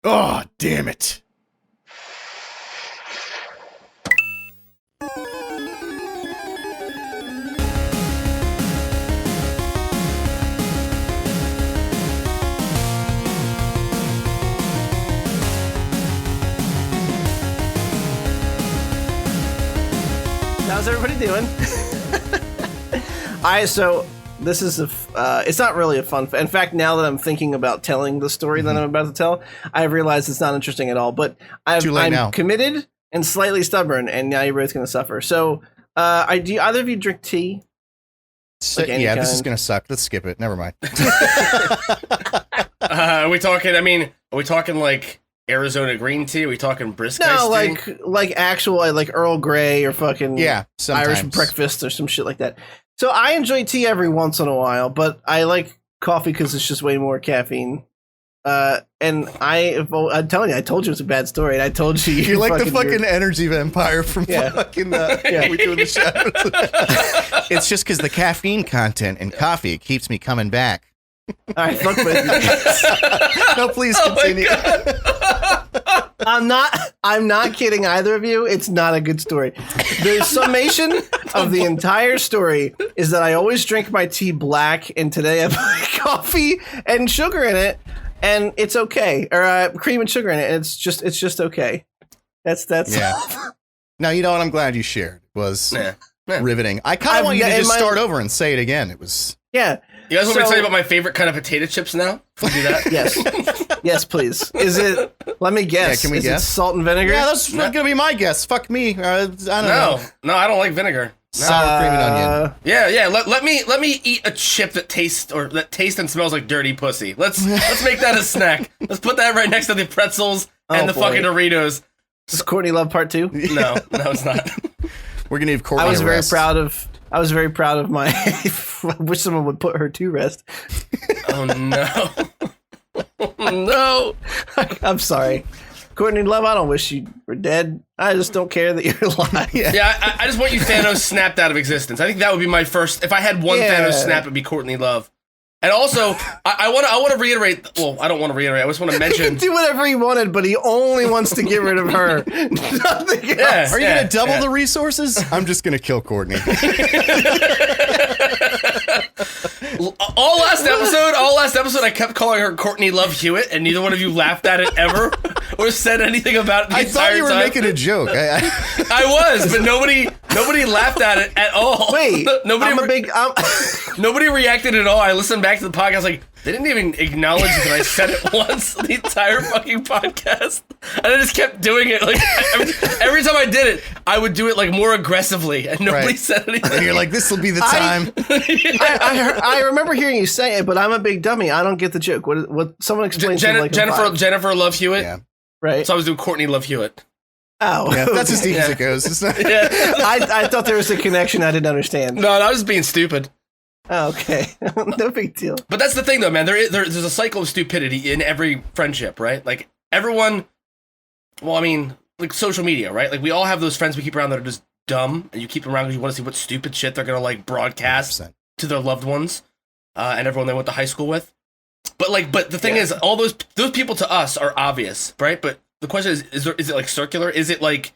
Oh, damn it. How's everybody doing? So this is it's not really a fun. In fact, now that I'm thinking about telling the story that I'm about to tell, I've realized it's not interesting at all. But I'm committed and slightly stubborn, and now you're both going to suffer. So, do either of you drink tea? Yeah, this is going to suck. Let's skip it. Never mind. Are we talking? Are we talking like Arizona green tea? Are we talking brisk iced tea? No, like actual like Earl Grey or fucking sometimes. Irish breakfast or some shit like that. So I enjoy tea every once in a while, but I like coffee because it's just way more caffeine. And I'm telling you, I told you it's a bad story, and I told you you're like the fucking energy vampire from fucking we doing the show. It's just because the caffeine content in coffee keeps me coming back. All right, fuck with you. No, please continue. I'm not kidding either of you. It's not a good story. The summation of the entire story is that I always drink my tea black, and today I put coffee and sugar in it, and it's okay. Or cream and sugar in it, and it's just okay. That's yeah. Now, you know what? I'm glad you shared. It was riveting. I kind of want you to just start over and say it again. It was You guys want me to tell you about my favorite kind of potato chips now? Can we do that? Yes. Yes, please. Is it, let me guess. Yeah, can we guess? It salt and vinegar? Yeah, that's going to be my guess. Fuck me. I don't know. No, I don't like vinegar. Sour cream and onion. Yeah. Let me eat a chip that tastes and smells like dirty pussy. Let's make that a snack. Let's put that right next to the pretzels and the fucking Doritos. Is this Courtney Love Part 2? No, it's not. We're going to give Courtney I was a very rest. I was very proud of my... I wish someone would put her to rest. Oh, no. No. I'm sorry. Courtney Love, I don't wish you were dead. I just don't care that you're alive. Yeah, I just want you Thanos snapped out of existence. I think that would be my first... If I had one Thanos snap, it would be Courtney Love. And also, I want to reiterate... Well, I don't want to reiterate. I just want to mention... He can do whatever he wanted, but he only wants to get rid of her. Nothing else. Are you going to double the resources? I'm just going to kill Courtney. All last episode, I kept calling her Courtney Love Hewitt, and neither one of you laughed at it ever or said anything about it the I entire thought you were time. making a joke. I was, but nobody laughed at it at all. Wait, nobody reacted at all. I listened back to the podcast, like, they didn't even acknowledge that I said it once the entire fucking podcast. And I just kept doing it. Like every time I did it, I would do it like more aggressively, and nobody said anything. And you're like, this will be the time. I remember hearing you say it, but I'm a big dummy. I don't get the joke. What someone explains to me like Jennifer Love Hewitt. Yeah. Right. So I was doing Courtney Love Hewitt. Oh, yeah, that's as deep as it goes. It's not... I thought there was a connection I didn't understand. No, I was just being stupid. Oh, okay. No big deal. But that's the thing, though, man. There's a cycle of stupidity in every friendship, right? Like, everyone... Well, I mean, like, social media, right? Like, we all have those friends we keep around that are just dumb, and you keep them around because you want to see what stupid shit they're going to, like, broadcast 100%. To their loved ones and everyone they went to high school with. But the thing is, all those people to us are obvious, right? But the question is it, like, circular? Is it, like,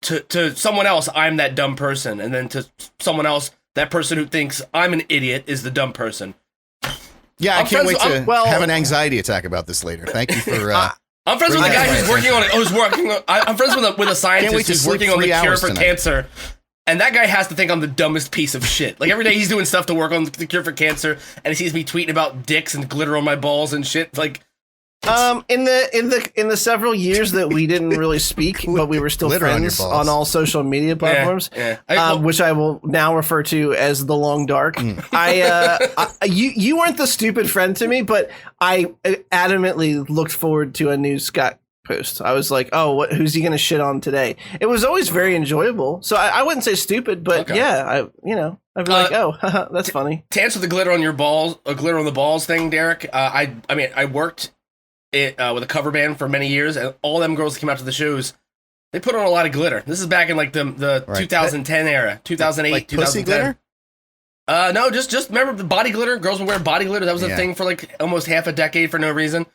to someone else, I'm that dumb person, and then to someone else... That person who thinks I'm an idiot is the dumb person. Yeah, I can't wait to have an anxiety attack about this later. Thank you for... I'm friends with a guy who's working on it. I'm friends with a scientist who's working on the cure for cancer. And that guy has to think I'm the dumbest piece of shit. Like, every day he's doing stuff to work on the cure for cancer, and he sees me tweeting about dicks and glitter on my balls and shit. Like... In the several years that we didn't really speak, but we were still friends on all social media platforms, which I will now refer to as the Long Dark. You weren't the stupid friend to me, but I adamantly looked forward to a new Scott post. I was like, oh, who's he going to shit on today? It was always very enjoyable. So I wouldn't say stupid, but I'd be like, oh, that's funny. To answer the glitter on your balls, glitter on the balls thing, Derek. I worked with a cover band for many years, and all them girls that came out to the shows, they put on a lot of glitter. This is back in like the 2010 era, 2008, like 2010. Pussy glitter? No, just remember the body glitter. Girls would wear body glitter. That was a thing for like almost half a decade for no reason.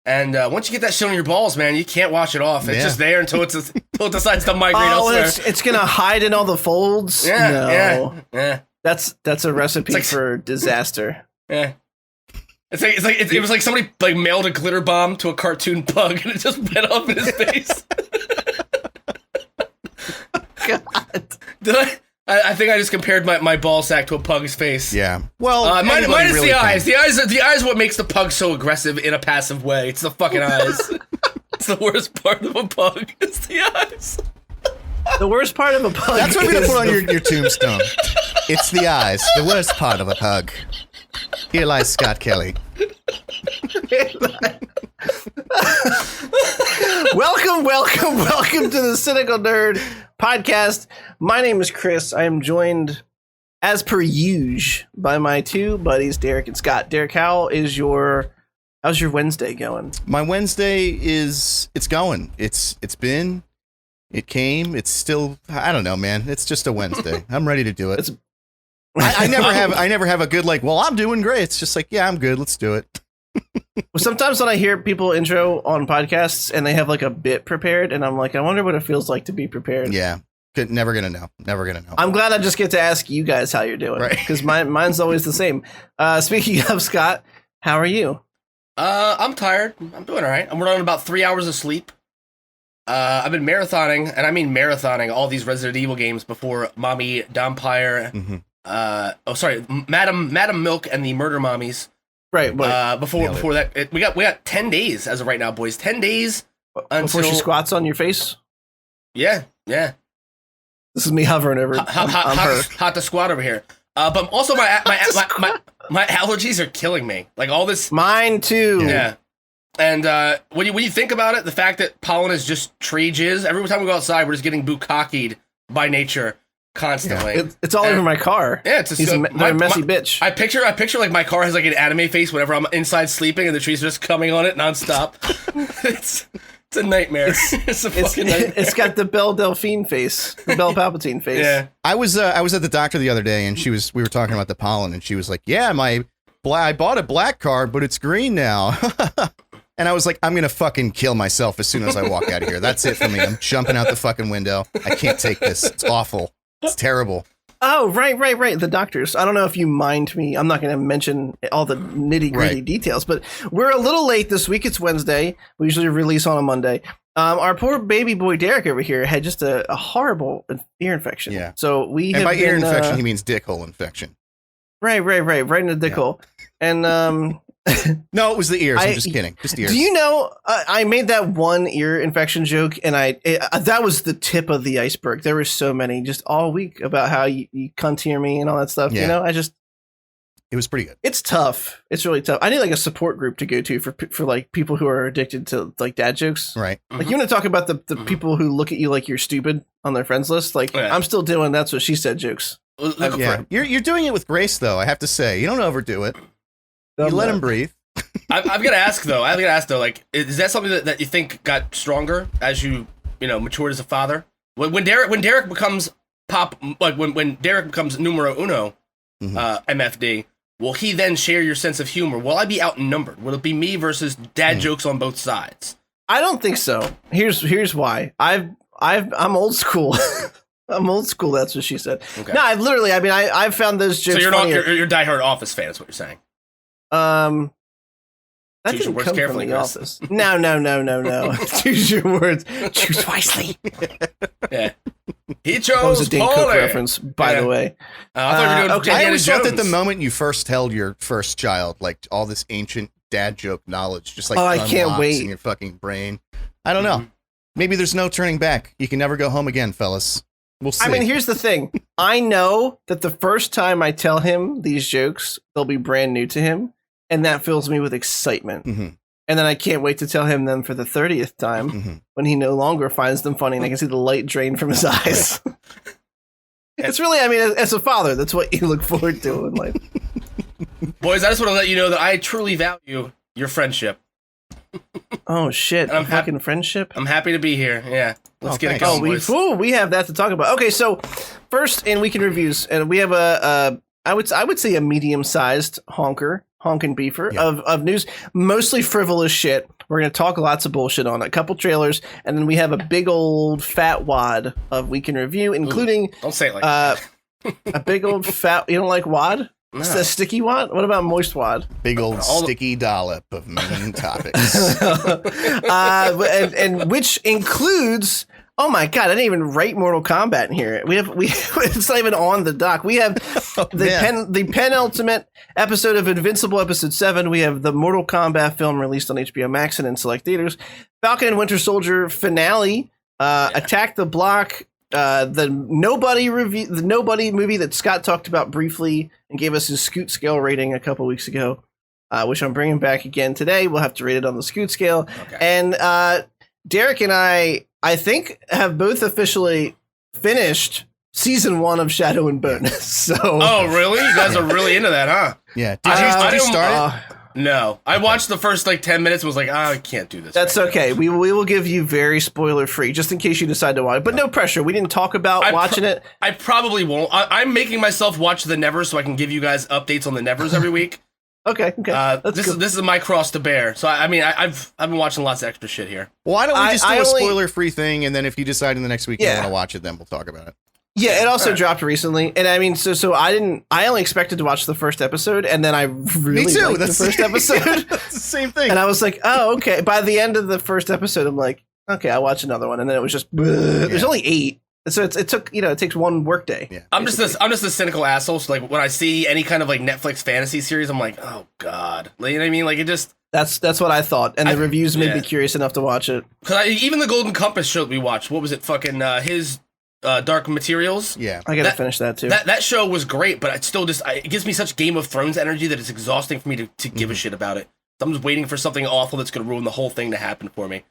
And once you get that shit on your balls, man, you can't wash it off. It's just there until it decides to migrate elsewhere. It's gonna hide in all the folds. Yeah. That's a recipe for disaster. Yeah. It was like somebody like mailed a glitter bomb to a cartoon pug and it just went off in his face. God. Did I think I just compared my ball sack to a pug's face. Yeah. Well, minus really the eyes. The eyes are what makes the pug so aggressive in a passive way. It's the fucking eyes. It's the worst part of a pug. It's the eyes. The worst part of a pug. That's what I'm gonna put on your tombstone. It's the eyes. The worst part of a pug. Here lies Scott Kelly. Welcome to the Cynical Nerd podcast. My name is Chris. I am joined, as per usual, by my two buddies, Derek and Scott. Derek, how's your Wednesday going? My Wednesday it's going. It came. It's still. I don't know, man. It's just a Wednesday. I'm ready to do it. I never have a good well, I'm doing great. It's just like, yeah, I'm good. Let's do it. Sometimes when I hear people intro on podcasts and they have like a bit prepared, and I'm like, I wonder what it feels like to be prepared. Yeah, never gonna know. I'm glad I just get to ask you guys how you're doing, right? Because mine's always the same. Speaking of, Scott, how are you? I'm tired. I'm doing all right. I'm running about 3 hours of sleep. I've been marathoning, and I mean marathoning all these Resident Evil games before Mommy Dompire. Mm-hmm. Madam Milk and the Murder Mommies. Right. Before that, we got 10 days as of right now, boys. 10 days before she squats on your face. Yeah. This is me hovering over. Hot to squat over here. But also my allergies are killing me. Like all this. Mine too. Yeah. And when you think about it, the fact that pollen is just tree jizz. Every time we go outside, we're just getting bukkakied by nature. Constantly, it's all over my car. Yeah, they're a messy bitch. I picture like my car has like an anime face whenever I'm inside sleeping, and the trees are just coming on it nonstop. it's a nightmare. It's a fucking nightmare. It's got the Belle Delphine face, the Belle Palpatine face. Yeah, I was at the doctor the other day, and we were talking about the pollen, and she was like, "Yeah, I bought a black car, but it's green now." And I was like, I'm going to fucking kill myself as soon as I walk out of here. That's it for me. I'm jumping out the fucking window. I can't take this. It's awful. It's terrible. Oh, right. The doctors. I don't know if you mind me. I'm not going to mention all the nitty gritty details, but we're a little late this week. It's Wednesday. We usually release on a Monday. Our poor baby boy Derek over here had just a horrible ear infection. Yeah. So and by ear infection, he means dick hole infection. Right in the dick hole. And no, it was the ears. I'm just kidding. Just ears. Do you know, I made that one ear infection joke, and that was the tip of the iceberg. There were so many just all week about how you cunt hear me and all that stuff. Yeah. You know, it was pretty good. It's tough. It's really tough. I need like a support group to go to for like people who are addicted to like dad jokes. Right. Like you want to talk about the people who look at you like you're stupid on their friends list. Like I'm still doing that's what she said jokes. Yeah. You're doing it with grace though. I have to say, you don't overdo it. You let him breathe. I've got to ask though. Like, is that something that you think got stronger as you matured as a father? When Derek becomes when Derek becomes numero uno, MFD, will he then share your sense of humor? Will I be outnumbered? Will it be me versus dad jokes on both sides? I don't think so. Here's why. I'm old school. I'm old school. That's what she said. Okay. No, I've found those jokes. So you're diehard Office fan. Is what you're saying. That choose didn't your words come carefully, from the office. No. Choose your words. Choose wisely. Yeah. He chose that was a Dane Cook reference, by the way. I thought you were doing I always thought that the moment you first held your first child, like all this ancient dad joke knowledge, just like I can't wait in your fucking brain. I don't know. Maybe there's no turning back. You can never go home again, fellas. We'll see. I mean, here's the thing. I know that the first time I tell him these jokes, they'll be brand new to him. And that fills me with excitement. And then I can't wait to tell him them for the 30th time when he no longer finds them funny and I can see the light drain from his eyes. It's really, as a father, that's what you look forward to in life. Boys, I just want to let you know that I truly value your friendship. Oh, shit. I'm fucking friendship? I'm happy to be here. Yeah. Let's get it going, boys. We have that to talk about. Okay, so first in Weekend Reviews, and we have I would say a medium-sized honker honkin' beefer of news, mostly frivolous shit. We're going to talk lots of bullshit on it, a couple trailers, and then we have a big old fat wad of Week in Review, including... Don't say it like that. A big old fat... You don't like wad? No. It's a sticky wad? What about moist wad? Big old sticky dollop of main topics. And which includes... Oh my god! I didn't even write Mortal Kombat in here. We it's not even on the doc. We have the penultimate episode of Invincible, episode 7. We have the Mortal Kombat film released on HBO Max and in select theaters. Falcon and Winter Soldier finale. Attack the Block. The Nobody review, the Nobody movie that Scott talked about briefly and gave us his Scoot scale rating a couple weeks ago, which I'm bringing back again today. We'll have to rate it on the Scoot scale. Okay. And Derek and I think, have both officially finished season 1 of Shadow and Bone. So, oh, really? You guys are really into that, huh? Yeah. Did you start it? No. I watched the first 10 minutes and was like, I can't do this. That's right okay. Now. We will give you very spoiler free, just in case you decide to watch it. But no pressure. We didn't talk about watching it. I probably won't. I'm making myself watch the Nevers so I can give you guys updates on the Nevers every week. Okay. This is my cross to bear. So I mean, I've been watching lots of extra shit here. Why don't we just do a spoiler-free thing, and then if you decide in the next week you want to watch it, then we'll talk about it. Yeah, it also dropped recently, and I mean, so I only expected to watch the first episode, and then I really liked the first episode. That's the same thing. And I was like, oh, okay. By the end of the first episode, I'm like, okay, I'll watch another one, and then it was just there's only 8. So it took it takes one workday. Yeah. I'm just a cynical asshole. So like when I see any kind of Netflix fantasy series, I'm like, oh god, you know what I mean? Like it just that's what I thought, and the reviews made me curious enough to watch it. Because even the Golden Compass show that we watched, what was it? Fucking his Dark Materials. Yeah, I gotta finish that too. That show was great, but it's still it gives me such Game of Thrones energy that it's exhausting for me to give a shit about it. I'm just waiting for something awful that's gonna ruin the whole thing to happen for me.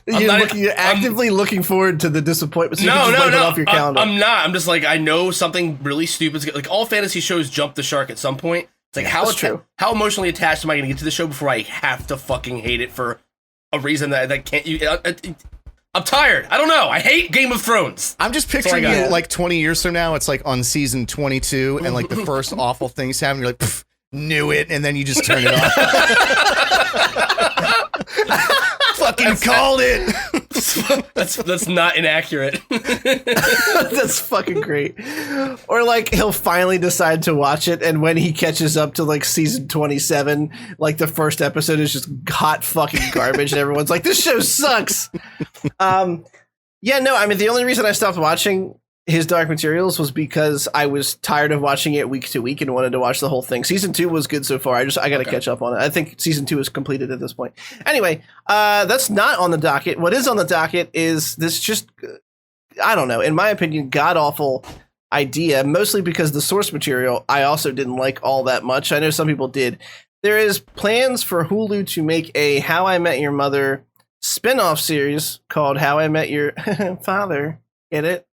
You're actively looking forward to the disappointment. So no. Off your calendar. I'm not. I'm just like, I know something really stupid. Like all fantasy shows jump the shark at some point. It's like how emotionally attached am I going to get to the show before I have to fucking hate it for a reason that can't you? I'm tired. I don't know. I hate Game of Thrones. I'm just picturing you 20 years from now. It's like on season 22, and the first awful things happen. You're like, knew it, and then you just turn it off. Fucking called it. That's not inaccurate. That's fucking great. Or he'll finally decide to watch it, and when he catches up to season 27, the first episode is just hot fucking garbage, and everyone's like, "This show sucks." Yeah, no, I mean the only reason I stopped watching his Dark Materials was because I was tired of watching it week to week and wanted to watch the whole thing. Season 2 was good so far. I got to catch up on it. I think season 2 is completed at this point. Anyway, that's not on the docket. What is on the docket is this just, I don't know, in my opinion, god-awful idea, mostly because the source material I also didn't like all that much. I know some people did. There is plans for Hulu to make a How I Met Your Mother spin-off series called How I Met Your Father. Get it?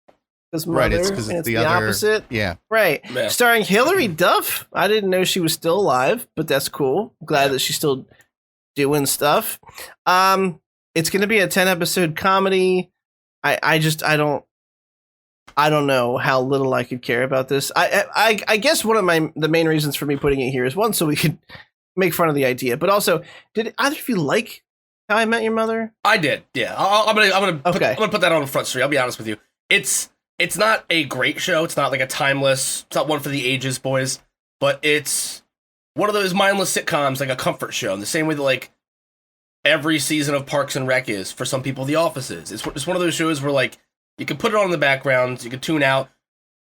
Right, it's because it's the other opposite. Yeah, right. Yeah. Starring Hilary Duff. I didn't know she was still alive, but that's cool. Glad that she's still doing stuff. It's going to be a 10-episode comedy. I don't know how little I could care about this. I guess one of the main reasons for me putting it here is one, so we could make fun of the idea, but also, did either of you like How I Met Your Mother? I did. Yeah, I'm gonna put that on the front street. I'll be honest with you. It's not a great show. It's not a timeless. It's not one for the ages, boys. But it's one of those mindless sitcoms, a comfort show, in the same way that every season of Parks and Rec is for some people. The Office is. It's one of those shows where you can put it on in the background, you can tune out.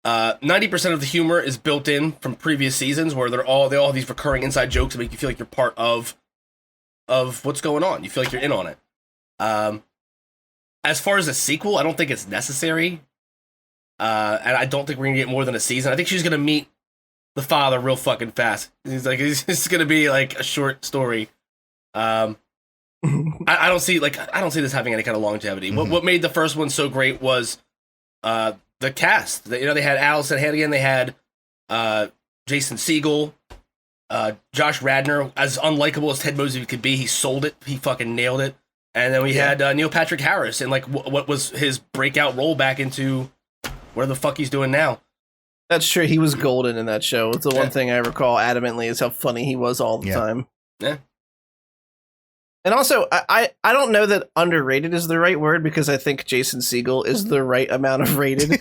90% of the humor is built in from previous seasons, where they all have these recurring inside jokes that make you feel like you're part of what's going on. You feel like you're in on it. As far as a sequel, I don't think it's necessary. And I don't think we're gonna get more than a season. I think she's gonna meet the father real fucking fast. It's gonna be a short story. I don't see this having any kind of longevity. Mm-hmm. What made the first one so great was the cast. They had Allison Hannigan, they had Jason Segel, Josh Radnor. As unlikable as Ted Mosby could be, he sold it. He fucking nailed it. And then we had Neil Patrick Harris in what was his breakout role back into where the fuck he's doing now. That's true. He was golden in that show. It's the one thing I recall adamantly is how funny he was all the time. Yeah. And also, I don't know that underrated is the right word because I think Jason Segel is the right amount of rated.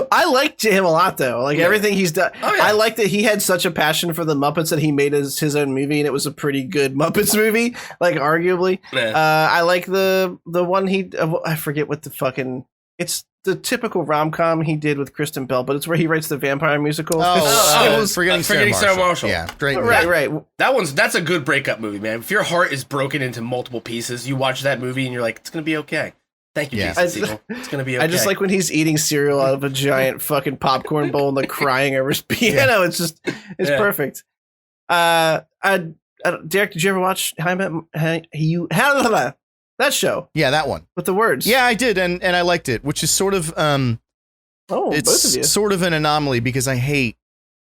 I liked him a lot, though. Like, everything he's done. Oh, yeah. I like that he had such a passion for the Muppets that he made his own movie, and it was a pretty good Muppets movie, like, arguably. Yeah. I like the one I forget what the fucking... It's the typical rom-com he did with Kristen Bell, but it's where he writes the vampire musical. It was Forgetting Sarah Marshall. Yeah, great. Right. That's a good breakup movie, man. If your heart is broken into multiple pieces, you watch that movie and you're like, it's going to be okay. Thank you, Jason Segel. It's going to be okay. I just like when he's eating cereal out of a giant fucking popcorn bowl and like crying over his piano. It's perfect. Derek, did you ever watch How I Met that show? Yeah, that one. With the words. Yeah, I did, and I liked it, which is sort of both of you. Sort of an anomaly because I hate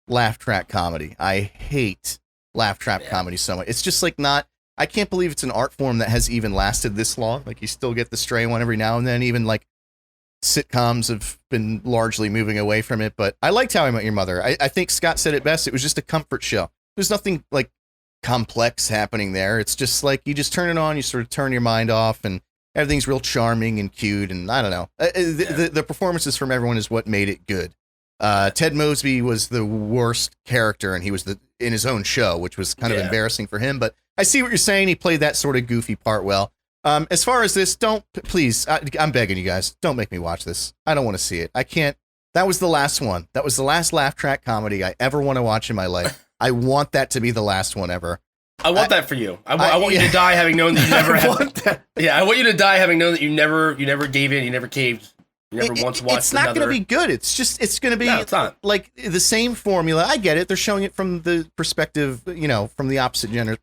laugh track comedy. I hate laugh track comedy so much. It's just like not... I can't believe it's an art form that has even lasted this long. Like, you still get the stray one every now and then. Even, like, sitcoms have been largely moving away from it. But I liked How I Met Your Mother. I think Scott said it best. It was just a comfort show. There's nothing, like, complex happening there. It's just, like, you just turn it on, you sort of turn your mind off, and everything's real charming and cute, and I don't know. The performances from everyone is what made it good. Ted Mosby was the worst character, and he was in his own show, which was kind of embarrassing for him, but I see what you're saying. He played that sort of goofy part well. As far as this, please, I'm begging you guys, don't make me watch this. I don't want to see it. I can't. That was the last one. That was the last laugh track comedy I ever want to watch in my life. I want that to be the last one ever. I want that for you. I want you to die having known that you never had. Yeah, I want you to die having known that you never gave in, you never caved. You never once watched It's not going to be good. It's going to be like the same formula. I get it. They're showing it from the perspective, from the opposite gender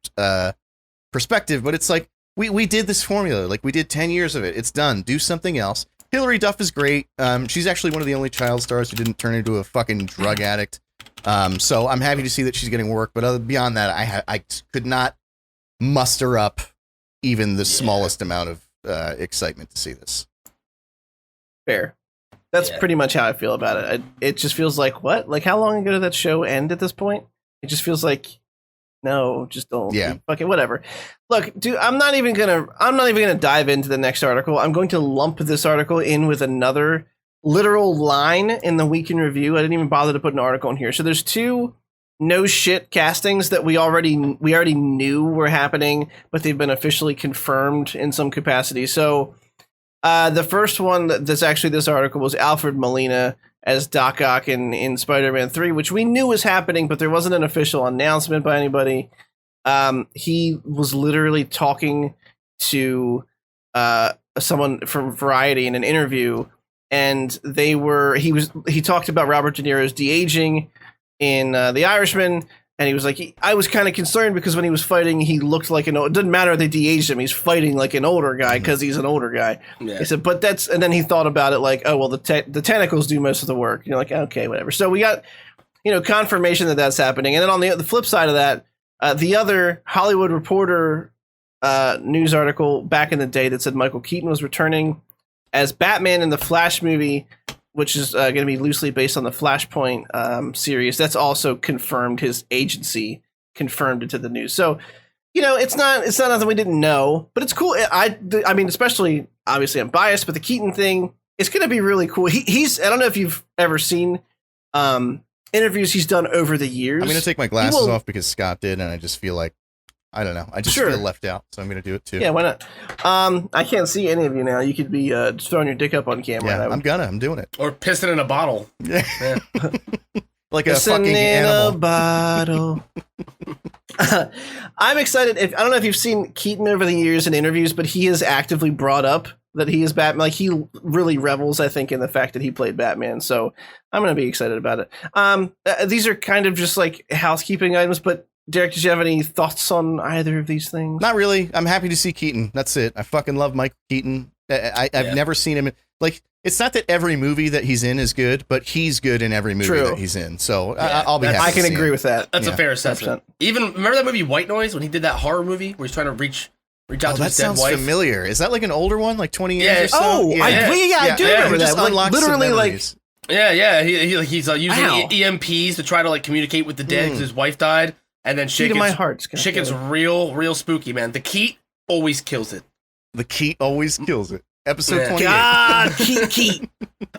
perspective. But it's like, we did this formula. Like, we did 10 years of it. It's done. Do something else. Hilary Duff is great. She's actually one of the only child stars who didn't turn into a fucking drug addict. So I'm happy to see that she's getting work. But beyond that, I could not muster up even the smallest amount of excitement to see this. Fair. That's pretty much how I feel about it. It just feels like, what? Like, how long ago did that show end at this point? It just feels like, no, just don't. Yeah. Fucking whatever. Look, dude, I'm not even gonna dive into the next article. I'm going to lump this article in with another literal line in the week in review. I didn't even bother to put an article in here. So there's two no shit castings that we already knew were happening, but they've been officially confirmed in some capacity. So the first one that's actually this article was Alfred Molina as Doc Ock in Spider-Man 3, which we knew was happening, but there wasn't an official announcement by anybody. He was literally talking to someone from Variety in an interview, and he talked about Robert De Niro's de-aging in The Irishman. And he was like, I was kind of concerned because when he was fighting, he looked like it doesn't matter if they de-aged him. He's fighting like an older guy because he's an older guy. Yeah. He said, and then he thought about it like, oh, well, the tentacles do most of the work. You're like, okay, whatever. So we got, confirmation that that's happening. And then on the flip side of that, the other Hollywood Reporter news article back in the day that said Michael Keaton was returning as Batman in the Flash movie, which is going to be loosely based on the Flashpoint series. That's also confirmed. His agency confirmed it to the news. So, it's not nothing we didn't know, but it's cool. I mean, especially, obviously I'm biased, but the Keaton thing, it's going to be really cool. He's I don't know if you've ever seen interviews he's done over the years. I'm going to take my glasses off because Scott did, and I just feel like, I don't know. I just feel left out, so I'm going to do it too. Yeah, why not? I can't see any of you now. You could be just throwing your dick up on camera. Yeah, I'm doing it. Or pissing in a bottle. Yeah. Like a fucking animal. In a bottle. I'm excited. I don't know if you've seen Keaton over the years in interviews, but he has actively brought up that he is Batman. Like, he really revels, I think, in the fact that he played Batman. So I'm going to be excited about it. These are kind of just like housekeeping items, but Derek, did you have any thoughts on either of these things? Not really. I'm happy to see Keaton. That's it. I fucking love Michael Keaton. I've never seen him like. It's not that every movie that he's in is good, but he's good in every movie that he's in. So I'll be happy. I can agree with that. That's a fair assessment. 100%. Even remember that movie White Noise when he did that horror movie where he's trying to reach out to his dead wife? That sounds familiar. Is that like an older one, like 20 years or so? I do remember that. Like, literally, like. Yeah. He's using EMPs to try to like communicate with the dead because his wife died, and then shit gets real spooky, man. The Keat always kills it. The Keat always kills it. Episode 28. God, Keat.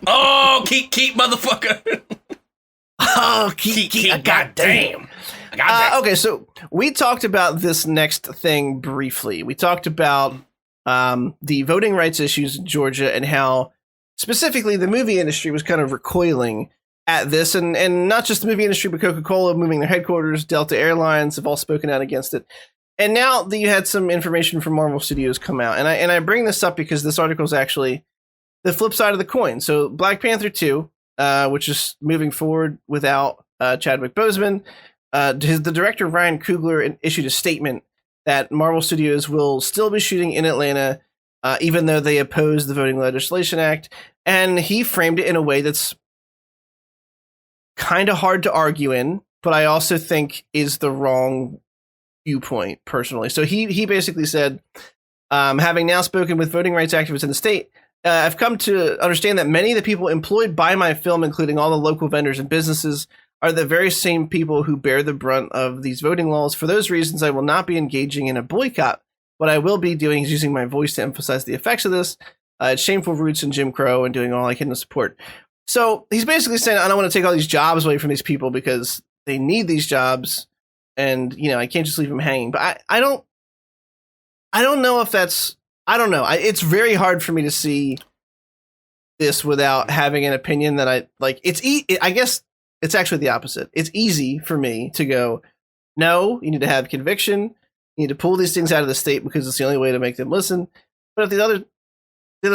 Oh, Keat, motherfucker. Oh, Keat. Goddamn. Okay, so we talked about this next thing briefly. We talked about the voting rights issues in Georgia and how specifically the movie industry was kind of recoiling at this, and not just the movie industry, but Coca-Cola moving their headquarters, Delta Airlines have all spoken out against it. And now that you had some information from Marvel Studios come out, and I bring this up because this article is actually the flip side of the coin. So Black Panther 2, which is moving forward without Chadwick Boseman, the director Ryan Coogler issued a statement that Marvel Studios will still be shooting in Atlanta, even though they oppose the Voting Legislation Act. And he framed it in a way that's kind of hard to argue in, but I also think is the wrong viewpoint personally. So he basically said, having now spoken with voting rights activists in the state, I've come to understand that many of the people employed by my film, including all the local vendors and businesses, are the very same people who bear the brunt of these voting laws. For those reasons, I will not be engaging in a boycott. What I will be doing is using my voice to emphasize the effects of this. It's shameful roots in Jim Crow and doing all I can to support. So he's basically saying, I don't want to take all these jobs away from these people because they need these jobs. And, I can't just leave them hanging. But I don't know if that's, I don't know. It's very hard for me to see this without having an opinion that I like. I guess it's actually the opposite. It's easy for me to go, no, you need to have conviction. You need to pull these things out of the state because it's the only way to make them listen. But at the other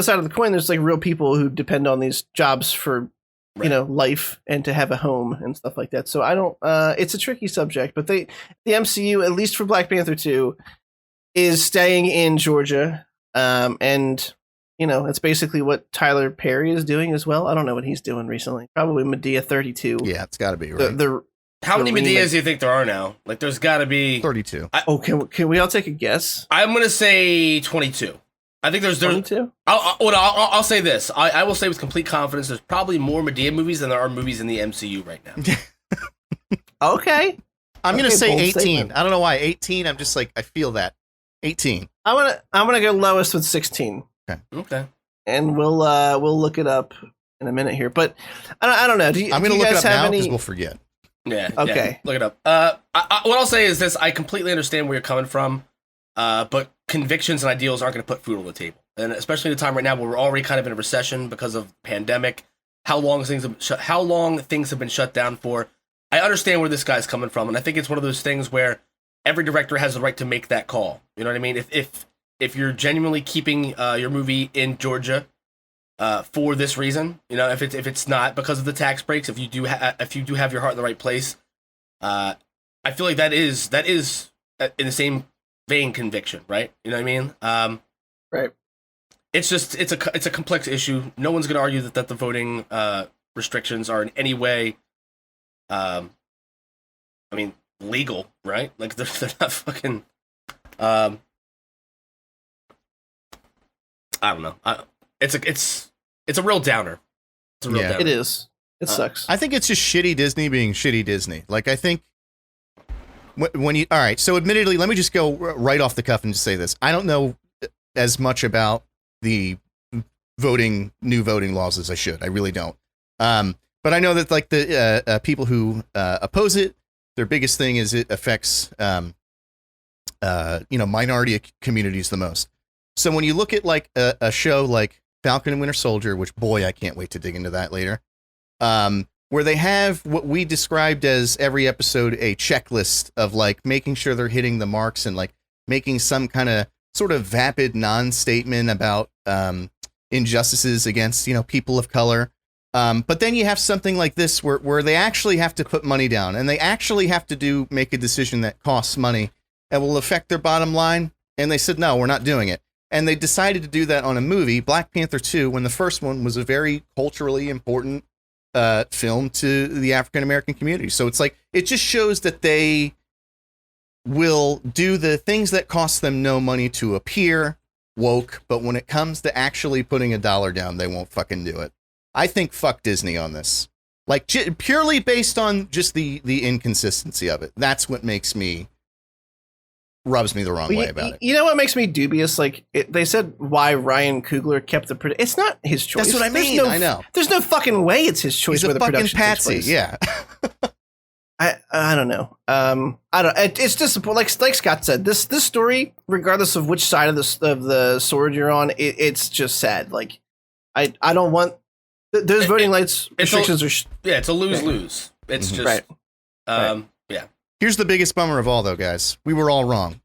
side of the coin, there's like real people who depend on these jobs for, life and to have a home and stuff like that. So I don't, it's a tricky subject, but the MCU, at least for Black Panther 2, is staying in Georgia. And, it's basically what Tyler Perry is doing as well. I don't know what he's doing recently. Probably Medea 32. Yeah, it's got to be, right? How many Medeas do you think there are now? Like, there's got to be 32. Can we all take a guess? I'm going to say 22. I think there's 22. I'll say this. I will say with complete confidence, there's probably more Medea movies than there are movies in the MCU right now. Okay. I'm going to say 18. Statement. I don't know why 18. I'm just like, I feel that 18. I'm gonna go lowest with 16. Okay. And we'll look it up in a minute here. But I don't know. I'm going to look it up now because we'll forget. Yeah. Okay. Yeah, look it up. What I'll say is this: I completely understand where you're coming from, but convictions and ideals aren't going to put food on the table, and especially in the time right now where we're already kind of in a recession because of the pandemic. How long things have been shut down for? I understand where this guy's coming from, and I think it's one of those things where every director has the right to make that call. You know what I mean? If you're genuinely keeping your movie in Georgia for this reason, if it's not because of the tax breaks, if you do have your heart in the right place, I feel like that is in the same vein conviction, right? You know what I mean? Right. It's a complex issue. No one's going to argue that the voting restrictions are in any way, legal, right? Like they're not fucking. I don't know. It's a real downer. It's a real downer. It is. It sucks. I think it's just shitty Disney being shitty Disney. Like, I think when you, all right, so admittedly, let me just go right off the cuff and just say this. I don't know as much about the new voting laws as I should. I really don't. But I know that like the people who oppose it, their biggest thing is it affects, minority communities the most. So when you look at like a show like Falcon and Winter Soldier, which boy, I can't wait to dig into that later, where they have what we described as every episode a checklist of like making sure they're hitting the marks and like making some kind of sort of vapid non-statement about injustices against, people of color. But then you have something like this where they actually have to put money down and they actually have to make a decision that costs money and will affect their bottom line. And they said, no, we're not doing it. And they decided to do that on a movie, Black Panther 2, when the first one was a very culturally important film to the African-American community. So it's like, it just shows that they will do the things that cost them no money to appear woke, but when it comes to actually putting a dollar down, they won't fucking do it. I think fuck Disney on this. Like, purely based on just the inconsistency of it. That's what rubs me the wrong way about it. You know what makes me dubious? Like, they said why Ryan Coogler kept the it's not his choice. That's what I mean. I know. There's no fucking way it's his choice. He's where a the fucking production patsy. takes place. Yeah. I don't know. I don't. It's just like Scott said. This story, regardless of which side of the sword you're on, it's just sad. Like, I don't want those voting rights restrictions are. It's a lose-lose. It's just right. Yeah. Here's the biggest bummer of all, though, guys. We were all wrong.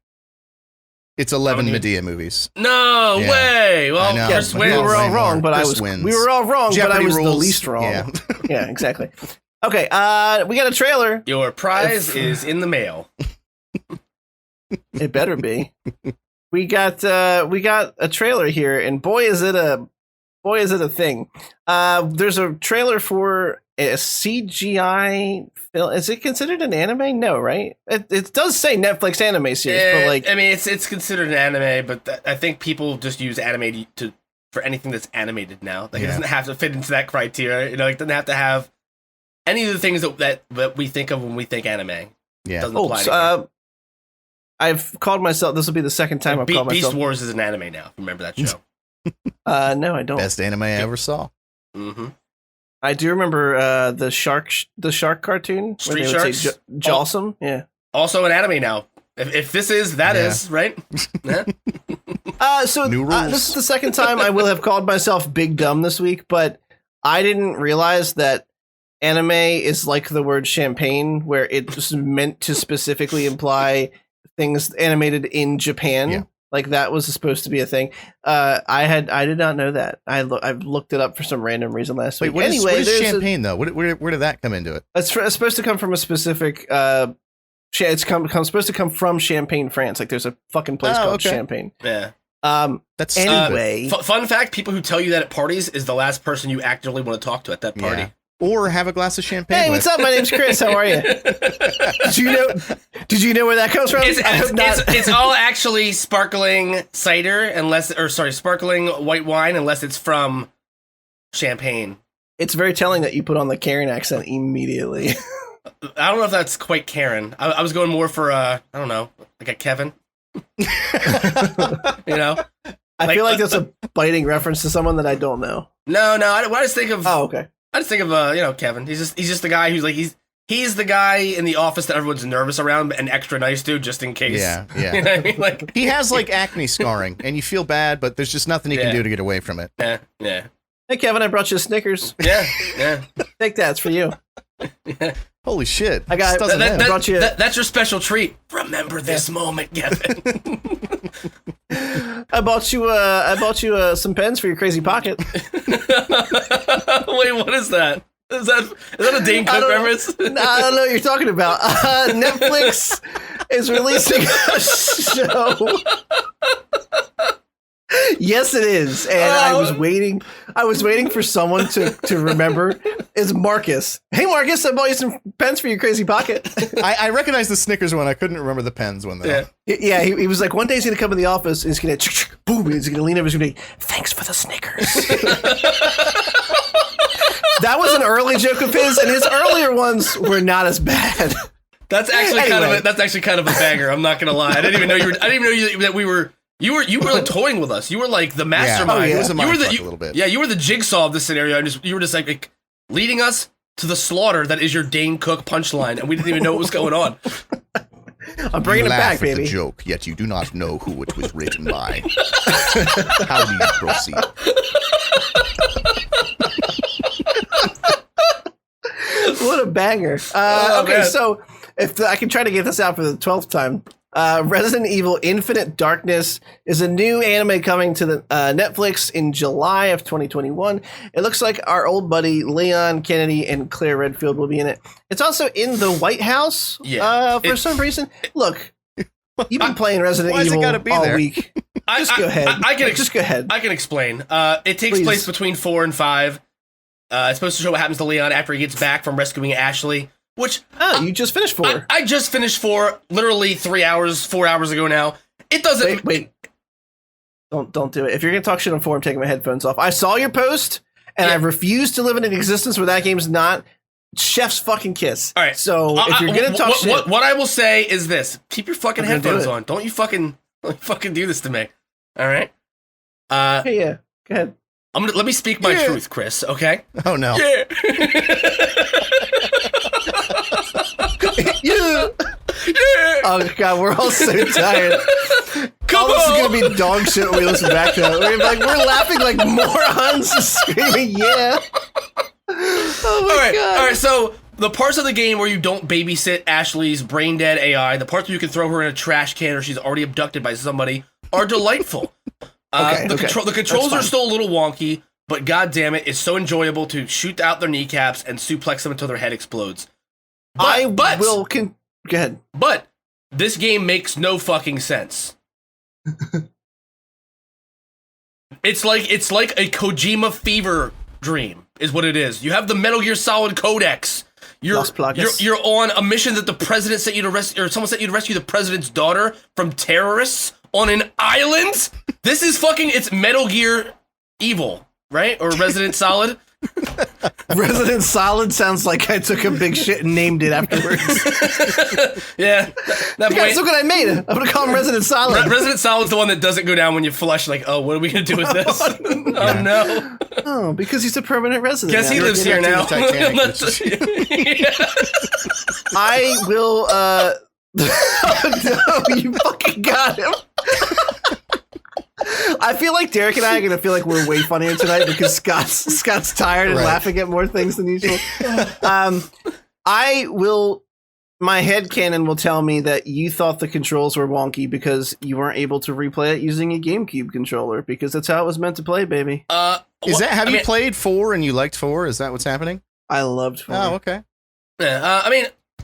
It's 11 Medea movies. No way. Well, yes, we were all wrong, but we were all wrong, Jeopardy but I was rules. the least wrong. Yeah, yeah, exactly. Okay, we got a trailer. Your prize is in the mail. It better be. We got a trailer here, and boy is it a thing. There's a trailer for a CGI film. Is it considered an anime? No, right? It does say Netflix anime series, but like, I mean, it's considered an anime, but I think people just use anime for anything that's animated now. Like, it doesn't have to fit into that criteria. You know, it doesn't have to have any of the things that we think of when we think anime. Yeah. Doesn't apply I've called myself. This will be the second time I've called myself. Beast Wars is an anime now. Remember that show? No, I don't. Best anime I ever saw. Mm-hmm. I do remember the shark cartoon. Street Sharks. Jawsome. Yeah. Also an anime now. If this is, that is, right? Yeah. New rules. This is the second time I will have called myself big dumb this week, but I didn't realize that anime is like the word champagne, where it's meant to specifically imply things animated in Japan. Yeah. Like that was supposed to be a thing. I did not know that. I've looked it up for some random reason last week. What is champagne though? Where did that come into it? It's supposed to come from a specific. It's supposed to come from Champagne, France. Like there's a fucking place called Champagne. Yeah. That's anyway. Fun fact: people who tell you that at parties is the last person you actively want to talk to at that party. Yeah. Or have a glass of champagne. Hey, what's up? My name's Chris. How are you? Did you know where that comes from? It's all actually sparkling cider, sparkling white wine, unless it's from Champagne. It's very telling that you put on the Karen accent immediately. I don't know if that's quite Karen. I was going more for I don't know, like a Kevin. You know, I feel like that's a biting reference to someone that I don't know. No. I just think of. Oh, okay. I just think of Kevin. He's just the guy who's like he's the guy in the office that everyone's nervous around and extra nice to just in case. Yeah. You know what I mean? Like he has like acne scarring, and you feel bad, but there's just nothing he can do to get away from it. Yeah. Hey Kevin, I brought you a Snickers. Yeah. Take that. It's for you. Yeah. Holy shit! I brought you. That's your special treat. Remember this moment, Kevin. I bought you some pens for your crazy pocket. Wait, what is that? Is that a Dane Cook reference? I don't know what you're talking about. Netflix is releasing a show. Yes, it is, and I was waiting for someone to remember. It's Marcus. Hey, Marcus, I bought you some pens for your crazy pocket. I recognize the Snickers one. I couldn't remember the pens one though. Yeah. He was like, one day he's gonna come in the office and he's gonna boom. He's gonna lean over. He's gonna be, thanks for the Snickers. That was an early joke of his, and his earlier ones were not as bad. That's actually kind of a banger. I'm not gonna lie. I didn't even know that we were. You were like toying with us. You were like the mastermind. It was a little bit. Yeah, you were the jigsaw of this scenario, and you were just like leading us to the slaughter that is your Dane Cook punchline, and we didn't even know what was going on. I'm bringing it back, baby. The joke, yet you do not know who it was written by. How do you proceed? What a banger! Okay, so if I can try to get this out for the 12th time. Resident Evil Infinite Darkness is a new anime coming to the Netflix in July of 2021. It looks like our old buddy Leon Kennedy and Claire Redfield will be in it. It's also in the White House for some reason. Look, you've been playing Resident Evil all week. Just go ahead. Just go ahead. I can explain. It takes place between 4 and 5. It's supposed to show what happens to Leon after he gets back from rescuing Ashley. Which you just finished 4. I just finished 4 literally 4 hours ago now. It doesn't wait. Don't do it. If you're gonna talk shit on 4, I'm taking my headphones off. I saw your post and I refuse to live in an existence where that game's not. Chef's fucking kiss. All right. So if you're gonna talk shit, what I will say is this: keep your fucking headphones on. Don't you fucking do this to me. All right. Yeah. Go ahead. Let me speak my truth, Chris. Okay. Oh no. Yeah. Yeah. Oh god, we're all so tired. Come This is on. gonna be dog shit when we listen back to it. We're laughing like morons, screaming, yeah. Oh my god. All right. So the parts of the game where you don't babysit Ashley's brain dead AI, the parts where you can throw her in a trash can or she's already abducted by somebody, are delightful. The controls are still a little wonky, but god damn it, it's so enjoyable to shoot out their kneecaps and suplex them until their head explodes. Go ahead. But this game makes no fucking sense. It's like a Kojima fever dream, is what it is. You have the Metal Gear Solid Codex. You're on a mission that the president sent you to rescue, or someone sent you to rescue the president's daughter from terrorists on an island. This is it's Metal Gear Evil, right? Or Resident Solid. Resident Solid sounds like I took a big shit and named it afterwards. Yeah. Look what I made. I'm going to call him Resident Solid. Resident Solid's the one that doesn't go down when you flush, like, oh, what are we going to do with this? Oh, no. Oh, because he's a permanent resident. Guess he lives here now. I will, oh, no, you fucking got him. I feel like Derek and I are going to feel like we're way funnier tonight because Scott's tired and laughing at more things than usual. My headcanon will tell me that you thought the controls were wonky because you weren't able to replay it using a GameCube controller because that's how it was meant to play, baby. Have you played 4 and you liked 4? Is that what's happening? I loved 4. Oh, okay. Yeah,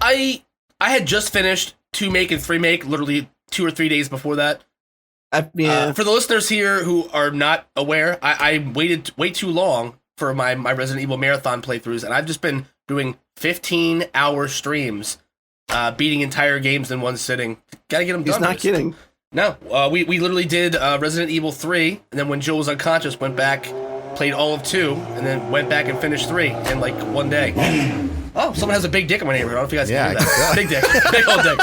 I had just finished 2 Make and 3 Make literally 2 or 3 days before that. For the listeners here who are not aware, I waited way too long for my Resident Evil marathon playthroughs, and I've just been doing 15-hour streams, beating entire games in one sitting. Gotta get them done. He's not kidding. No, we literally did Resident Evil 3, and then when Joel was unconscious, went back, played all of 2, and then went back and finished 3 in like one day. Oh, someone has a big dick in my neighborhood. I don't know if you guys can hear that. Big dick. Big old dick.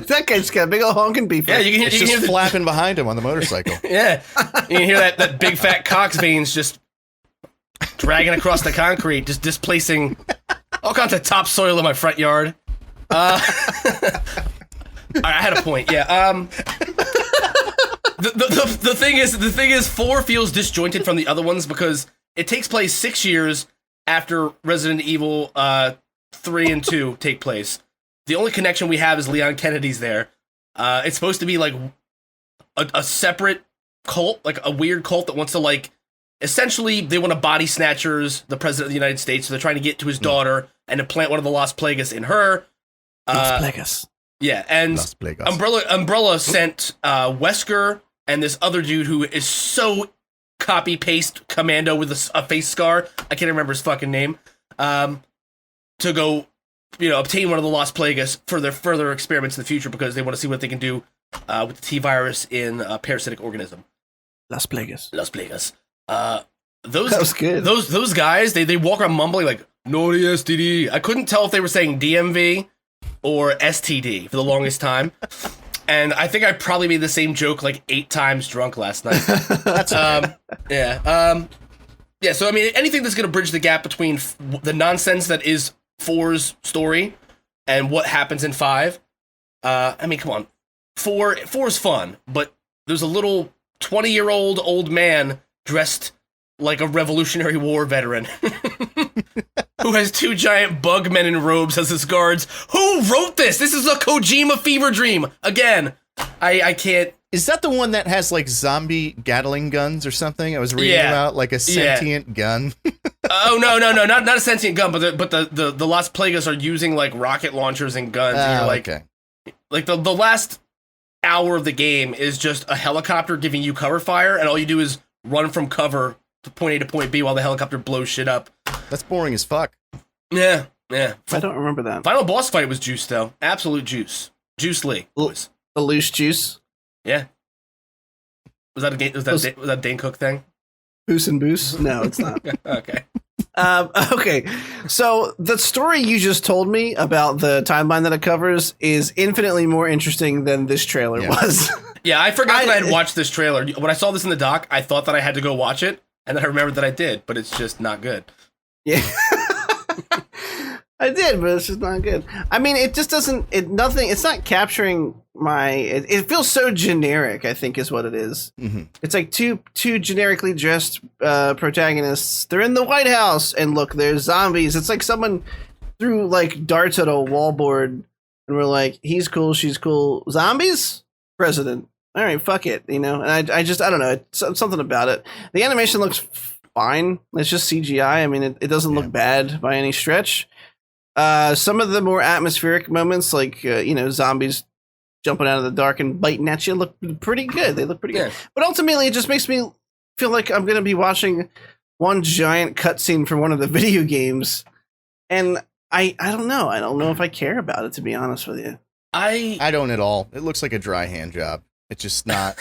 That guy's got a big old honking beef. Yeah, you can hear flapping behind him on the motorcycle. Yeah. You can hear that big fat cox veins just dragging across the concrete, just displacing all kinds of topsoil in my front yard. I had a point, yeah. The thing is 4 feels disjointed from the other ones because it takes place 6 years after Resident Evil 3 and 2 take place. The only connection we have is Leon Kennedy's there. It's supposed to be like a separate cult, like a weird cult that wants to essentially they want to body snatchers the president of the United States, so they're trying to get to his daughter and implant one of the Las Plagas in her. Las Plagas. Yeah, and Umbrella sent Wesker and this other dude who is so copy-paste commando with a face scar, I can't remember his fucking name, to go, obtain one of the Las Plagas for their further experiments in the future because they want to see what they can do with the T-virus in a parasitic organism. Las Plagas. That was good. Those guys, they walk around mumbling like, no the STD. I couldn't tell if they were saying DMV or STD for the longest time. And I think I probably made the same joke 8 times drunk last night. That's okay. Yeah, so anything that's going to bridge the gap between the nonsense that is 4's story and what happens in 5. Come on. 4 is fun, but there's a little 20-year-old old man dressed like a Revolutionary War veteran who has 2 giant bug men in robes as his guards. Who wrote this? This is a Kojima fever dream. Again, I can't. Is that the one that has zombie Gatling guns or something? I was reading about a sentient gun. Oh no, not a sentient gun, but the Las Plagas are using rocket launchers and guns. And you're okay. The last hour of the game is just a helicopter giving you cover fire, and all you do is run from cover to point A to point B while the helicopter blows shit up. That's boring as fuck. Yeah. I don't remember that. Final boss fight was juice though. Absolute juice. Juice Lee. The loose juice. Yeah. Was that a Dane Cook thing? Boos and Boos? No, it's not. Okay. Okay, so the story you just told me about the timeline that it covers is infinitely more interesting than this trailer was. Yeah, I forgot that I had watched this trailer. When I saw this in the doc, I thought that I had to go watch it, and then I remembered that I did, but it's just not good. Yeah. I did, but it's just not good. I mean, it just doesn't, it's not capturing it feels so generic, I think is what it is. Mm-hmm. It's like two generically dressed protagonists. They're in the White House, and look, there's zombies. It's like someone threw like darts at a wallboard, and we're like, he's cool, she's cool. Zombies? President. All right, fuck it, you know? And I don't know, it's something about it. The animation looks fine. It's just CGI. I mean, it doesn't look bad by any stretch. Some of the more atmospheric moments, like zombies jumping out of the dark and biting at you, look pretty good. They look pretty good. But ultimately, it just makes me feel like I'm going to be watching one giant cutscene from one of the video games, and I don't know. I don't know if I care about it, to be honest with you. I don't at all. It looks like a dry hand job. It's just not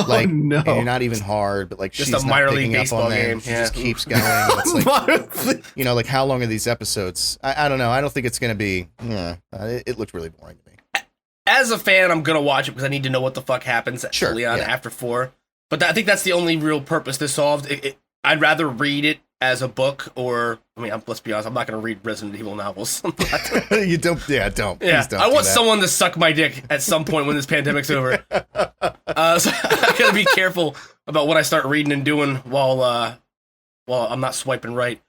like no. And you're not even hard, but like just she's a minor not league picking baseball up on game. She just keeps going. It's like, like how long are these episodes? I don't know. I don't think it's gonna be. It looked really boring to me. As a fan, I'm gonna watch it because I need to know what the fuck happens sure, Leon after 4. But I think that's the only real purpose this solved. I'd rather read it as a book, or let's be honest, I'm not gonna read Resident Evil novels. You don't. Yeah, don't. Yeah, Please don't I want that. someone to suck my dick at some point when this pandemic's over. So I gotta be careful about what I start reading and doing while I'm not swiping right.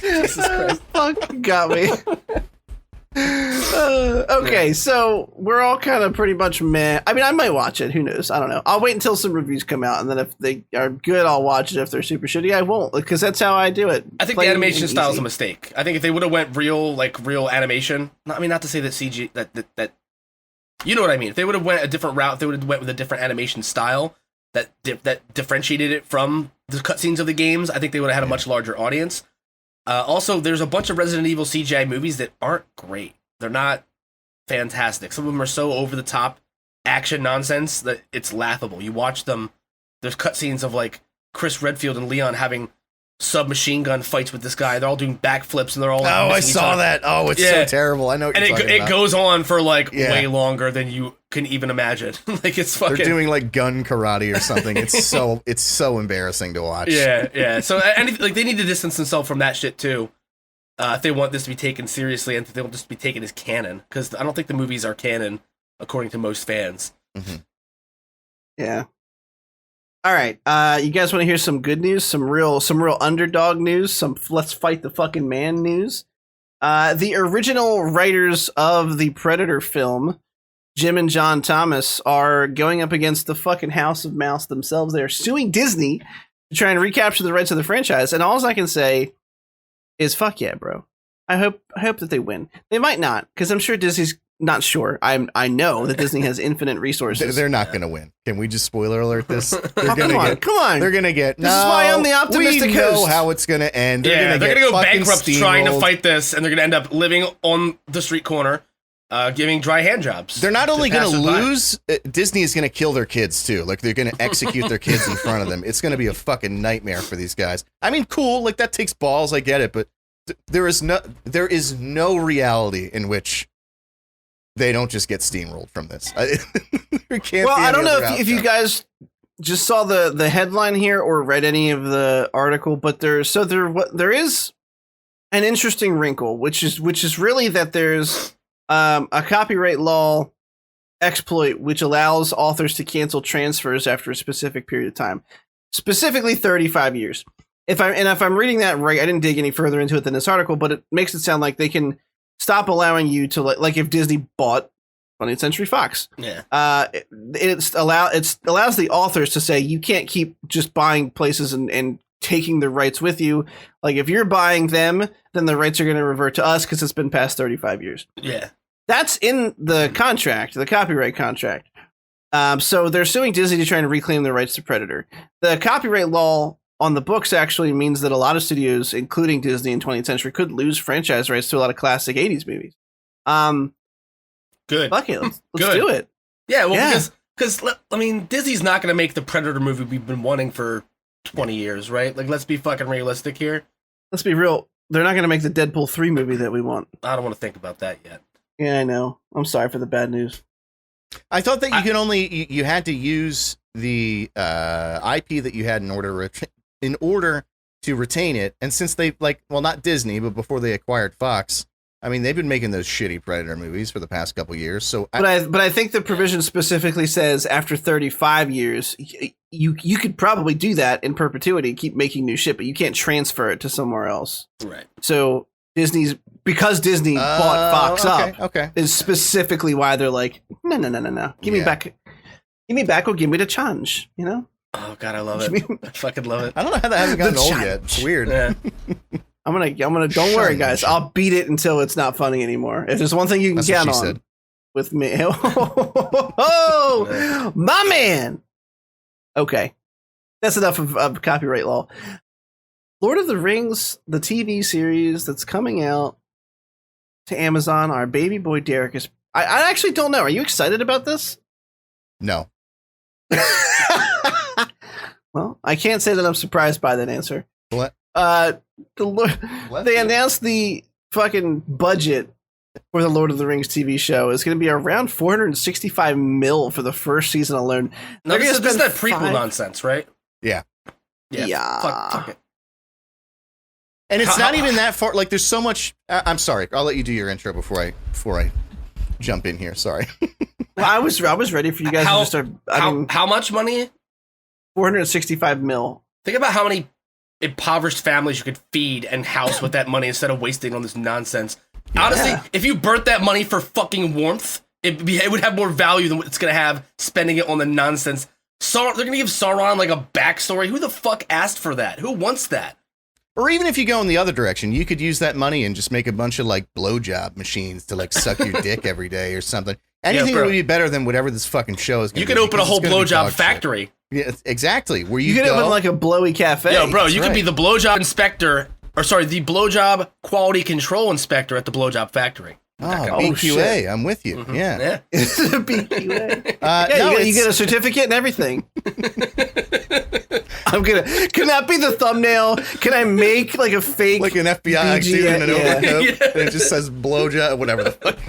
Jesus Christ. Fuck, got me. Okay, so we're all kind of pretty much meh. I mean, I might watch it. Who knows? I don't know. I'll wait until some reviews come out, and then if they are good, I'll watch it. If they're super shitty, I won't, because that's how I do it. I think the animation style is a mistake. I think if they would have went real animation, not to say that CG, that you know what I mean. If they would have went a different route, if they would have went with a different animation style that differentiated it from the cutscenes of the games, I think they would have had a much larger audience. Also, there's a bunch of Resident Evil CGI movies that aren't great. They're not fantastic. Some of them are so over-the-top action nonsense that it's laughable. You watch them, there's cutscenes of, like, Chris Redfield and Leon having submachine gun fights with this guy. They're all doing backflips, and they're all... Like, I saw that. Oh, it's so terrible. I know what you're talking about. It goes on for, like, way longer than you can even imagine. Like, it's fucking... They're doing, like, gun karate or something. It's so embarrassing to watch. Yeah. So, they need to distance themselves from that shit, too. If they want this to be taken seriously and if they want this to be taken as canon. Because I don't think the movies are canon, according to most fans. Mm-hmm. Yeah. All right. You guys want to hear some good news? Some real underdog news? Some let's fight the fucking man news? The original writers of the Predator film, Jim and John Thomas, are going up against the fucking House of Mouse themselves. They are suing Disney to try and recapture the rights of the franchise. And all I can say is fuck yeah, bro. I hope that they win. They might not, because I'm sure Disney's not sure. I know that Disney has infinite resources. They're not going to win. Can we just spoiler alert this? Come on. They're going to get. This is why I'm the optimistic we know host. how it's going to end. They're going to go bankrupt trying to fight this, and they're going to end up living on the street corner, giving dry hand jobs. They're not only going to lose. Disney is going to kill their kids too. Like they're going to execute their kids in front of them. It's going to be a fucking nightmare for these guys. I mean, cool. Like that takes balls. I get it, but there is no reality in which they don't just get steamrolled from this. I don't know if you guys just saw the headline here or read any of the article, but there is an interesting wrinkle, which is really that there's a copyright law exploit which allows authors to cancel transfers after a specific period of time, specifically 35 years. If I'm reading that right, I didn't dig any further into it than this article, but it makes it sound like they can stop allowing you to like if Disney bought 20th Century Fox. Yeah. It allows the authors to say you can't keep just buying places and taking the rights with you. Like if you're buying them, then the rights are going to revert to us because it's been past 35 years. Yeah. That's in the contract, the copyright contract. So they're suing Disney to try and reclaim their rights to Predator. The copyright law on the books actually means that a lot of studios, including Disney and 20th Century, could lose franchise rights to a lot of classic 80s movies. Good. Fuck it. Let's do it. Yeah, because Because, I mean, Disney's not going to make the Predator movie we've been wanting for 20 years, right? Like, let's be fucking realistic here. Let's be real. They're not going to make the Deadpool 3 movie that we want. I don't want to think about that yet. Yeah, I know. I'm sorry for the bad news. I thought that you could only you had to use the IP that you had in order to retain it. And since they not Disney, but before they acquired Fox, I mean, they've been making those shitty Predator movies for the past couple years. So, but I think the provision specifically says after 35 years, you could probably do that in perpetuity, keep making new shit, but you can't transfer it to somewhere else. Right. So because Disney bought Fox up is specifically why they're like, no. Give me back or give me the change, you know? Oh God, I love it. I fucking love it. I don't know how that hasn't gotten old yet. It's weird. Yeah. I'm gonna don't worry, guys. I'll beat it until it's not funny anymore. If there's one thing you can count on with me. Oh, my man. Okay. That's enough of copyright law. Lord of the Rings, the TV series that's coming out to Amazon, our baby boy Derek is... I actually don't know. Are you excited about this? No. Well, I can't say that I'm surprised by that answer. What? They announced the fucking budget for the Lord of the Rings TV show. It's going to be around $465 million for the first season alone. No, this is that prequel nonsense, right? Yeah. Fuck it. And it's not even that far. Like, there's so much. I'm sorry. I'll let you do your intro before I jump in here. Sorry. Well, I was ready for you guys to start. How much money? $465 million. Think about how many impoverished families you could feed and house with that money instead of wasting on this nonsense. Yeah. Honestly, if you burnt that money for fucking warmth, it would have more value than what it's gonna have spending it on the nonsense. They're gonna give Sauron like a backstory. Who the fuck asked for that? Who wants that? Or even if you go in the other direction, you could use that money and just make a bunch of like blowjob machines to like suck your dick every day or something. Anything would be better than whatever this fucking show is. You could open a whole blowjob factory. Yeah, exactly. Where you could open like a blowy cafe. Yo, bro, you could be the blowjob inspector, the blowjob quality control inspector at the blowjob factory. Oh, BQA, I'm with you. Mm-hmm. Yeah. BQA. You get a certificate and everything. Can that be the thumbnail? Can I make like a fake, like an FBI dude in an overcoat, and it just says blowjob, whatever the fuck.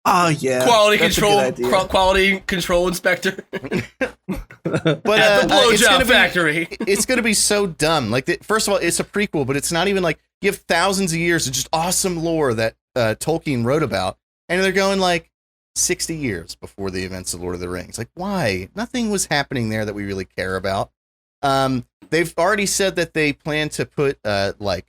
Oh yeah, quality control inspector. But at the blowjob factory, it's going to be so dumb. Like, first of all, it's a prequel, but it's not even like you have thousands of years of just awesome lore that Tolkien wrote about, and they're going like 60 years before the events of Lord of the Rings. Like, why? Nothing was happening there that we really care about. They've already said that they plan to put like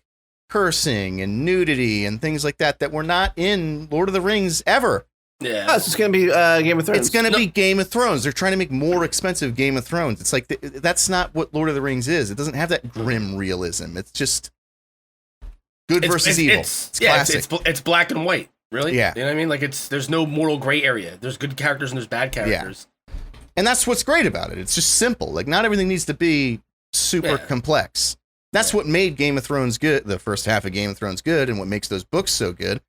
cursing and nudity and things like that were not in Lord of the Rings ever. Yeah, so it's going to be Game of Thrones. It's going to be Game of Thrones. They're trying to make more expensive Game of Thrones. It's like that's not what Lord of the Rings is. It doesn't have that grim realism. It's just good versus evil. It's classic. It's black and white. Really? Yeah. You know what I mean? Like, there's no moral gray area. There's good characters and there's bad characters. Yeah. And that's what's great about it. It's just simple. Like, not everything needs to be super complex. That's what made Game of Thrones good, the first half of Game of Thrones good, and what makes those books so good.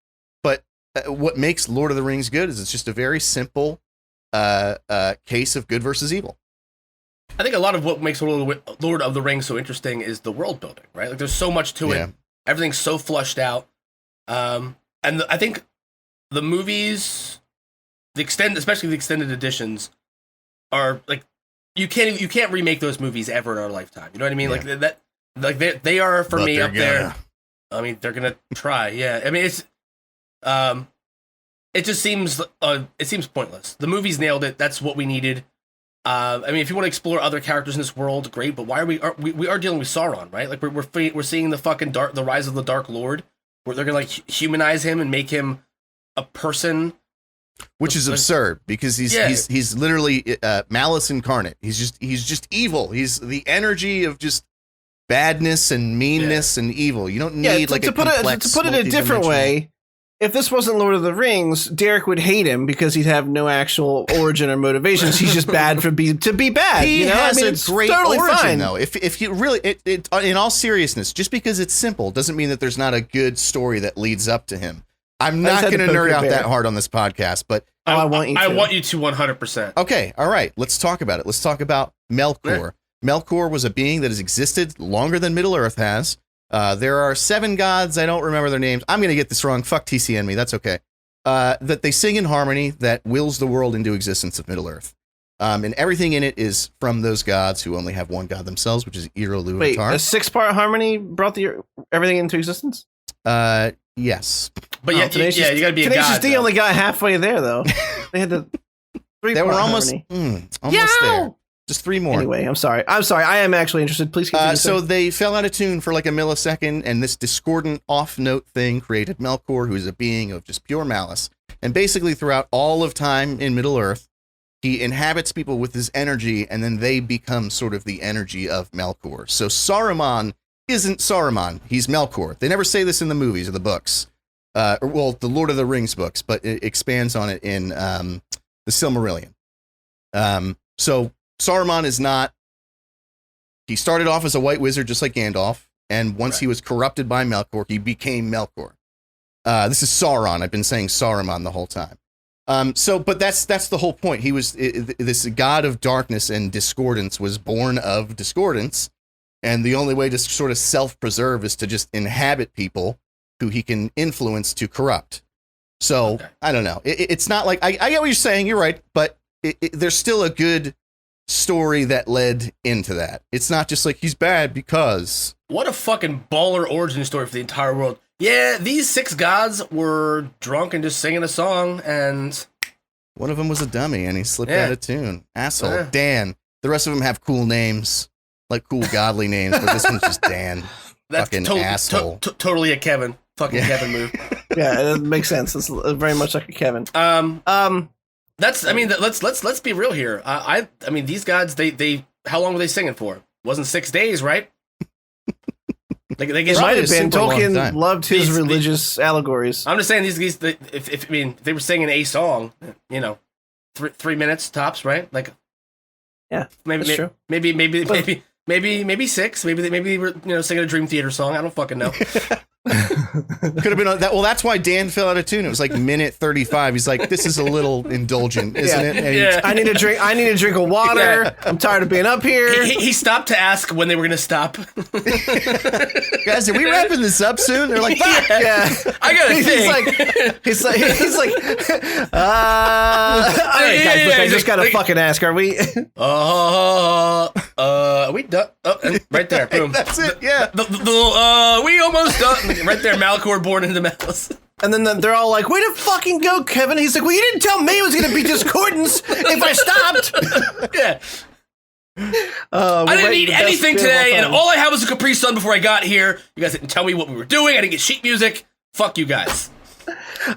But what makes Lord of the Rings good is it's just a very simple case of good versus evil. I think a lot of what makes Lord of the Rings so interesting is the world building, right? Like, there's so much to it. Everything's so flushed out. And I think the movies, especially the extended editions, are like you can't remake those movies ever in our lifetime. You know what I mean? Yeah. Like they are for me up there. I mean, they're gonna try. Yeah. I mean, it's it just seems pointless. The movies nailed it. That's what we needed. I mean, if you want to explore other characters in this world, great. But why are we are dealing with Sauron, right? Like we're seeing the rise of the Dark Lord, where they're gonna like humanize him and make him a person, which is absurd because he's literally malice incarnate. He's just evil. He's the energy of just badness and meanness and evil. You don't need to put it a different way. If this wasn't Lord of the Rings, Derek would hate him because he'd have no actual origin or motivations. He's just bad to be bad. He has a great origin, though. If you really, in all seriousness, just because it's simple doesn't mean that there's not a good story that leads up to him. I'm not going to nerd out that hard on this podcast, but I want you to 100%. Okay, all right. Let's talk about it. Let's talk about Melkor. Yeah. Melkor was a being that has existed longer than Middle-earth has. There are 7 gods. I don't remember their names. I'm going to get this wrong. Fuck TCN me. That's okay. That they sing in harmony that wills the world into existence of Middle-earth. And everything in it is from those gods who only have one god themselves, which is Iro-Lu Wait, Atar. a 6-part harmony brought everything into existence? Yes. But yeah, you got to be a god. Tenacious D only got halfway there, though. They had the 3-part They were almost there. Just 3 more. Anyway, I'm sorry. I am actually interested. Please continue. So they fell out of tune for like a millisecond, and this discordant off-note thing created Melkor, who's a being of just pure malice. And basically throughout all of time in Middle-earth, he inhabits people with his energy, and then they become sort of the energy of Melkor. So Saruman isn't Saruman. He's Melkor. They never say this in the movies or the books. The Lord of the Rings books, but it expands on it in the Silmarillion. So Saruman is not... He started off as a white wizard just like Gandalf, and once he was corrupted by Melkor, he became Melkor. This is Sauron. I've been saying Saruman the whole time. But that's the whole point. He was this god of darkness and discordance was born of discordance, and the only way to sort of self-preserve is to just inhabit people who he can influence to corrupt. So I don't know. It's not like I get what you're saying. You're right, but there's still a good story that led into that. It's not just like he's bad because. What a fucking baller origin story for the entire world. Yeah, these 6 gods were drunk and just singing a song, and one of them was a dummy, and he slipped out of tune. Asshole. Dan. The rest of them have cool names, like cool godly names, but this one's just Dan. That's fucking asshole. Totally a Kevin. Fucking Kevin move. Yeah, it makes sense. It's very much like a Kevin. That's. I mean, let's be real here. I mean, these gods. They. How long were they singing for? Wasn't 6 days, right? They get. It might have been. Tolkien loved his religious allegories. I'm just saying these. If they were singing a song, 3 minutes tops, right? Like. Yeah, maybe 6. Maybe they were singing a Dream Theater song. I don't fucking know. Could have been that. Well, that's why Dan fell out of tune. It was like minute 35. He's like, "This is a little indulgent, isn't it?" And I need a drink. I need a drink of water. Yeah. I'm tired of being up here. He stopped to ask when they were gonna stop. Guys, are we wrapping this up soon? They're like, "Fuck yeah, I got a thing." He's like, all right, guys, look, I just gotta fucking ask. Are we? Are we done? Oh, right there, boom. That's it. Yeah. We almost done. Right there, Malkor born into malice. And then they're all like, way to fucking go, Kevin. He's like, well, you didn't tell me it was going to be discordance if I stopped. Yeah. I didn't eat anything today, and all I had was a Capri Sun before I got here. You guys didn't tell me what we were doing. I didn't get sheet music. Fuck you guys.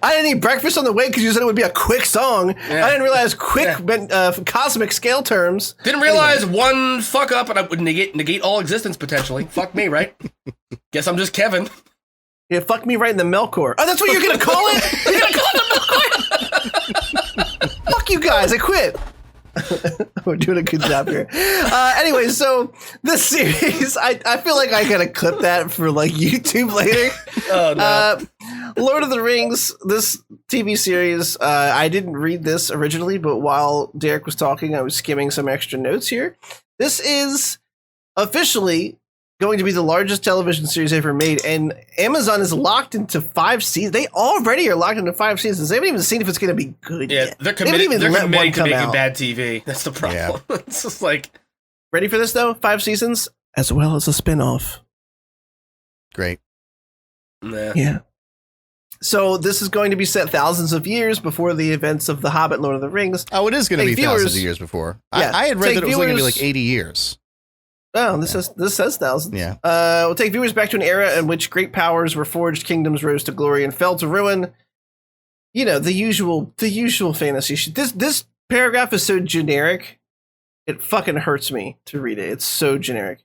I didn't eat breakfast on the way because you said it would be a quick song. Yeah. I didn't realize quick meant cosmic scale terms. Didn't realize one fuck up and I would negate all existence potentially. Fuck me, right? Guess I'm just Kevin. Yeah, fuck me right in the Melkor. Oh, that's what you're gonna call it? You're gonna call it the Melkor? Fuck you guys, I quit. We're doing a good job here. Anyway, so this series, I feel like I gotta clip that for like YouTube later. Oh no. Lord of the Rings, this TV series, I didn't read this originally, but while Derek was talking, I was skimming some extra notes here. This is officially going to be the largest television series ever made, and Amazon is locked into 5 seasons. They already are locked into 5 seasons. They haven't even seen if it's going to be good yet. They're committing to making bad TV. That's the problem. Yeah. It's just like... Ready for this, though? 5 seasons, as well as a spinoff. Great. Nah. Yeah. So this is going to be set thousands of years before the events of The Hobbit, Lord of the Rings. Oh, it is going to be thousands of years before. Yeah, I had read that it was going to be like 80 years. Oh, this says thousands. Yeah. We'll take viewers back to an era in which great powers were forged, kingdoms rose to glory and fell to ruin. You know, the usual fantasy shit. This paragraph is so generic, it fucking hurts me to read it. It's so generic.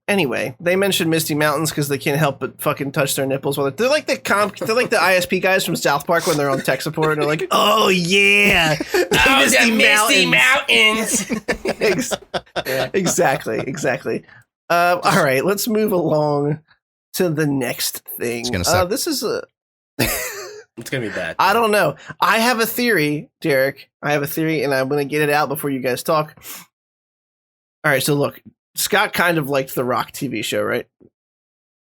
Anyway, they mentioned Misty Mountains because they can't help but fucking touch their nipples. They're like the ISP guys from South Park when they're on tech support and they're like, oh yeah, Misty Mountains. Exactly. All right, let's move along to the next thing. This It's gonna be bad. I don't know. I have a theory, Derek. I have a theory, and I'm gonna get it out before you guys talk. All right. So look, Scott kind of liked the Rock TV show, right?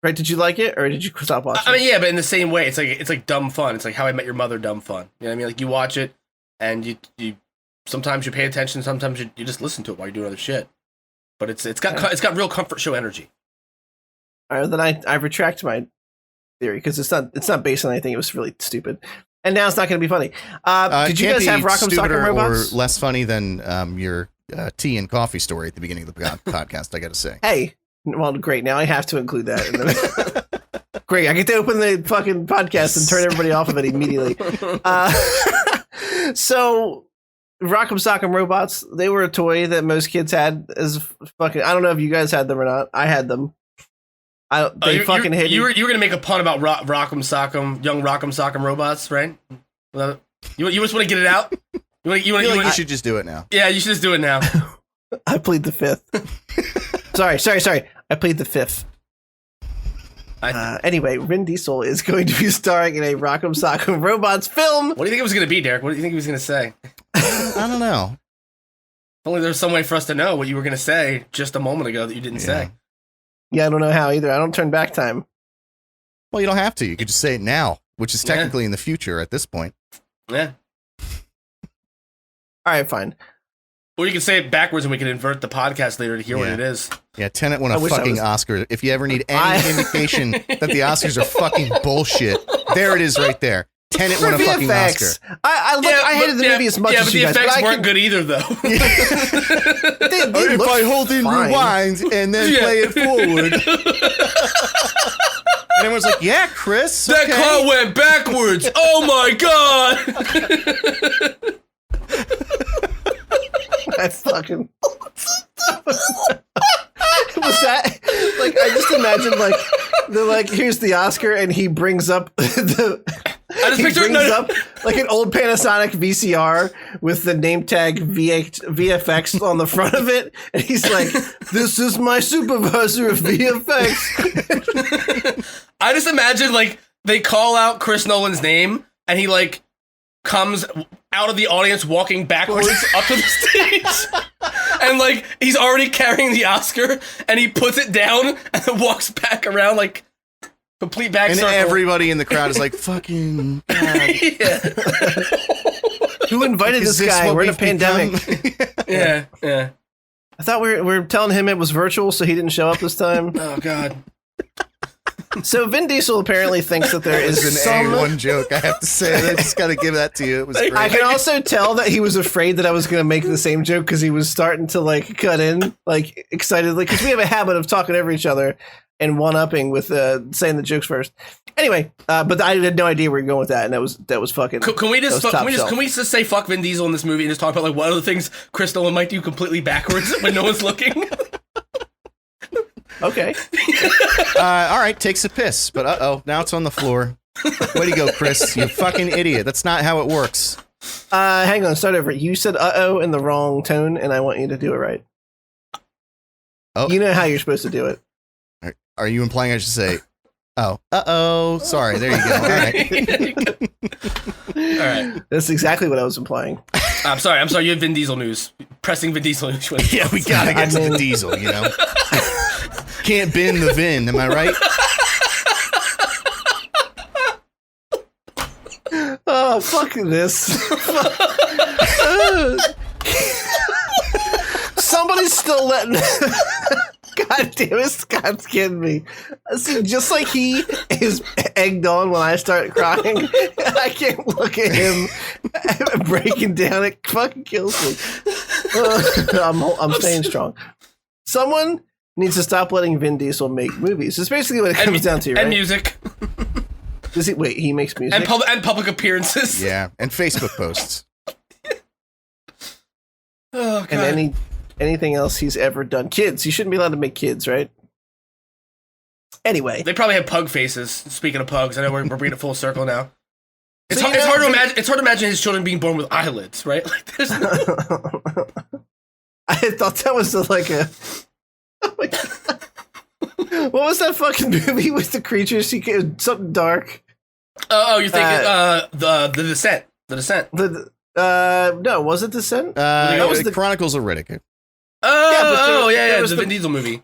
Right? Did you like it, or did you stop watching? I mean, yeah, but in the same way, it's like dumb fun. It's like How I Met Your Mother, dumb fun. You know what I mean? Like you watch it, and you sometimes you pay attention, sometimes you just listen to it while you're doing other shit. But it's got real comfort show energy. All right, then I retract my theory because it's not based on anything. It was really stupid, and now it's not going to be funny. Did you guys have Rock'em Sock'em Robots? Or less funny than your tea and coffee story at the beginning of the podcast? I got to say. Hey. Well, great. Now I have to include that. Great. I get to open the fucking podcast and turn everybody off of it immediately. So, Rock'em Sock'em Robots, they were a toy that most kids had as fucking... I don't know if you guys had them or not. I had them. They fucking hit you. You were going to make a pun about Rock'em Sock'em, young Rock'em Sock'em Robots, right? You just want to get it out? You should just do it now. Yeah, you should just do it now. I plead the fifth. Sorry. I plead the fifth. Anyway, Vin Diesel is going to be starring in a Rock'em Sock'em Robots film. What do you think it was going to be, Derek? What do you think he was going to say? I don't know. If only there was some way for us to know what you were going to say just a moment ago that you didn't say. Yeah, I don't know how either. I don't turn back time. Well, you don't have to. You could just say it now, which is technically in the future at this point. Yeah. All right, fine. Or you can say it backwards and we can invert the podcast later to hear what it is. Yeah, Tenet won a fucking Oscar. If you ever need any indication that the Oscars are fucking bullshit, there it is right there. Tenet won a fucking Oscar. I hated the movie as much as you guys. Yeah, but the effects weren't good either, though. If I hold in rewind and then play it forward. And everyone's like, yeah, Chris. That car went backwards. Oh my God. I fucking was that like I just imagine like they're like here's the Oscar and he brings up up like an old Panasonic VCR with the name tag VFX on the front of it and he's like this is my supervisor of VFX. I just imagine like they call out Chris Nolan's name and he like comes out of the audience walking backwards up to the stage and like he's already carrying the Oscar and he puts it down and then walks back around like complete back and circle. Everybody in the crowd is like fucking God. Who invited this guy? We're in a pandemic. Yeah. I thought we were telling him it was virtual so he didn't show up this time. Oh God. So Vin Diesel apparently thinks that there is an A1 joke. I have to say, I just got to give that to you. It was great. I can also tell that he was afraid that I was going to make the same joke because he was starting to like cut in like excitedly because we have a habit of talking over each other and one-upping with saying the jokes first. Anyway, but I had no idea where you're going with that, and that was fucking. Can we just say fuck Vin Diesel in this movie and just talk about like what other things Chris Nolan might do completely backwards when no one's looking? Okay. All right, takes a piss, but now it's on the floor. Way to go, Chris. You fucking idiot. That's not how it works. Hang on, start over. You said in the wrong tone, and I want you to do it right. Oh. You know how you're supposed to do it. Are you implying I should say, sorry, there you go. All right. All right. That's exactly what I was implying. I'm sorry, you have Vin Diesel news. Pressing Vin Diesel news. Yeah, we gotta get to the Diesel, you know? Can't bin the Vin, am I right? Oh, fuck this. Somebody's still letting... God damn it, Scott's kidding me. See, just like he is egged on when I start crying, I can't look at him breaking down. It fucking kills me. I'm staying strong. Someone needs to stop letting Vin Diesel make movies. It's basically what it comes down to, right? And music. Does he? Wait, he makes music? And public appearances. Yeah, and Facebook posts. Oh, God. And anything else he's ever done. Kids. You shouldn't be allowed to make kids, right? Anyway. They probably have pug faces. Speaking of pugs, I know we're bringing it full circle now. It's hard to imagine his children being born with eyelids, right? Like, there's I thought that was like a... Oh my God. What was that fucking movie with the creatures? Something dark. You're thinking the Descent. The Descent. No, was it Descent? That was the Chronicles of Riddick. Yeah, the Vin Diesel movie.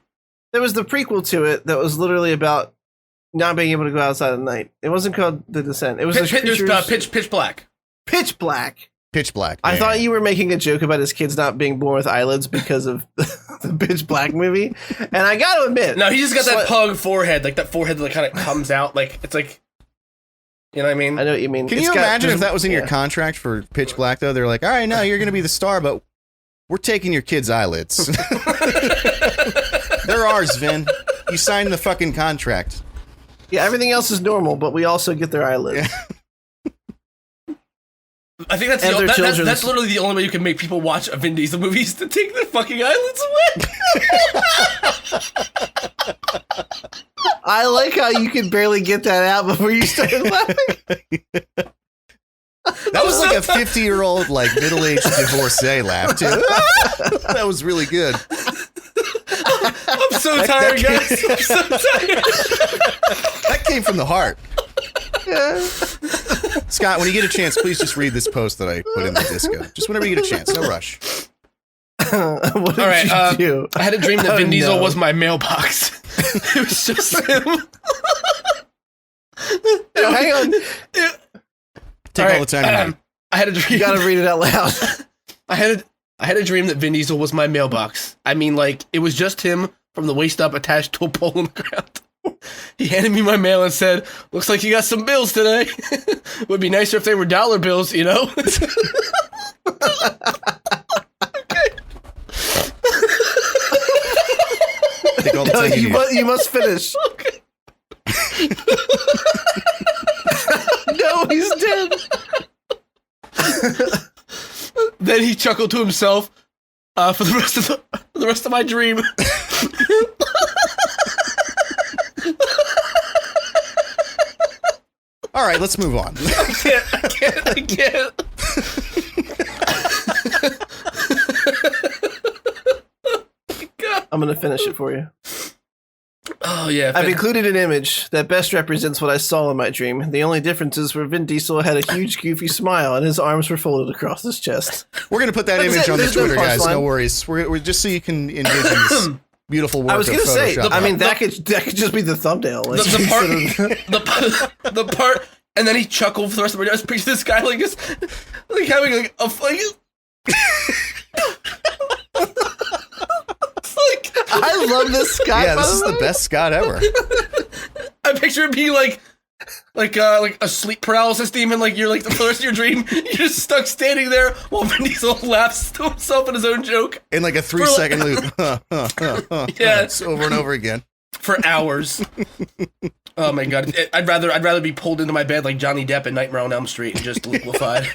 There was the prequel to it that was literally about not being able to go outside at night. It wasn't called The Descent. It was Pitch Black. Pitch Black. Pitch Black. I thought you were making a joke about his kids not being born with eyelids because of the Pitch Black movie, and I got to admit, no, he just got that pug forehead, like that forehead that kind of comes out, like it's like, you know what I mean? I know what you mean. Can you imagine if that was in your contract for Pitch Black? Though they're like, all right, now you're going to be the star, but we're taking your kids' eyelids. They're ours, Vin. You signed the fucking contract. Yeah, everything else is normal, but we also get their eyelids. Yeah. I think that's that's literally the only way you can make people watch a Vin Diesel movie is to take their fucking eyelids away. I like how you could barely get that out before you started laughing. That was like a 50-year-old, like middle-aged divorcee laugh too. That was really good. I'm so tired, guys. I'm so tired. That came from the heart. Scott, when you get a chance, please just read this post that I put in the Disco. Just whenever you get a chance, no rush. What did you do? I had a dream that Vin Diesel was my mailbox. It was just him. No, hang on. Take all the time you need. I had a dream. You gotta read it out loud. I had a dream that Vin Diesel was my mailbox. I mean, like, it was just him from the waist up attached to a pole in the ground. He handed me my mail and said, "Looks like you got some bills today. Would be nicer if they were dollar bills, you know?" Okay. Take all the time you must finish. Okay. No, he's dead. Then he chuckled to himself for the rest of my dream. All right, let's move on. I can't. I'm gonna finish it for you. Oh yeah. I've included an image that best represents what I saw in my dream. The only difference is where Vin Diesel had a huge goofy smile and his arms were folded across his chest. We're gonna put that image on the Twitter, guys. No worries. We're just so you can envision this beautiful work. I was gonna say, Photoshop. that could just be the thumbnail. Like, the part, and then he chuckled for the rest of my day. I was picturing this guy like having like a I love this Scott. Yeah, this is the best Scott ever. I picture it being like a sleep paralysis demon. Like you're like for the rest of your dream, you're just stuck standing there while Vin Diesel laughs to himself at his own joke in like a 3-second loop. Yeah, it's over and over again for hours. Oh my god, I'd rather be pulled into my bed like Johnny Depp in Nightmare on Elm Street and just liquefied.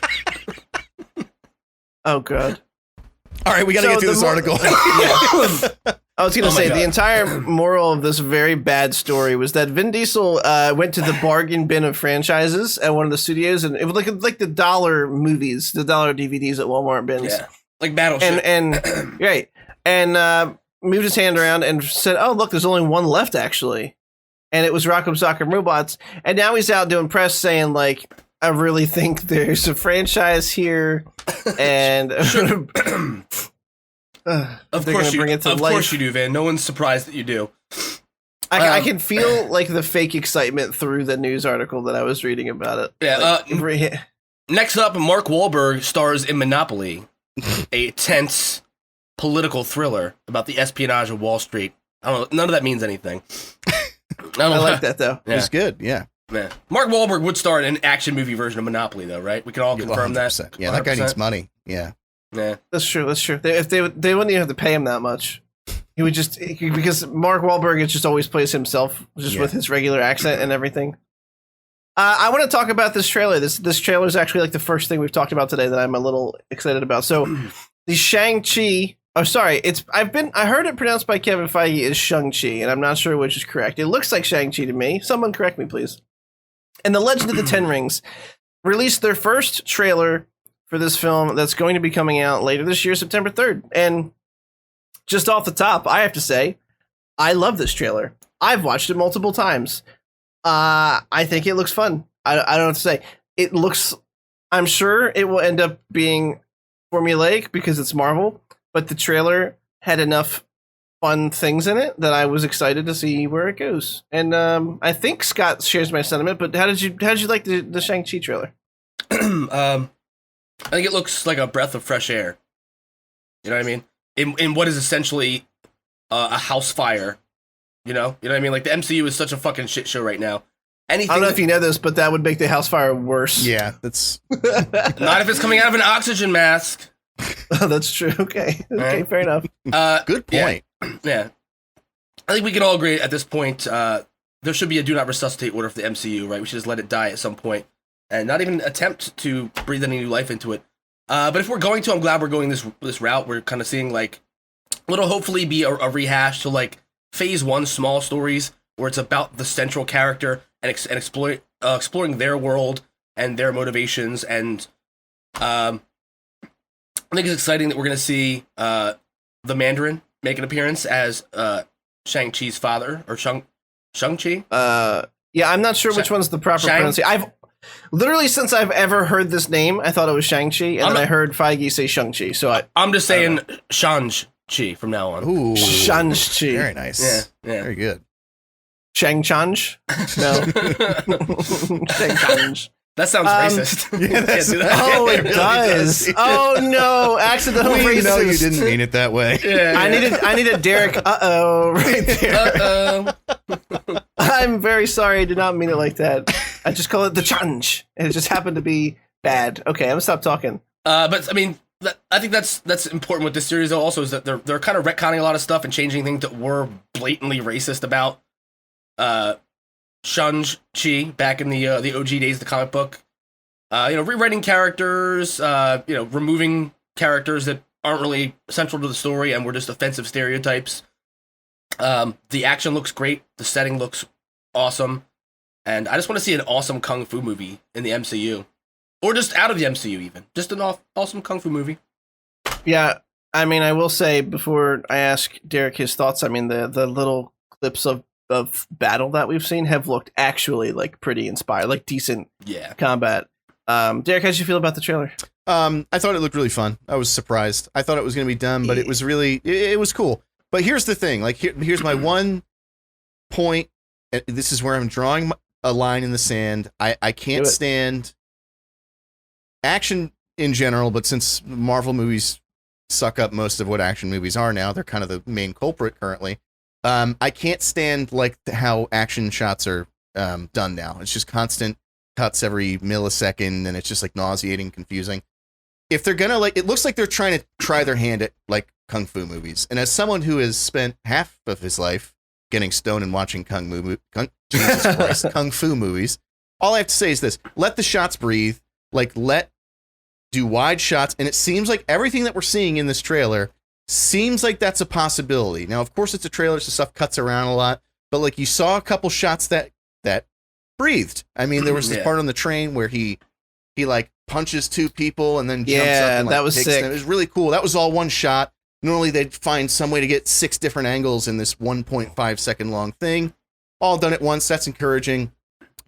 Oh god. All right, we got to get through this article. I was going to say, the entire moral of this very bad story was that Vin Diesel went to the bargain bin of franchises at one of the studios, and it was like the dollar movies, the dollar DVDs at Walmart bins. Yeah, like Battleship. And right. And moved his hand around and said, "Oh, look, there's only one left, actually." And it was Rock'em Sock'em Robots. And now he's out doing press saying, like, I really think there's a franchise here, and... Of course you do, Van. No one's surprised that you do. I can feel like the fake excitement through the news article that I was reading about it. Yeah. Next up, Mark Wahlberg stars in Monopoly, a tense political thriller about the espionage of Wall Street. I don't know. None of that means anything. I like that though. Yeah. It's good. Yeah. Yeah. Mark Wahlberg would star in an action movie version of Monopoly, though, right? We can all confirm 100%. that. Yeah, 100%. That guy needs money. Yeah. Yeah, that's true. They wouldn't even have to pay him that much. He would just because Mark Wahlberg just always plays himself, just with his regular accent and everything. I want to talk about this trailer. This trailer is actually like the first thing we've talked about today that I'm a little excited about. So, the Shang-Chi. Oh, sorry. I heard it pronounced by Kevin Feige as Shang-Chi, and I'm not sure which is correct. It looks like Shang-Chi to me. Someone correct me, please. And the Legend of the Ten Rings released their first trailer for this film that's going to be coming out later this year, September 3rd. And just off the top, I have to say, I love this trailer. I've watched it multiple times. I think it looks fun. I don't know what to say. It looks. I'm sure it will end up being formulaic because it's Marvel, but the trailer had enough fun things in it that I was excited to see where it goes. And I think Scott shares my sentiment. But how did you like the Shang-Chi trailer? I think it looks like a breath of fresh air. You know what I mean? In what is essentially a house fire. You know what I mean? Like the MCU is such a fucking shit show right now. Anything I don't know if you know this, but that would make the house fire worse. Yeah, that's not if it's coming out of an oxygen mask. Oh, that's true. Okay, right. Fair enough. Good point. Yeah, I think we can all agree at this point. There should be a do not resuscitate order for the MCU, right? We should just let it die at some point and not even attempt to breathe any new life into it. But if we're going to, I'm glad we're going this route. We're kind of seeing like it'll hopefully be a rehash to like Phase 1 small stories where it's about the central character and exploring their world and their motivations. And I think it's exciting that we're going to see the Mandarin make an appearance as Shang-Chi's father, or Shang-Chi. Yeah, I'm not sure which one's the proper pronunciation. I've literally, since I've ever heard this name, I thought it was Shang-Chi, and then I heard Feige say Shang-Chi. So I'm just saying Shang-Chi from now on. Ooh, Shang-Chi. Very nice. Yeah. Very good. Shang-Change? No. Shang-Change. That sounds racist. Yeah, oh, it really does. Oh no, accidental racist. No, you didn't mean it that way. Yeah. I needed Derek. Right there. I'm very sorry. I did not mean it like that. I just call it the challenge, and it just happened to be bad. Okay, I'm gonna stop talking. But I mean, I think that's important with this series. Though, also, is that they're kind of retconning a lot of stuff and changing things that were blatantly racist about Shang-Chi back in the OG days of the comic book. Rewriting characters, removing characters that aren't really central to the story and were just offensive stereotypes. The action looks great. The setting looks awesome. And I just want to see an awesome kung fu movie in the MCU. Or just out of the MCU even. Just an awesome kung fu movie. Yeah, I mean, I will say, before I ask Derek his thoughts, I mean, the little clips of battle that we've seen have looked actually like pretty inspired, like decent combat. Derek, how did you feel about the trailer? I thought it looked really fun. I was surprised. I thought it was going to be dumb, but it was really, it was cool. But here's the thing, like here's my one point. This is where I'm drawing a line in the sand. I can't stand action in general, but since Marvel movies suck up most of what action movies are now, they're kind of the main culprit currently. I can't stand like how action shots are done now. It's just constant cuts every millisecond, and it's just like nauseating, confusing. If they're gonna it looks like they're trying to try their hand at like kung fu movies. And as someone who has spent half of his life getting stoned and watching kung fu movies, all I have to say is this: let the shots breathe. Do wide shots, and it seems like everything that we're seeing in this trailer seems like that's a possibility. Now, of course, it's a trailer, so stuff cuts around a lot, but like you saw a couple shots that breathed. I mean, there was this part on the train where he like punches two people and then jumps up and like, that was sick. Them. It was really cool. That was all one shot. Normally, they'd find some way to get 6 different angles in this 1.5 second long thing, all done at once. That's encouraging.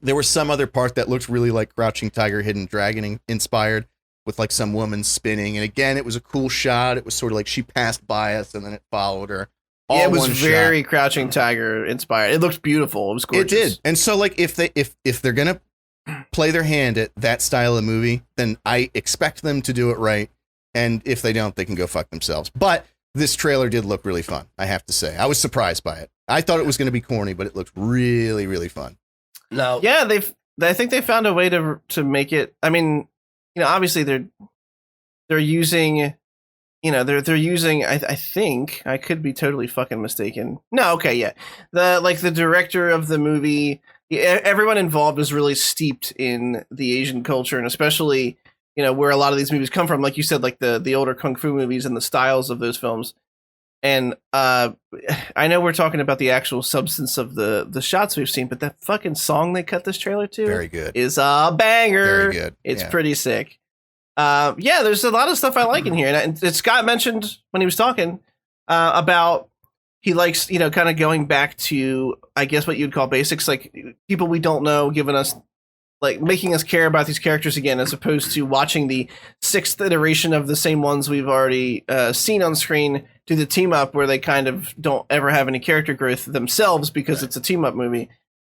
There was some other part that looked really like Crouching Tiger, Hidden Dragon inspired, with like some woman spinning. And again, it was a cool shot. It was sort of like she passed by us and then it followed her. It was very Crouching Tiger inspired. It looked beautiful. It was gorgeous. It did. And so like if they're going to play their hand at that style of movie, then I expect them to do it right. And if they don't, they can go fuck themselves. But this trailer did look really fun, I have to say. I was surprised by it. I thought it was going to be corny, but it looked really, really fun. No. Yeah, I think they found a way to make it. I mean, obviously they're using, they're using. I think I could be totally fucking mistaken. No, okay, yeah. The director of the movie, everyone involved is really steeped in the Asian culture, and especially where a lot of these movies come from. Like you said, like the older kung fu movies and the styles of those films. And I know we're talking about the actual substance of the shots we've seen, but that fucking song they cut this trailer to, very good, is a banger. Very good. It's pretty sick. There's a lot of stuff I like in here, and Scott mentioned when he was talking about he likes kind of going back to, I guess, what you'd call basics, like people we don't know giving us like making us care about these characters again, as opposed to watching the 6th iteration of the same ones we've already seen on screen do the team up, where they kind of don't ever have any character growth themselves because it's a team up movie.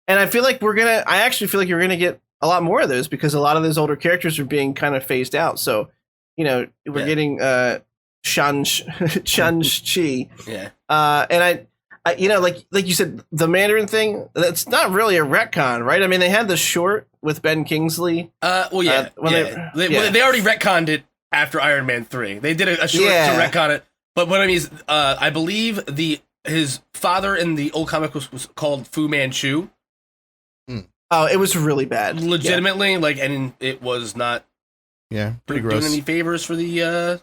And I feel like I actually feel like you're gonna get a lot more of those because a lot of those older characters are being kind of phased out. So, we're getting Shang-Chi. Yeah. And I like you said, the Mandarin thing, that's not really a retcon, right? I mean, they had the short with Ben Kingsley. They already retconned it after Iron Man 3. They did a short to retcon it. But what I mean is, I believe his father in the old comic was called Fu Manchu. Oh, it was really bad. Legitimately, and it was not pretty gross. Doing any favors for the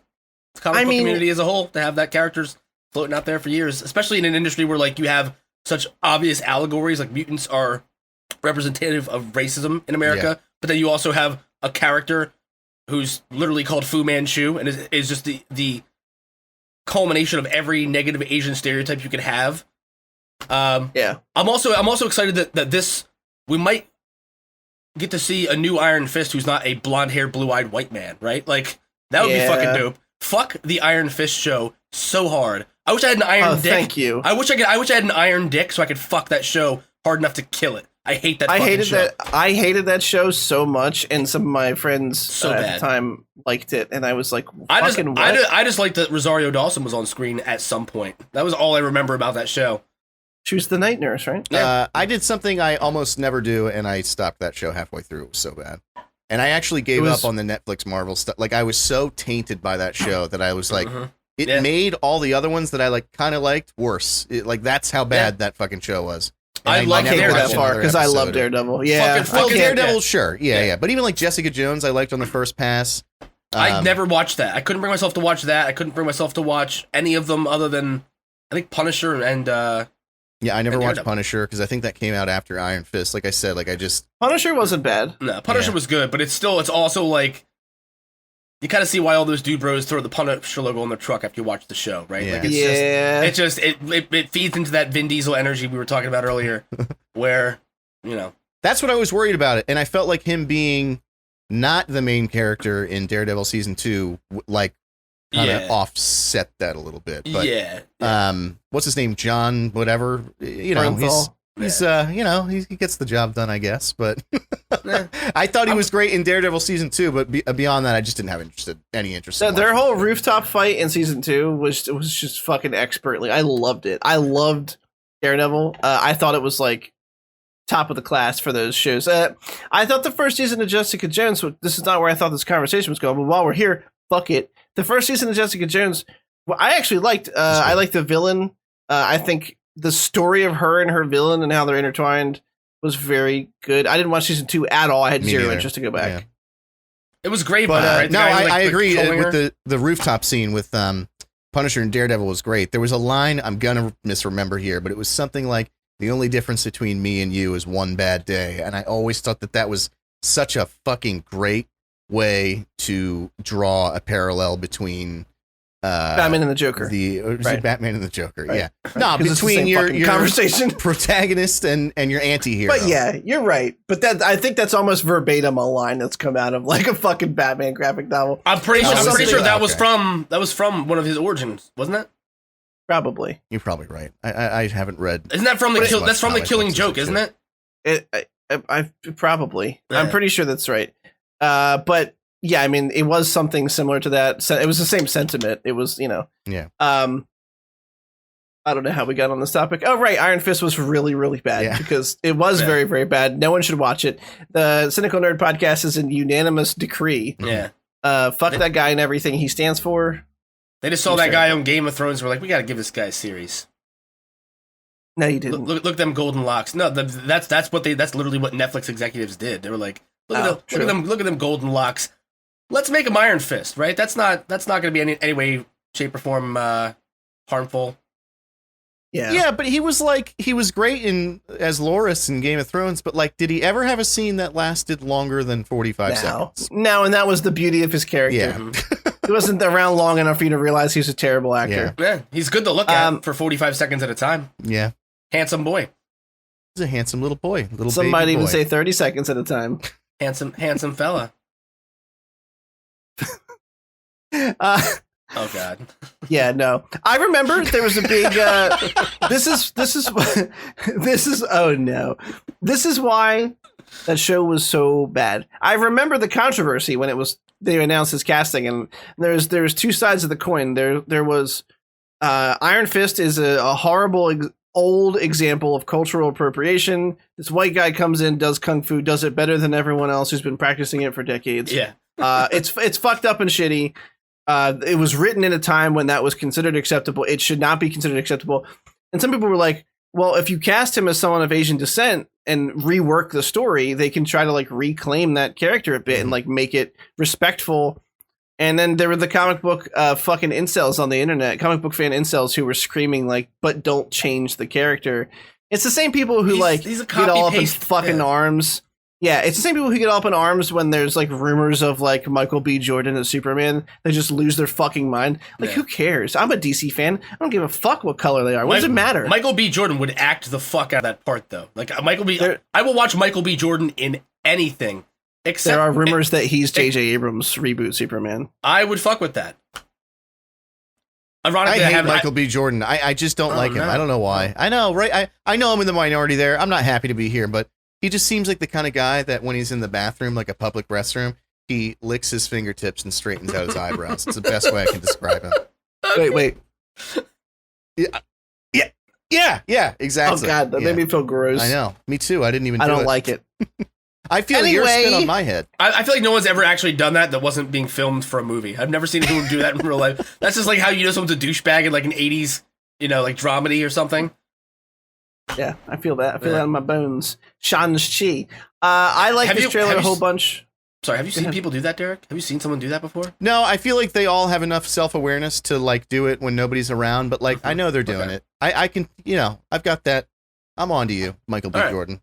comic book community as a whole to have that characters floating out there for years, especially in an industry where you have such obvious allegories, like mutants are representative of racism in America, but then you also have a character who's literally called Fu Manchu and is just the culmination of every negative Asian stereotype you could have. I'm also excited that this, we might get to see a new Iron Fist who's not a blonde-haired, blue-eyed white man, right? That would be fucking dope. Fuck the Iron Fist show so hard. I wish I had an iron dick. Thank you. I wish I had an iron dick so I could fuck that show hard enough to kill it. I hate that fucking show. I hated that show so much, and some of my friends at the time liked it, and I was like, I just liked that Rosario Dawson was on screen at some point. That was all I remember about that show. She was the night nurse, right? I did something I almost never do, and I stopped that show halfway through. It was so bad. And I actually gave up on the Netflix Marvel stuff. I was so tainted by that show that I was like, it made all the other ones that I kind of liked worse. That's how bad that fucking show was. I like Daredevil because I love Daredevil. Yeah, Daredevil, sure. Yeah. But even Jessica Jones, I liked on the first pass. I never watched that. I couldn't bring myself to watch that. I couldn't bring myself to watch any of them other than, I think, Punisher and... I never watched Punisher because I think that came out after Iron Fist. Like I said, Punisher wasn't bad. No, Punisher was good, but it's also you kind of see why all those dude bros throw the Punisher logo on their truck after you watch the show, right? Yeah. It feeds into that Vin Diesel energy we were talking about earlier, where that's what I was worried about it, and I felt like him being not the main character in Daredevil season 2, kind of offset that a little bit, but what's his name, John whatever, he's he gets the job done, I guess, but I thought he was great in Daredevil season 2, but beyond that I just didn't have any interest. Their whole rooftop fight in season 2 was just fucking expertly. I loved it. I loved Daredevil. I thought it was top of the class for those shows. I thought the first season of Jessica Jones, this is not where I thought this conversation was going, but while we're here, fuck it. The first season of Jessica Jones, I actually liked. I liked the villain. I think the story of her and her villain and how they're intertwined was very good. I didn't watch season 2 at all. I had zero interest to go back. Yeah. It was great, but right? No, I agree with the rooftop scene with Punisher and Daredevil was great. There was a line I'm gonna misremember here, but it was something like, "The only difference between me and you is one bad day," and I always thought that was such a fucking great way to draw a parallel between Batman and the Joker. Batman and the Joker, right. No, between your conversation protagonist and your anti-hero. But yeah, you're right. But I think that's almost verbatim a line that's come out of a fucking Batman graphic novel. I'm pretty sure that was from one of his origins, wasn't it? Probably. You're probably right. I haven't read. Isn't that from that's from the Killing Joke, isn't it? I probably. Yeah. I'm pretty sure that's right. But yeah, I mean, it was something similar to that. It was the same sentiment. It was, Yeah. I don't know how we got on this topic. Oh, right. Iron Fist was really, really bad because it was very, very bad. No one should watch it. The Cynical Nerd Podcast is a unanimous decree. Yeah. Fuck that guy and everything he stands for. They just saw that guy on Game of Thrones. We're like, we got to give this guy a series. No, you didn't. Look at them golden locks. No, that's literally what Netflix executives did. They were like, look at them golden locks. Let's make him Iron Fist, right? That's not going to be any way, shape, or form harmful. Yeah, but he was great as Loras in Game of Thrones, but did he ever have a scene that lasted longer than 45 seconds? No, and that was the beauty of his character. Yeah. He wasn't around long enough for you to realize he's a terrible actor. Yeah, he's good to look at for 45 seconds at a time. Yeah. Handsome boy. He's a handsome little boy. Some might even say 30 seconds at a time. Handsome fella. Oh God. Yeah, no. I remember there was a big. This is. Oh no. This is why that show was so bad. I remember the controversy when they announced his casting, and there's two sides of the coin. There was Iron Fist is a horrible old example of cultural appropriation. This white guy comes in, does kung fu, does it better than everyone else who's been practicing it for decades. Yeah. It's fucked up and shitty. It was written in a time when that was considered acceptable. It should not be considered acceptable. And some people were like, well, if you cast him as someone of Asian descent and rework the story, they can try to like reclaim that character a bit and like make it respectful. And then there were the comic book fucking incels on the internet, comic book fan incels who were screaming like, but don't change the character. It's the same people who get all up in fucking arms. Yeah, it's the same people who get all up in arms when there's like rumors of like Michael B. Jordan as Superman. They just lose their fucking mind. Like, who cares? I'm a DC fan. I don't give a fuck what color they are. What does it matter? Michael B. Jordan would act the fuck out of that part though. Like I will watch Michael B. Jordan in anything. Except there are rumors that he's J.J. Abrams' reboot Superman. I would fuck with that. Ironically, I hate Michael B. Jordan. I just don't like him. I don't know why. I know, right? I know I'm in the minority there. I'm not happy to be here, but he just seems like the kind of guy that when he's in the bathroom, like a public restroom, he licks his fingertips and straightens out his eyebrows. It's the best way I can describe him. Wait. Yeah, exactly. Oh, God, that made me feel gross. I know. Me too. I didn't even I don't like it. I feel your spin on my head. I feel like no one's ever actually done that wasn't being filmed for a movie. I've never seen anyone do that in real life. That's just like how you know someone's a douchebag in like an 80s, like dramedy or something. Yeah, I feel that. I feel that in my bones. Shang-Chi. I like this trailer a whole bunch. Sorry, have you seen people do that, Derek? Have you seen someone do that before? No, I feel like they all have enough self-awareness to like do it when nobody's around, but like I know they're doing it. I can, I've got that. I'm on to you, Michael B. Jordan.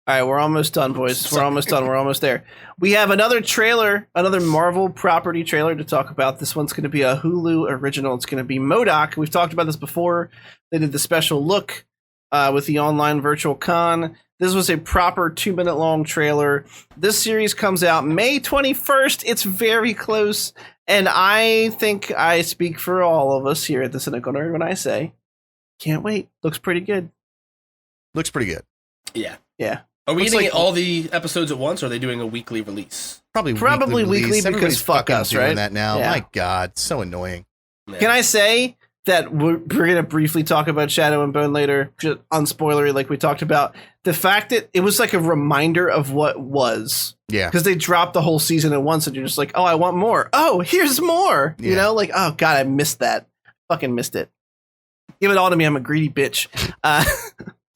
All right, we're almost done, boys. We're almost done. We're almost there. We have another trailer, another Marvel property trailer to talk about. This one's going to be a Hulu original. It's going to be MODOK. We've talked about this before. They did the special look with the online virtual con. This was a proper 2-minute long trailer. This series comes out May 21st. It's very close. And I think I speak for all of us here at the Cynical Nerd when I say, can't wait. Looks pretty good. Looks pretty good. Yeah. Yeah. Are we getting all the episodes at once, or are they doing a weekly release? Probably weekly because fuck us, right? Doing that now. Yeah. My God, so annoying. Yeah. Can I say that we're going to briefly talk about Shadow and Bone later, just unspoilery like we talked about. The fact that it was like a reminder of what was. Yeah. Because they dropped the whole season at once and you're just like, oh, I want more. Oh, here's more. Yeah. Like, oh, God, I missed that. Fucking missed it. Give it all to me. I'm a greedy bitch. I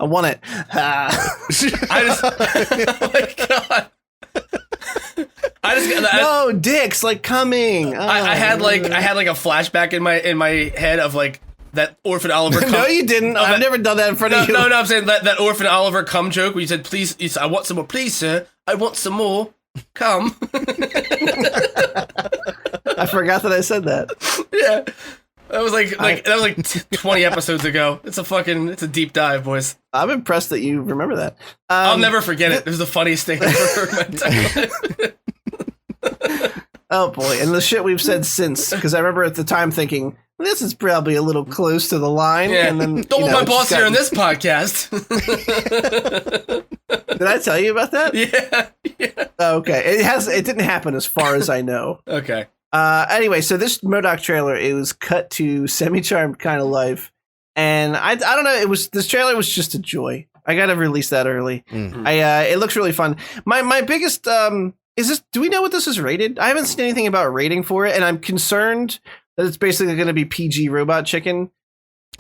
want it. Oh my God. No dicks like coming. Oh, I had like a flashback in my head of like that Orphan Oliver. No, you didn't. I've never done that in front of you. No, I'm saying that Orphan Oliver cum joke where you said, "Please, I want some more, please, sir. I want some more. Come." I forgot that I said that. Yeah. That was like 20 episodes ago. It's a deep dive, boys. I'm impressed that you remember that. I'll never forget it. It was the funniest thing I've ever heard in my entire life. Oh boy, and the shit we've said since, because I remember at the time thinking, this is probably a little close to the line. Yeah. And then don't want my boss here in this podcast. Did I tell you about that? Yeah. Okay. It didn't happen as far as I know. Okay. Anyway, so this MODOK trailer, it was cut to Semi-Charmed Kind of Life, and I don't know, this trailer was just a joy. I gotta release that early. Mm-hmm. It looks really fun. My biggest is this. Do we know what this is rated? I haven't seen anything about rating for it, and I'm concerned that it's basically going to be PG Robot Chicken.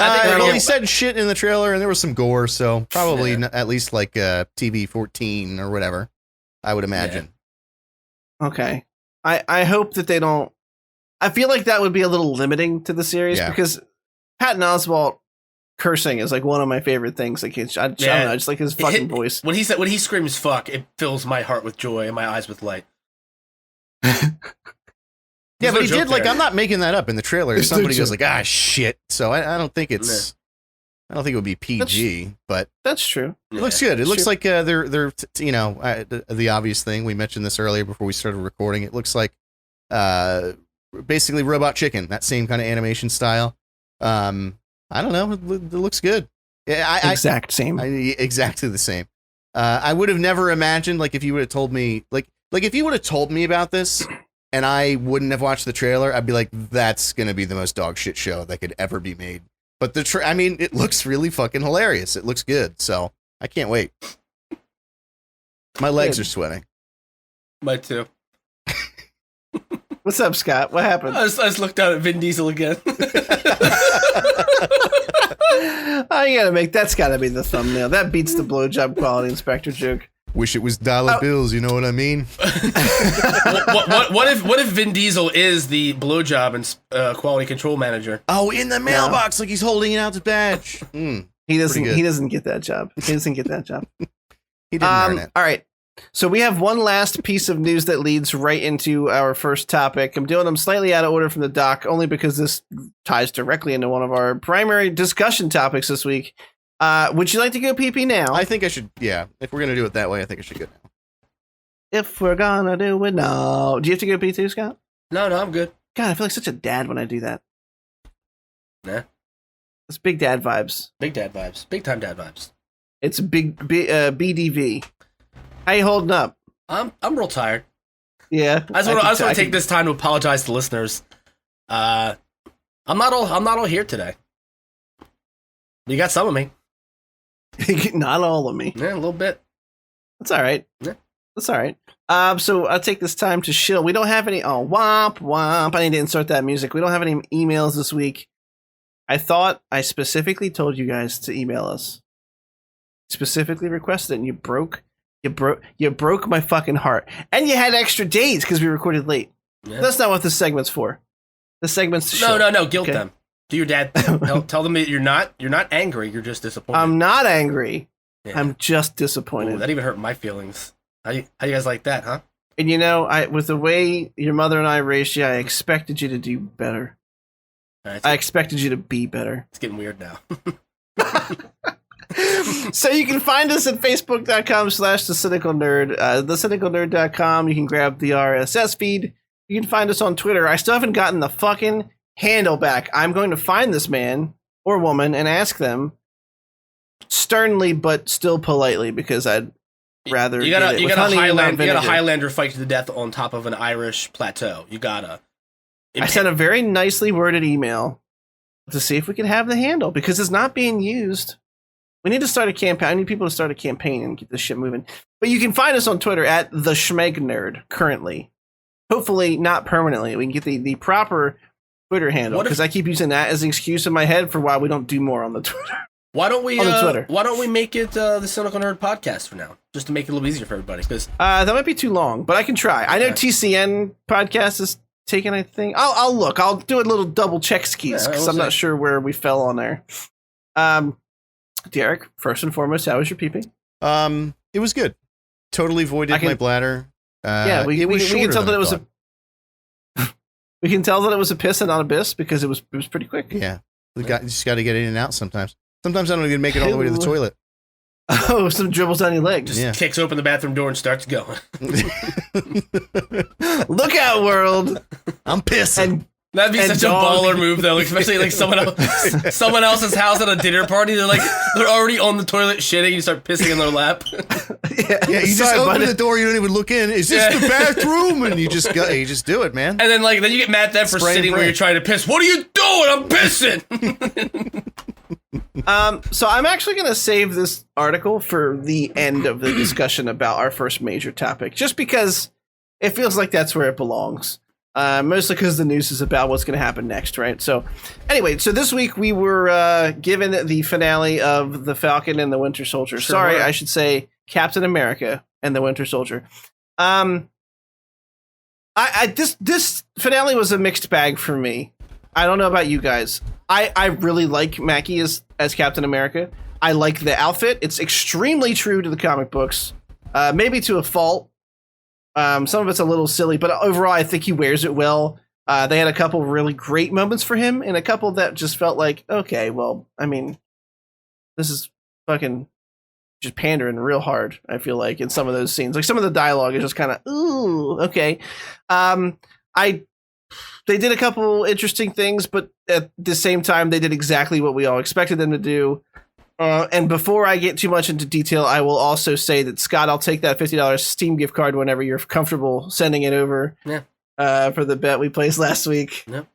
He said shit in the trailer, and there was some gore, so probably at least like TV 14 or whatever. I would imagine. Yeah. Okay. I hope that they don't. I feel like that would be a little limiting to the series because Patton Oswalt cursing is like one of my favorite things. Like I don't know, I just like his fucking voice. When he screams "fuck," it fills my heart with joy and my eyes with light. Yeah, but he did like I'm not making that up in the trailer. Somebody goes like shit. So I don't think it's. I don't think it would be PG, but that's true. It looks good. It looks like they're the obvious thing. We mentioned this earlier before we started recording. It looks like basically Robot Chicken, that same kind of animation style. I don't know. It looks good. Exactly the same. I would have never imagined, like, if you would have told me, like if you would have told me about this and I wouldn't have watched the trailer, I'd be like, that's going to be the most dog shit show that could ever be made. But it looks really fucking hilarious. It looks good. So I can't wait. My legs are sweating. Mine too. What's up, Scott? What happened? I just looked out at Vin Diesel again. That's gotta be the thumbnail. That beats the blowjob quality inspector joke. Wish it was dollar bills, you know what I mean? What if Vin Diesel is the blowjob and quality control manager? Oh, in the mailbox, like he's holding out the badge. He doesn't get that job. He didn't earn it. All right. So we have one last piece of news that leads right into our first topic. I'm doing them slightly out of order from the doc, only because this ties directly into one of our primary discussion topics this week. Would you like to go pee-pee now? I think I should, yeah. If we're going to do it that way, I think I should go now. If we're gonna do it now. Do you have to go pee too, Scott? No, I'm good. God, I feel like such a dad when I do that. Nah. It's big dad vibes. Big dad vibes. Big time dad vibes. It's big BDV. How you holding up? I'm real tired. Yeah. I just want to take this time to apologize to listeners. I'm not all here today. You got some of me. Not all of me. Yeah, a little bit. That's all right. Yeah. That's all right. So I'll take this time to chill. We don't have any. Oh, womp womp! I need to insert that music. We don't have any emails this week. I thought I specifically told you guys to email us. Specifically requested it, and you broke my fucking heart. And you had extra days because we recorded late. Yeah. That's not what this segment's for. This segment's to chill. No. Guilt them. Do your dad. Tell them that you're not angry. You're just disappointed. I'm not angry. Yeah. I'm just disappointed. Ooh, that even hurt my feelings. How you guys like that, huh? And with the way your mother and I raised you, I expected you to do better. Right, I expected you to be better. It's getting weird now. So you can find us at facebook.com/thecynicalnerd, thecynicalnerd.com. You can grab the RSS feed. You can find us on Twitter. I still haven't gotten the fucking handle back. I'm going to find this man or woman and ask them sternly but still politely, because I'd rather you got a Highlander fight to the death on top of an Irish plateau. You gotta. I sent a very nicely worded email to see if we could have the handle, because it's not being used. We need to start a campaign. I need people to start a campaign and get this shit moving. But you can find us on Twitter at the Schmegnerd currently. Hopefully not permanently. We can get the proper Twitter handle, because I keep using that as an excuse in my head for why we don't do more on the Twitter. Why don't we make it the Cynical Nerd podcast for now, just to make it a little easier for everybody? Because that might be too long, but I can try. I know TCN podcast is taken. I think I'll look. I'll do a little double check skis, because I'm not sure where we fell on there. Derek, first and foremost, how was your pee-pee? It was good. Totally voided my bladder. We can tell that it was a. We can tell that it was a piss and not a biss, because it was pretty quick. Yeah, you just got to get in and out sometimes. Sometimes I don't even make it all the way to the toilet. Oh, some dribbles down your leg. Just kicks open the bathroom door and starts going. Look out, world! I'm pissing. That'd be such a baller move, though, especially like someone else's house at a dinner party. They're already on the toilet shitting. You start pissing in their lap. You just open the door. You don't even look in. Is this the bathroom? And you just do it, man. And then then you get mad at them for sitting where you're trying to piss. What are you doing? I'm pissing. So I'm actually going to save this article for the end of the discussion about our first major topic, just because it feels like that's where it belongs. Mostly because the news is about what's going to happen next, right? So anyway, this week we were given the finale of The Falcon and the Winter Soldier. I should say Captain America and the Winter Soldier. This finale was a mixed bag for me. I don't know about you guys. I really like Mackie as Captain America. I like the outfit. It's extremely true to the comic books, maybe to a fault. Some of it's a little silly, but overall, I think he wears it well. They had a couple really great moments for him, and a couple that just felt like, okay, well, I mean, this is fucking just pandering real hard. I feel like in some of those scenes, like some of the dialogue is just kind of, ooh, okay. They did a couple interesting things, but at the same time, they did exactly what we all expected them to do. And before I get too much into detail, I will also say that, Scott, I'll take that $50 Steam gift card whenever you're comfortable sending it over. Yeah. For the bet we placed last week. Yep.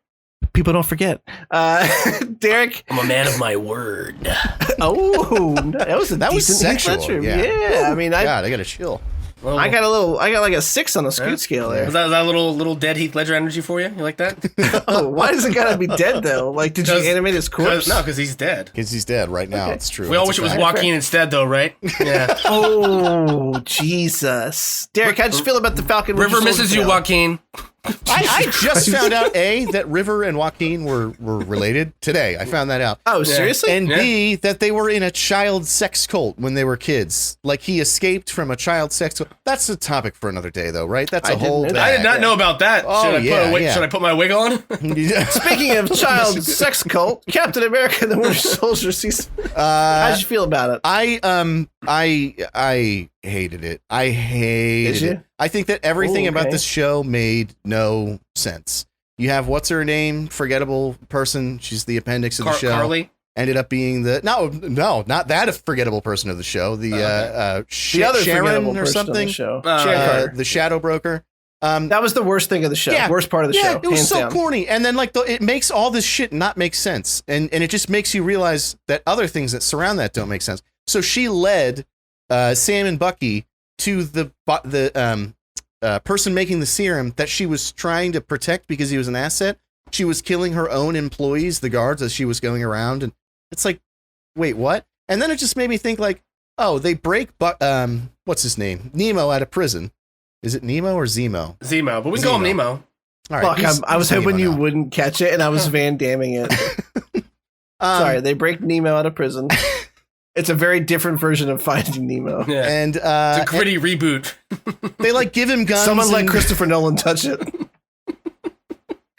People don't forget. Derek, I'm a man of my word. that was sexual. Yeah. I mean, God, I got a chill. I got like a 6 on the Scoot scale there. Was that a little dead Heath Ledger energy for you? You like that? Oh, why does it gotta be dead though? Like, did you animate his corpse? No, because he's dead. Because he's dead right now. Okay. It's true. We all wish it was Joaquin instead, though, right? Yeah. Oh, Jesus. Derek, how'd you feel about the Falcon? River misses you, Joaquin. I just found out, A, that River and Joaquin were related today. I found that out. Oh, seriously? And B, that they were in a child sex cult when they were kids. Like, he escaped from a child sex cult. That's a topic for another day, though, right? That's a whole bag. I did not know about that. Oh, Should I put my wig on? Speaking of child sex cult, Captain America: The Winter Soldier season. How'd you feel about it? I hated it. I hated it. I think that everything about this show made no sense. You have what's her name? Forgettable person. She's the appendix of the show. Carly ended up being the not that forgettable person of the show. The other Sharon or something. The Shadow Broker. That was the worst thing of the show. Yeah, worst part of the show. It was so corny. And then it makes all this shit not make sense. And it just makes you realize that other things that surround that don't make sense. So she led Sam and Bucky to the person making the serum that she was trying to protect because he was an asset. She was killing her own employees, the guards, as she was going around. And it's like, wait, what? And then it just made me think like, oh, they break, what's his name? Nemo out of prison. Is it Nemo or Zemo? Zemo, but we can call him Nemo. All right, fuck, I was hoping you wouldn't catch it, and I was Van Damming it. Sorry, they break Nemo out of prison. It's a very different version of Finding Nemo. Yeah. And it's a gritty reboot. They like give him guns. Someone let Christopher Nolan touch it.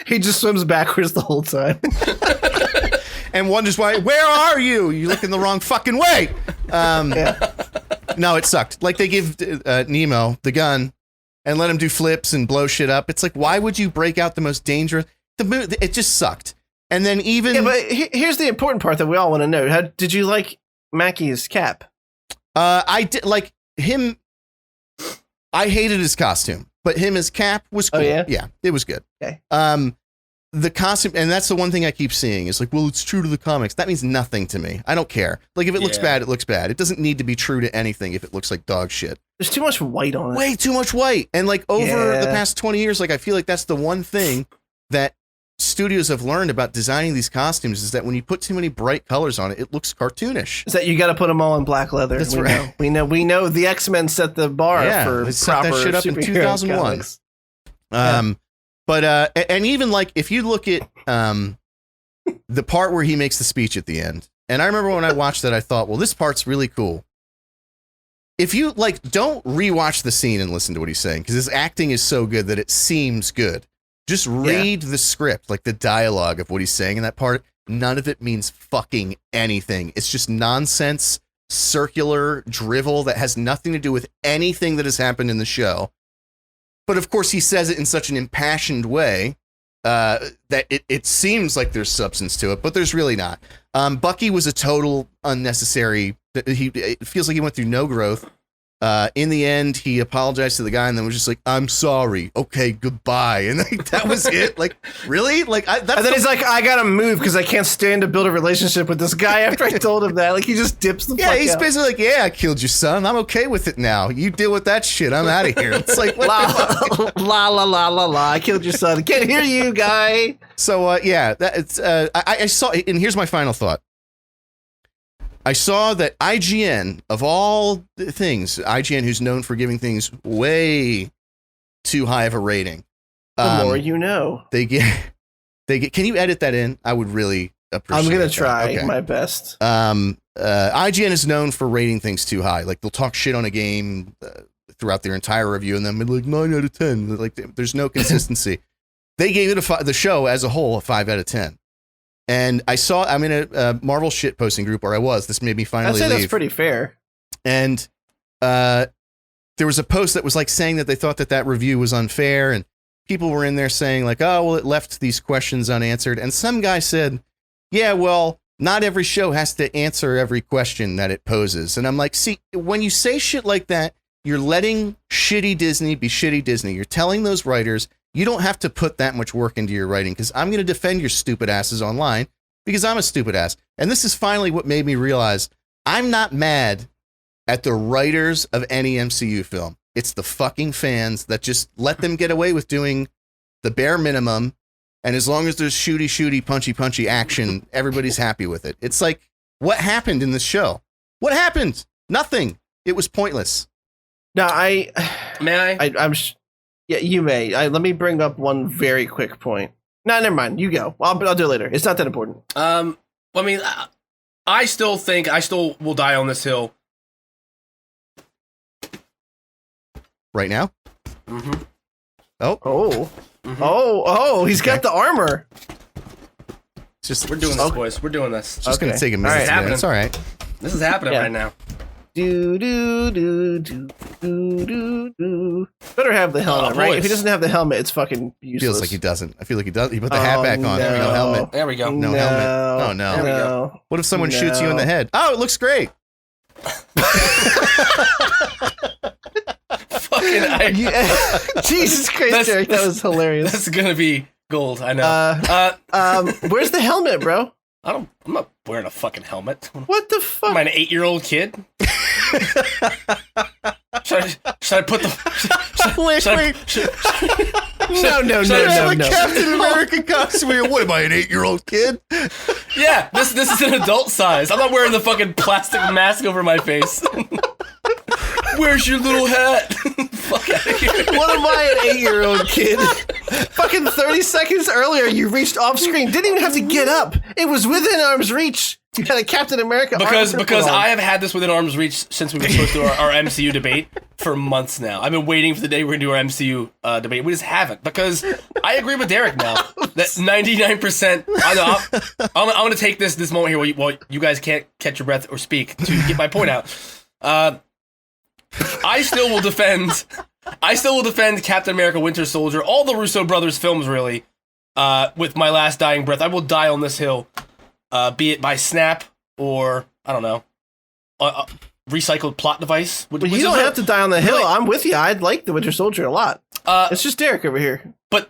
He just swims backwards the whole time. And wonders why, where are you? You look in the wrong fucking way. No, it sucked. Like they give Nemo the gun and let him do flips and blow shit up. It's like, why would you break out the most dangerous? It just sucked. And then even... Yeah, but here's the important part that we all want to know. How did you like Mackey's cap? I did like him. I hated his costume, but him as Cap was cool. Oh, yeah, it was good. Okay. The costume, and that's the one thing I keep seeing is like, well, it's true to the comics. That means nothing to me. I don't care. Like if it looks bad, it looks bad. It doesn't need to be true to anything if it looks like dog shit. There's too much white on it. Way too much white. And like over the past 20 years, like I feel like that's the one thing that studios have learned about designing these costumes is that when you put too many bright colors on it, it looks cartoonish. Is that you got to put them all in black leather? That's right. We know the X-Men set the bar for they set that shit up in 2001. Comics. But and even like if you look at the part where he makes the speech at the end, and I remember when I watched that, I thought, well, this part's really cool. If you like, don't rewatch the scene and listen to what he's saying because his acting is so good that it seems good. Just read the script, like the dialogue of what he's saying in that part. None of it means fucking anything. It's just nonsense, circular drivel that has nothing to do with anything that has happened in the show. But of course, he says it in such an impassioned way that it seems like there's substance to it, but there's really not. Bucky was a total unnecessary. It feels like he went through no growth. In the end, he apologized to the guy and then was just like, "I'm sorry. Okay, goodbye." And like, that was it. Like, really? Like, and then he's like, "I gotta move because I can't stand to build a relationship with this guy." After I told him that, like, he just dips the fuck out. He's basically like, "Yeah, I killed your son. I'm okay with it now. You deal with that shit. I'm out of here." It's like, what la la la la la. I killed your son. I can't hear you, guy. So I saw, and here's my final thought. I saw that IGN, of all things, IGN, who's known for giving things way too high of a rating. The more you know. They get. Can you edit that in? I would really appreciate it. I'm going to try my best. IGN is known for rating things too high. Like, they'll talk shit on a game throughout their entire review, and then like 9 out of 10. Like, there's no consistency. They gave it the show as a whole a 5 out of 10. And I'm in a Marvel shit posting group, or I was. This made me finally I'd say leave. That's pretty fair. And there was a post that was like saying that they thought that review was unfair, and people were in there saying like, oh, well, it left these questions unanswered. And some guy said, yeah, well, not every show has to answer every question that it poses. And I'm like, see, when you say shit like that, you're letting shitty Disney be shitty Disney. You're telling those writers, you don't have to put that much work into your writing, because I'm going to defend your stupid asses online because I'm a stupid ass. And this is finally what made me realize I'm not mad at the writers of any MCU film. It's the fucking fans that just let them get away with doing the bare minimum. And as long as there's shooty, punchy action, everybody's happy with it. It's like, what happened in this show? What happened? Nothing. It was pointless. Now, May I? Yeah, you may. Let me bring up one very quick point. No, never mind. You go. I'll do it later. It's not that important. I mean, I still will die on this hill. Right now? Mm-hmm. Oh. Mm-hmm. He's got the armor. It's just, we're doing this, boys. We're doing this. It's just going to take a minute. Right, It's all right. This is happening right now. Do. Better have the helmet, right? If he doesn't have the helmet, it's fucking useless. Feels like he doesn't. I feel like he does. He put the hat back on. No. No helmet. There we go. No helmet. Oh no. There we go. What if someone shoots you in the head? Oh, it looks great. Jesus Christ, Derek, that was hilarious. That's gonna be gold. I know. Where's the helmet, bro? I'm not wearing a fucking helmet. What the fuck? Am I an 8-year-old kid? Should I put the? No. Captain America costume. What am I, an 8-year-old kid? Yeah, this is an adult size. I'm not wearing the fucking plastic mask over my face. Where's your little hat? Fuck out of here. What am I, an 8-year-old kid? Fucking 30 seconds earlier, you reached off screen. Didn't even have to get up. It was within arm's reach. You had a Captain America because I have had this within arm's reach since we were supposed to do our MCU debate for months now. I've been waiting for the day we're gonna do our MCU debate. We just haven't, because I agree with Derek now that 99%. I'm gonna take this moment here while you guys can't catch your breath or speak to get my point out. I still will defend Captain America: Winter Soldier, all the Russo brothers films, really. With my last dying breath, I will die on this hill. Be it by snap or, I don't know, recycled plot device. But you don't have to die on the hill. Really? I'm with you. I'd like the Winter Soldier a lot. It's just Derek over here. But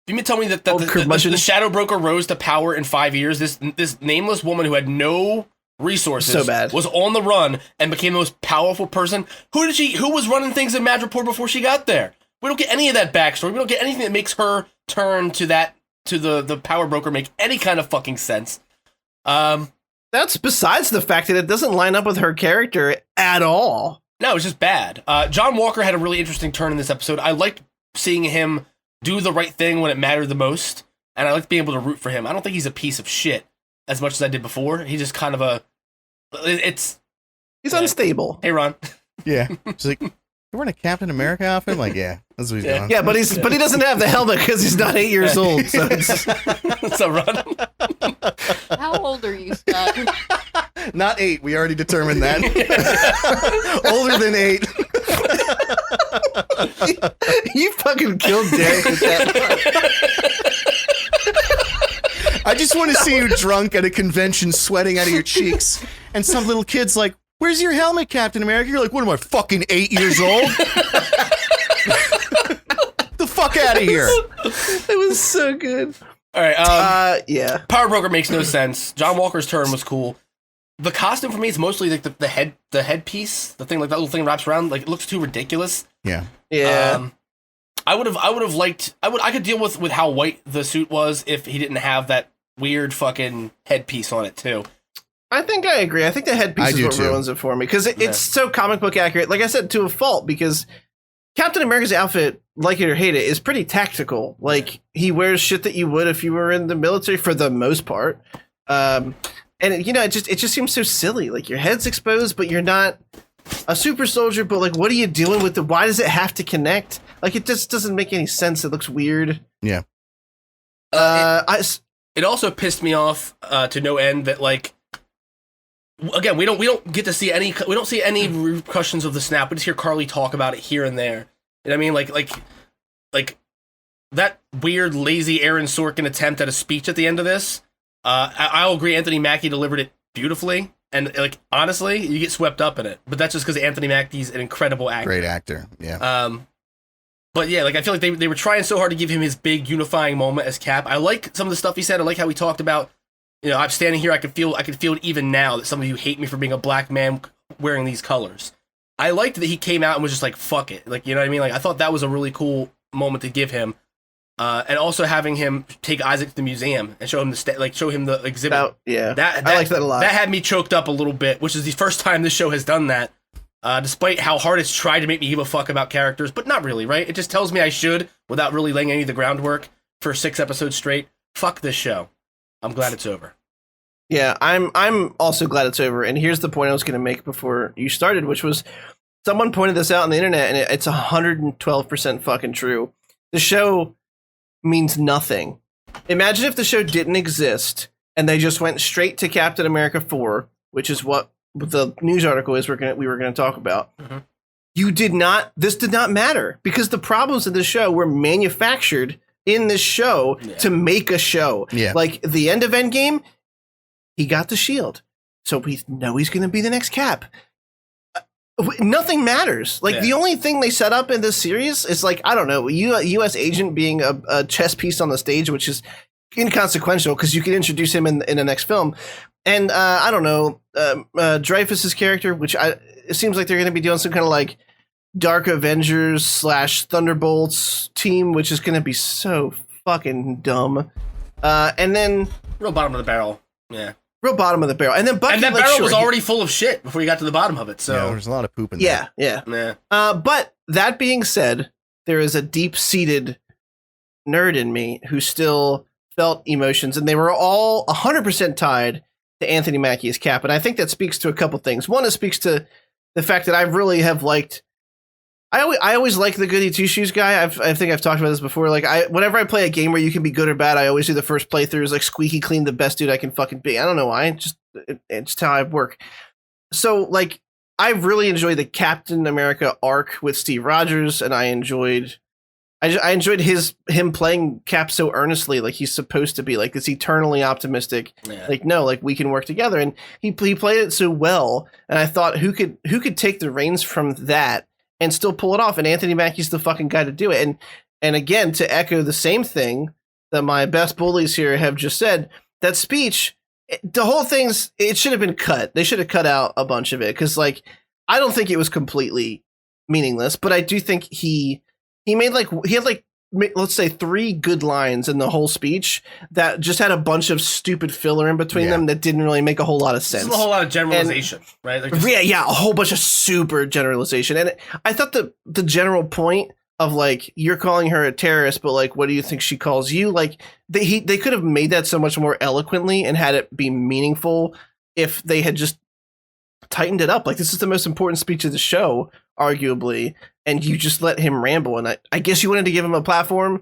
you mean tell me that the Shadow Broker rose to power in 5 years? This nameless woman who had no resources was on the run and became the most powerful person. Who was running things in Madripoor before she got there? We don't get any of that backstory. We don't get anything that makes her turn to the Power Broker make any kind of fucking sense. That's besides the fact that it doesn't line up with her character at all. No, it's just bad. John Walker had a really interesting turn in this episode. I liked seeing him do the right thing when it mattered the most, and I liked being able to root for him. I don't think he's a piece of shit as much as I did before. He's just kind of he's unstable. Hey, Ron. Yeah. She's like, you're wearing a Captain America outfit? I'm like, yeah, that's what he's doing. Yeah, but he doesn't have the helmet because he's not 8 years old. So it's a run. How old are you, Scott? Not 8. We already determined that. Older than 8. You fucking killed Derek with that. I just want to see you drunk at a convention, sweating out of your cheeks, and some little kid's like, "Where's your helmet, Captain America?" You're like, "What am I, fucking 8 years old?" The fuck out of here. It was so good. All right. Yeah. Power Broker makes no sense. John Walker's turn was cool. The costume for me is mostly like the headpiece, the thing, like that little thing wraps around. Like, it looks too ridiculous. Yeah. Yeah. I could deal with how white the suit was if he didn't have that weird fucking headpiece on it too. I think I agree. I think the headpiece is what ruins it for me, because it's so comic book accurate. Like I said, to a fault, because Captain America's outfit, like it or hate it, is pretty tactical. Like, he wears shit that you would if you were in the military for the most part. And it just seems so silly. Like, your head's exposed, but you're not a super soldier. But like, what are you doing with it? Why does it have to connect? Like, it just doesn't make any sense. It looks weird. Yeah. it also pissed me off to no end that like. Again, we don't get to see any repercussions of the snap. We just hear Carly talk about it here and there. You know what I mean? Like that weird, lazy Aaron Sorkin attempt at a speech at the end of this. I'll agree. Anthony Mackie delivered it beautifully, and like honestly, you get swept up in it. But that's just because Anthony Mackie's an incredible actor. Great actor, yeah. But yeah, like I feel like they were trying so hard to give him his big unifying moment as Cap. I like some of the stuff he said. I like how he talked about. You know, I'm standing here. I can feel it even now that some of you hate me for being a black man wearing these colors. I liked that he came out and was just like, "Fuck it," like you know what I mean. Like I thought that was a really cool moment to give him, and also having him take Isaac to the museum and show him show him the exhibit. I liked that a lot. That had me choked up a little bit, which is the first time this show has done that. Despite how hard it's tried to make me give a fuck about characters, but not really, right? It just tells me I should without really laying any of the groundwork for 6 episodes straight. Fuck this show. I'm glad it's over. Yeah, I'm also glad it's over. And here's the point I was going to make before you started, which was someone pointed this out on the internet, and it's 112% fucking true. The show means nothing. Imagine if the show didn't exist and they just went straight to Captain America 4, which is what the news article is we were going to talk about. Mm-hmm. This did not matter because the problems of the show were manufactured in this show to make a show. Yeah. Like the end of Endgame, he got the shield. So we know he's going to be the next Cap. Nothing matters. Like the only thing they set up in this series is like, I don't know, U.S. agent being a chess piece on the stage, which is inconsequential because you can introduce him in the next film. And I don't know, Dreyfus's character, which it seems like they're going to be doing some kind of like Dark Avengers / Thunderbolts team, which is going to be so fucking dumb. And then real bottom of the barrel. Yeah. Real bottom of the barrel. And then Bucky, and that barrel was already full of shit before you got to the bottom of it. So yeah, there's a lot of poop in there. Yeah. But that being said, there is a deep-seated nerd in me who still felt emotions, and they were all 100% tied to Anthony Mackie as Cap. And I think that speaks to a couple things. One, it speaks to the fact that I really have liked. I always like the goody two shoes guy. I think I've talked about this before. Like whenever I play a game where you can be good or bad, I always do the first playthrough is like squeaky clean, the best dude I can fucking be. I don't know why. It's how I work. So like I really enjoyed the Captain America arc with Steve Rogers, and I enjoyed him playing Cap so earnestly, like he's supposed to be, like this eternally optimistic. Yeah. Like no, like we can work together, and he played it so well. And I thought who could take the reins from that and still pull it off, and Anthony Mackie's the fucking guy to do it. And again, to echo the same thing that my best bullies here have just said, that speech, the whole thing's, it should have been cut. They should have cut out a bunch of it, because like I don't think it was completely meaningless, but I do think he had let's say 3 good lines in the whole speech that just had a bunch of stupid filler in between them that didn't really make a whole lot of sense. It's a whole lot of generalization, right? Like a whole bunch of super generalization. And I thought the general point of like, you're calling her a terrorist, but like, what do you think she calls you? Like they could have made that so much more eloquently and had it be meaningful if they had just tightened it up. Like, this is the most important speech of the show, arguably, and you just let him ramble. And I guess you wanted to give him a platform.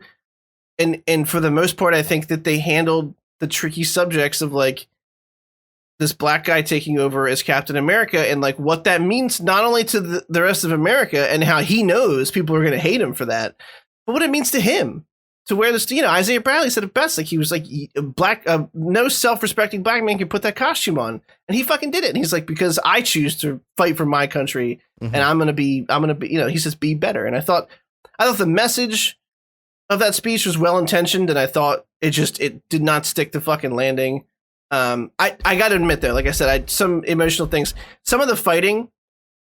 And for the most part, I think that they handled the tricky subjects of like this black guy taking over as Captain America and like what that means, not only to the rest of America and how he knows people are going to hate him for that, but what it means to him to wear this. You know, Isaiah Bradley said it best. Like, he was like, no self-respecting black man can put that costume on, and he fucking did it. And he's like, because I choose to fight for my country, and I'm gonna be, you know, he says, be better. And I thought the message of that speech was well intentioned, and I thought it did not stick the fucking landing. I gotta admit though, like I said, I had some emotional things. Some of the fighting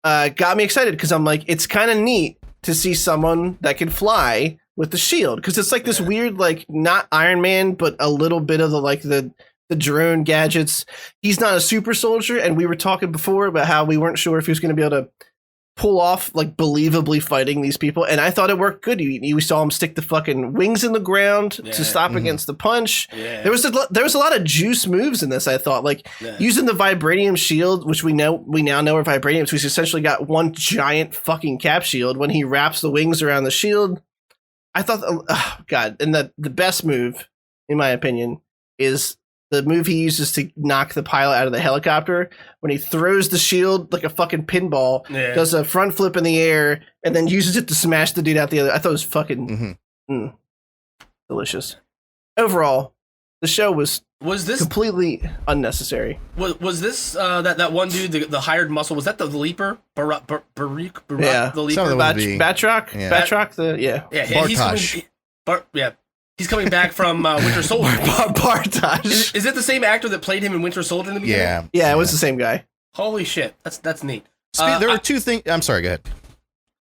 got me excited because I'm like, it's kind of neat to see someone that can fly with the shield, because it's like this weird, like, not Iron Man, but a little bit of the drone gadgets. He's not a super soldier, and we were talking before about how we weren't sure if he was going to be able to pull off like believably fighting these people, and I thought it worked good. We saw him stick the fucking wings in the ground to stop against the punch. There was a lot of juice moves in this. I thought, like, using the vibranium shield, which we now know are vibranium, so he's essentially got one giant fucking cap shield. When he wraps the wings around the shield, I thought, oh God, and the best move, in my opinion, is the move he uses to knock the pilot out of the helicopter when he throws the shield like a fucking pinball, does a front flip in the air, and then uses it to smash the dude out the other. I thought it was fucking delicious. Overall, the show was this completely unnecessary. Was this that one dude, the hired muscle? Was that the leaper? Barak, the leaper. Batroc. He's coming back from Winter Soldier. Bartosh. Is it the same actor that played him in Winter Soldier in the beginning? Yeah, it was the same guy. Holy shit, that's neat. There were two things. I'm sorry. Go ahead.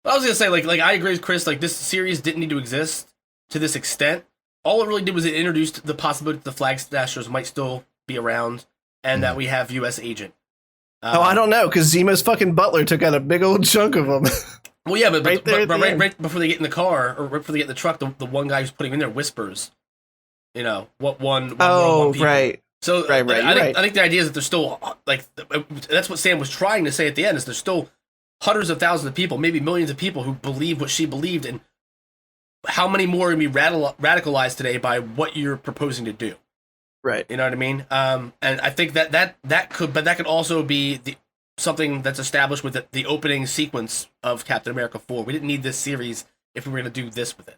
I was gonna say, like I agree with Chris. Like, this series didn't need to exist to this extent. All it really did was it introduced the possibility that the Flag Smashers might still be around, and that we have U.S. Agent. I don't know, because Zemo's fucking butler took out a big old chunk of them. Well, yeah, but right before they get in the car, or right before they get in the truck, the one guy who's putting him in there whispers, what one. Right. So I think the idea is that there's still, like, that's what Sam was trying to say at the end, is there's still hundreds of thousands of people, maybe millions of people who believe what she believed, and how many more are going to be radicalized today by what you're proposing to do. Right. You know what I mean? And I think that could also be something that's established with the opening sequence of Captain America 4. We didn't need this series if we were going to do this with it.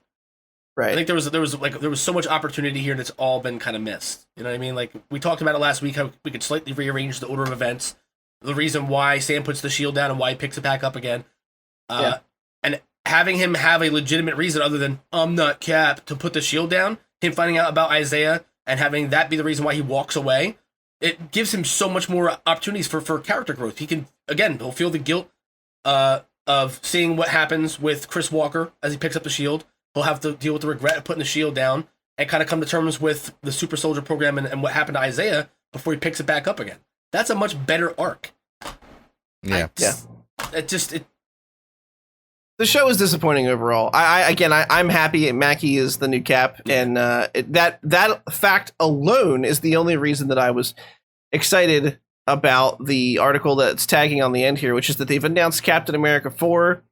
Right. I think there was so much opportunity here, and it's all been kind of missed. You know what I mean? Like, we talked about it last week, how we could slightly rearrange the order of events, the reason why Sam puts the shield down and why he picks it back up again. And having him have a legitimate reason other than, I'm not Cap, to put the shield down, him finding out about Isaiah and having that be the reason why he walks away, it gives him so much more opportunities for character growth. He'll feel the guilt of seeing what happens with Chris Walker as he picks up the shield. He'll have to deal with the regret of putting the shield down and kind of come to terms with the Super Soldier program and what happened to Isaiah before he picks it back up again. That's a much better arc. Yeah. The show is disappointing overall. I'm happy Mackie is the new Cap, and that fact alone is the only reason that I was excited about the article that's tagging on the end here, which is that they've announced Captain America 4.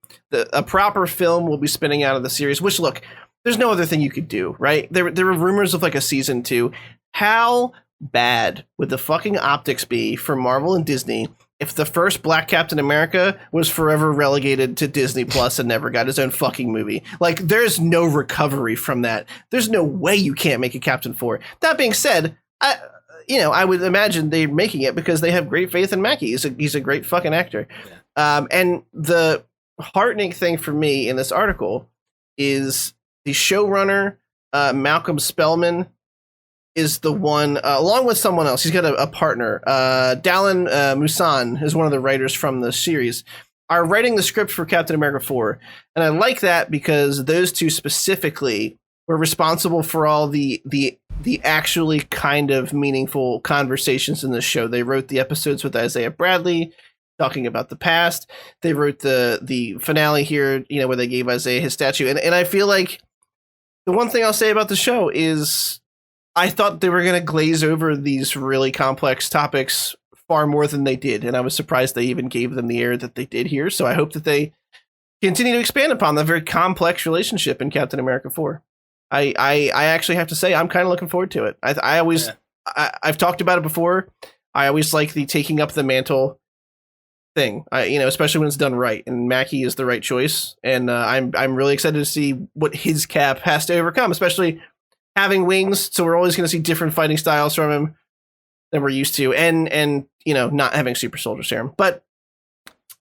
A proper film will be spinning out of the series, which, look, there's no other thing you could do, right? There were rumors of like a season 2. How bad would the fucking optics be for Marvel and Disney if the first Black Captain America was forever relegated to Disney Plus and never got his own fucking movie? Like, there's no recovery from that. There's no way you can't make a Captain 4. That being said, I would imagine they're making it because they have great faith in Mackie. He's a great fucking actor. And the heartening thing for me in this article is the showrunner, Malcolm Spellman, is the one, along with someone else. He's got a partner. Dallin Musan is one of the writers from the series, are writing the script for Captain America 4. And I like that because those two specifically were responsible for all the actually kind of meaningful conversations in the show. They wrote the episodes with Isaiah Bradley talking about the past. They wrote the finale here, where they gave Isaiah his statue. And I feel like the one thing I'll say about the show is I thought they were going to glaze over these really complex topics far more than they did. And I was surprised they even gave them the air that they did here. So I hope that they continue to expand upon the very complex relationship in Captain America 4. I actually have to say, I'm kind of looking forward to it. I've talked about it before. I always like the taking up the mantle thing, especially when it's done right. And Mackie is the right choice. And I'm really excited to see what his Cap has to overcome, especially having wings, so we're always going to see different fighting styles from him than we're used to, and not having super soldier serum. But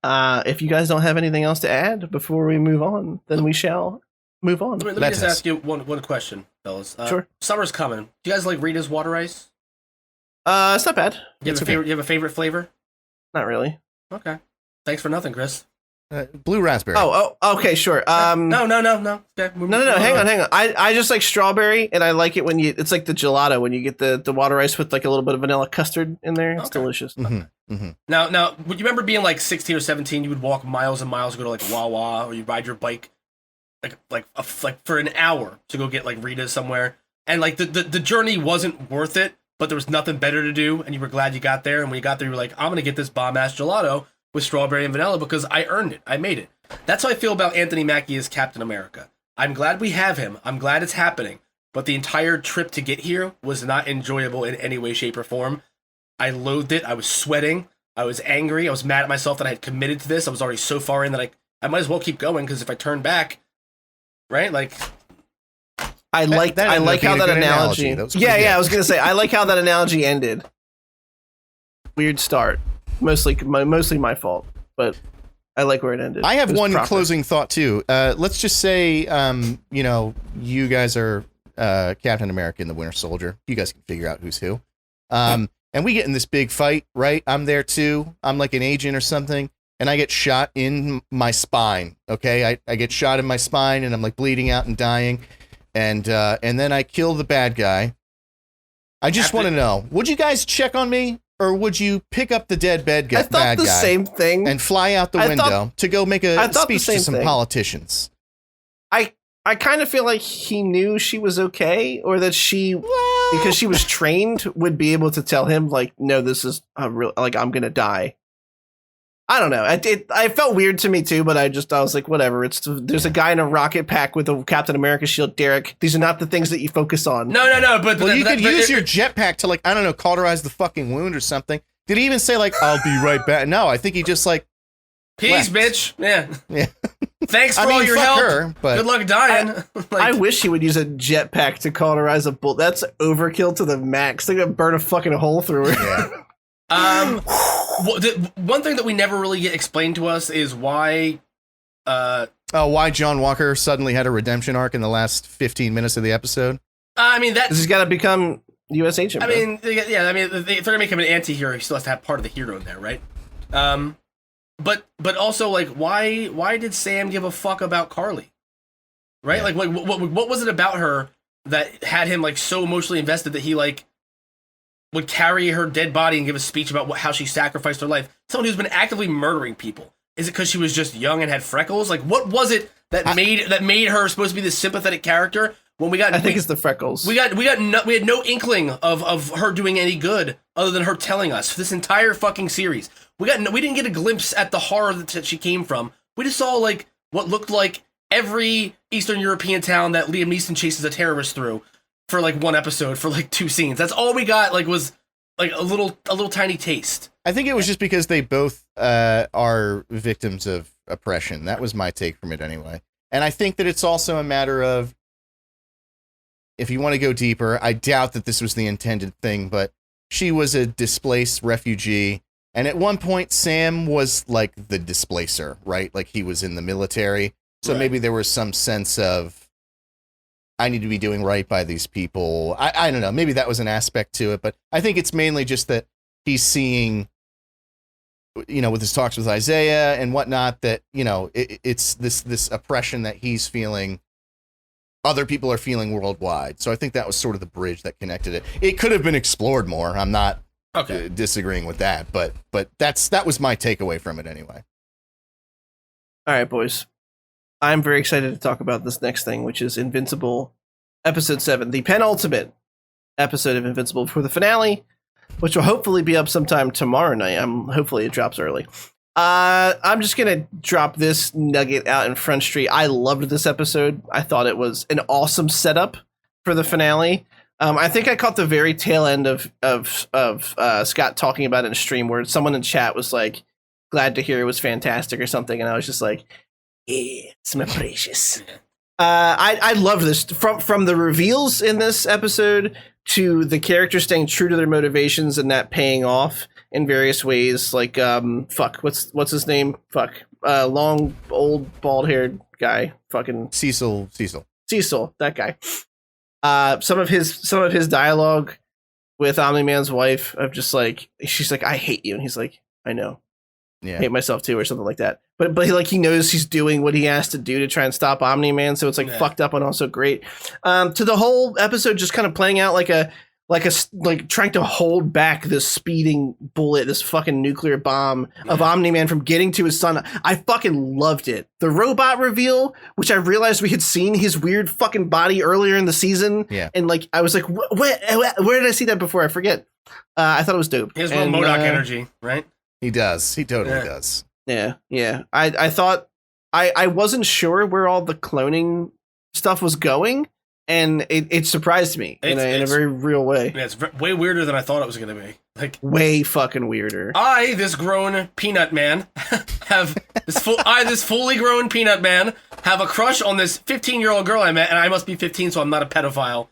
if you guys don't have anything else to add before we move on, then we shall move on. Let me just ask you one question, fellas. Sure. Summer's coming. Do you guys like Rita's water ice? It's not bad. You have a favorite flavor? Not really. Okay. Thanks for nothing, Chris. Blue raspberry. Oh, okay, sure. No. Okay, no. Hang on. I just like strawberry, and I like it when it's like the gelato when you get the water ice with like a little bit of vanilla custard in there. It's delicious. Mm-hmm. Mm-hmm. Now, would you remember being like 16 or 17? You would walk miles and miles to go to like Wawa, or you ride your bike like for an hour to go get like Rita somewhere, and like the journey wasn't worth it, but there was nothing better to do, and you were glad you got there. And when you got there, you were like, I'm gonna get this bomb ass gelato with strawberry and vanilla because I earned it. I made it. That's how I feel about Anthony Mackie as Captain America. I'm glad we have him. I'm glad it's happening. but the entire trip to get here was not enjoyable in any way, shape, or form. I loathed it. I was sweating. I was angry. I was mad at myself that I had committed to this. I was already so far in that I might as well keep going, because if I turn back, right, like... I like how that analogy. Yeah, I was gonna say I like how that analogy ended. Weird start, mostly my fault, but I like where it ended. I have one closing thought too. Let's just say, you guys are Captain America and the Winter Soldier. You guys can figure out who's who. And we get in this big fight, right? I'm there too. I'm like an agent or something, and I get shot in my spine. Okay, I get shot in my spine, and I'm like bleeding out and dying. And then I kill the bad guy. I just want to know, would you guys check on me, or would you pick up the dead bad guy? I thought the same thing. And fly out the window to go make a speech to some politicians. I kind of feel like he knew she was okay, or that because she was trained, would be able to tell him, like, no, this is I'm going to die. I don't know. I felt weird to me too, but I was like, whatever. There's a guy in a rocket pack with a Captain America shield, Derek. These are not the things that you focus on. No. But you could use your jetpack to, like, I don't know, cauterize the fucking wound or something. Did he even say, like, I'll be right back? No, I think he just, like, peace, bitch. Yeah. Thanks for all your fuck help. Her, but good luck dying. I wish he would use a jetpack to cauterize a bullet. That's overkill to the max. They're gonna burn a fucking hole through it. Yeah. One thing that we never really get explained to us is why why John Walker suddenly had a redemption arc in the last 15 minutes of the episode. I mean, that he's got to become U.S. agent. I mean, yeah. I mean, if they're gonna make him an anti-hero, he still has to have part of the hero in there, right? But also, like, why did Sam give a fuck about Carly? Right? Yeah. Like, what was it about her that had him, like, so emotionally invested that he, like, would carry her dead body and give a speech about how she sacrificed her life? Someone who's been actively murdering people. Is it because she was just young and had freckles? Like, what was it that made her supposed to be this sympathetic character when we got? I think it's the freckles. We had no inkling of her doing any good other than her telling us this entire fucking series. We didn't get a glimpse at the horror that she came from. We just saw, like, what looked like every Eastern European town that Liam Neeson chases a terrorist through for, like, one episode, for, like, 2 scenes. That's all we got, like, was, like, a little tiny taste. I think it was just because they both are victims of oppression. That was my take from it anyway. And I think that it's also a matter of, if you want to go deeper, I doubt that this was the intended thing, but she was a displaced refugee. And at one point, Sam was like the displacer, right? Like, he was in the military. So right. Maybe there was some sense of, I need to be doing right by these people. I don't know. Maybe that was an aspect to it. But I think it's mainly just that he's seeing, with his talks with Isaiah and whatnot, that, it's this oppression that he's feeling, other people are feeling worldwide. So I think that was sort of the bridge that connected it. It could have been explored more. I'm not disagreeing with that, but that was my takeaway from it anyway. All right, boys. I'm very excited to talk about this next thing, which is Invincible episode 7, the penultimate episode of Invincible before the finale, which will hopefully be up sometime tomorrow night. Hopefully it drops early. I'm just going to drop this nugget out in Front Street. I loved this episode. I thought it was an awesome setup for the finale. I think I caught the very tail end of Scott talking about it in a stream where someone in chat was like, glad to hear it was fantastic or something. And I was just like, yeah, it's my precious. I love this from the reveals in this episode to the characters staying true to their motivations and that paying off in various ways. Like, what's his name? Long, old, bald-haired guy. Fucking Cecil, that guy. Some of his dialogue with Omni-Man's wife of just like, she's like, I hate you, and he's like, I know. Yeah. Hate myself too, or something like that. But he knows he's doing what he has to do to try and stop Omni-Man, so it's like fucked up and also great. To the whole episode just kind of playing out like trying to hold back this speeding bullet, this fucking nuclear bomb of Omni-Man from getting to his son. I fucking loved it. The robot reveal, which I realized we had seen his weird fucking body earlier in the season. Yeah. And like, I was like, where did I see that before? I forget. I thought it was dope. He has real MODOK energy, right? He does. He totally does. Yeah. I thought I wasn't sure where all the cloning stuff was going. and it surprised me in a very real way. Yeah, it's way weirder than I thought it was going to be. Like way fucking weirder. I, this grown peanut man, have this fully grown peanut man have a crush on this 15-year-old girl I met, and I must be 15, so I'm not a pedophile.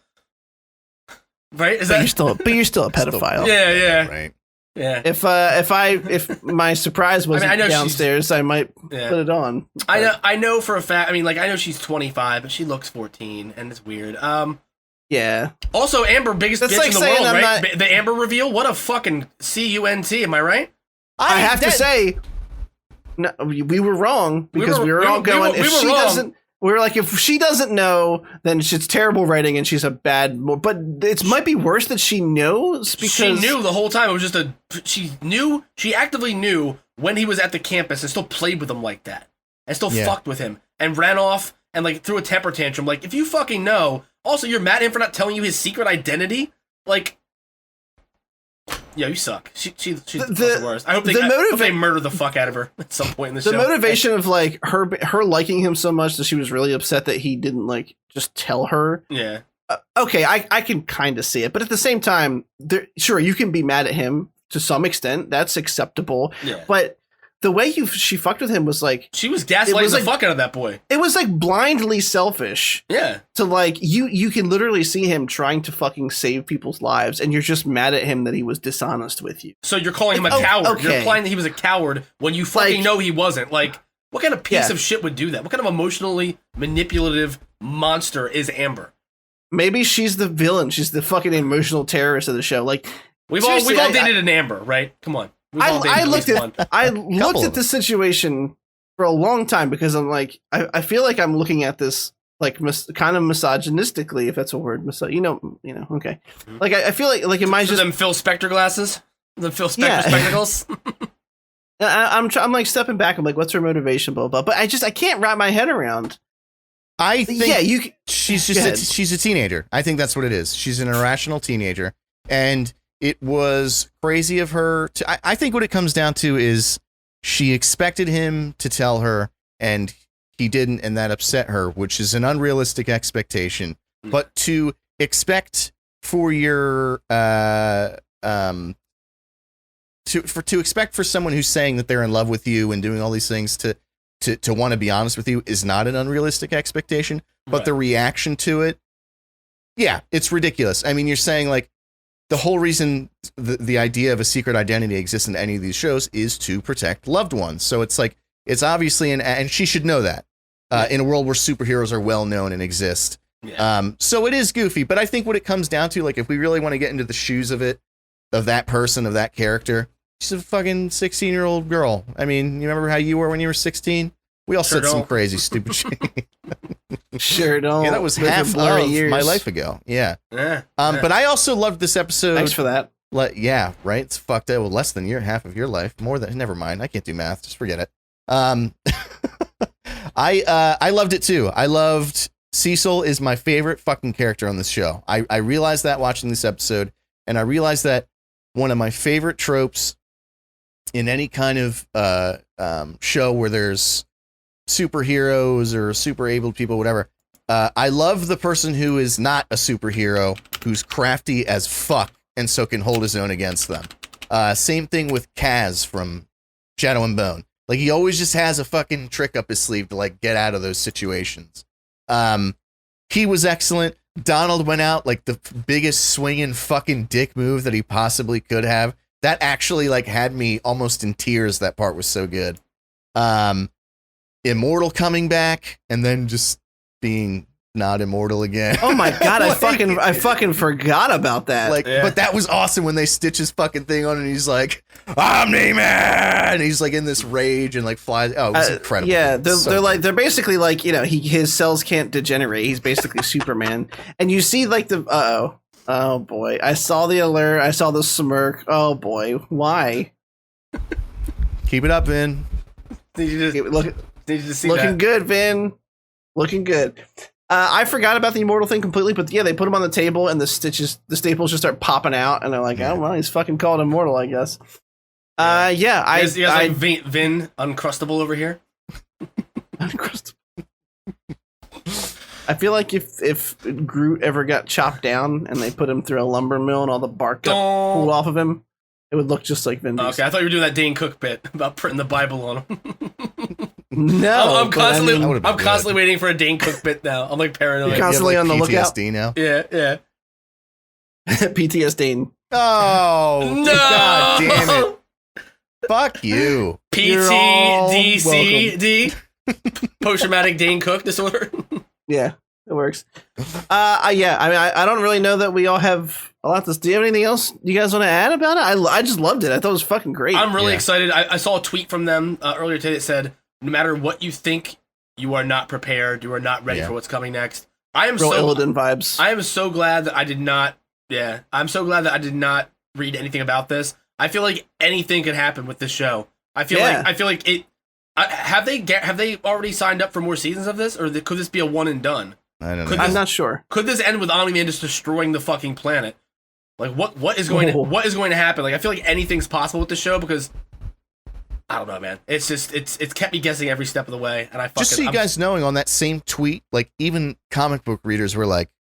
Right? But you're still a pedophile. Yeah. Right. Yeah. If my surprise wasn't I know downstairs, I might put it on. But I know for a fact. I mean, like I know she's 25, but she looks 14, and it's weird. Yeah. Also, Amber, biggest bitch like in the world, I'm right? not... The Amber reveal. What a fucking cunt. Am I right? I have to say, no, we were wrong because we were all going. If she doesn't. We were like, if she doesn't know, then it's terrible writing and she's a bad... But it might be worse that she knows because... She knew the whole time. It was just she actively knew when he was at the campus and still played with him like that. And still fucked with him. And ran off and like threw a temper tantrum. Like, if you fucking know... Also, you're mad at him for not telling you his secret identity? Like... Yeah, you suck. She's the worst. I hope they murder the fuck out of her at some point in the show. The motivation of like her liking him so much that she was really upset that he didn't like just tell her. Yeah. Okay, I can kind of see it, but at the same time, sure you can be mad at him to some extent. That's acceptable. Yeah. But the way she fucked with him was like she was gaslighting the fuck out of that boy. It was like blindly selfish. Yeah. To like you can literally see him trying to fucking save people's lives, and you're just mad at him that he was dishonest with you. So you're calling him a coward. Okay. You're implying that he was a coward when you fucking know he wasn't. Like, what kind of piece of shit would do that? What kind of emotionally manipulative monster is Amber? Maybe she's the villain. She's the fucking emotional terrorist of the show. Like we've all dated an Amber, right? Come on. I looked at the situation for a long time because I'm like I feel like I'm looking at this like kind of misogynistically, if that's a word. Okay. Mm-hmm. Like I feel like am I just them Phil Spector glasses, the Phil Spector spectacles. I'm like stepping back. I'm like, what's her motivation, blah blah. But I can't wrap my head around. I think she's a teenager. I think that's what it is. She's an irrational teenager, and it was crazy of her to, I think what it comes down to is she expected him to tell her and he didn't, and that upset her, which is an unrealistic expectation. But to expect for your to expect for someone who's saying that they're in love with you and doing all these things to want to be honest with you is not an unrealistic expectation. But the reaction to it, yeah, it's ridiculous. I mean, you're saying like, the whole reason the idea of a secret identity exists in any of these shows is to protect loved ones. So it's like, it's obviously and she should know that in a world where superheroes are well known and exist. Yeah. So it is goofy, but I think what it comes down to, like, if we really want to get into the shoes of that person, of that character, she's a fucking 16-year-old girl. I mean, you remember how you were when you were 16? We all said some crazy, stupid shit. Sure don't. Yeah, that was half of my life ago. Yeah. But I also loved this episode. Thanks for that. Yeah, right? It's fucked up. Well, less than half of your life. More than, never mind. I can't do math. Just forget it. I loved it too. I loved Cecil is my favorite fucking character on this show. I realized that watching this episode, and I realized that one of my favorite tropes in any kind of show where there's superheroes or super able people, whatever. I love the person who is not a superhero, who's crafty as fuck, and so can hold his own against them. Same thing with Kaz from Shadow and Bone. Like, he always just has a fucking trick up his sleeve to, like, get out of those situations. He was excellent. Donald went out like the biggest swinging fucking dick move that he possibly could have. That actually, like, had me almost in tears. That part was so good. Immortal coming back and then just being not immortal again. Oh my god, I fucking forgot about that. Like, but that was awesome when they stitch his fucking thing on and he's like, Omni-Man! And he's like in this rage and like flies. Oh, it was incredible. Yeah, they're basically like, you know, his cells can't degenerate. He's basically Superman. And you see like oh boy, I saw the alert. I saw the smirk. Oh boy, why? Keep it up, Vin. Looking good, Vin. Looking good. I forgot about the immortal thing completely, but yeah, they put him on the table and the staples just start popping out, and they're like, oh well, he's fucking called immortal, I guess. You guys like Vin Uncrustable over here. Uncrustable. I feel like if Groot ever got chopped down and they put him through a lumber mill and all the bark got pulled off of him, it would look just like Vin Diesel. Okay, I thought you were doing that Dane Cook bit about printing the Bible on him. No, I'm constantly, I'm constantly waiting for a Dane Cook bit now. I'm like paranoid. You're constantly on the lookout. PTSD now. Yeah. PTSDane. Oh, No! God damn it. Fuck you. PTDCD. Post-traumatic Dane Cook disorder. Yeah, it works. Yeah, I mean, I don't really know that we all have a lot to... Do you have anything else you guys want to add about it? I just loved it. I thought it was fucking great. I'm really excited. I saw a tweet from them earlier today that said, no matter what you think, you are not prepared. You are not ready for what's coming next. I am Real Illidan vibes. I am so glad that I did not... Yeah, I'm so glad that I did not read anything about this. I feel like anything could happen with this show. I feel like it... have they already signed up for more seasons of this, or could this be a one and done? I don't know. I'm not sure. Could this end with Omni-Man just destroying the fucking planet? Like what is going to happen? Like I feel like anything's possible with the show because I don't know, man. It's just it's kept me guessing every step of the way, and just so you guys knowing, on that same tweet, like even comic book readers were like,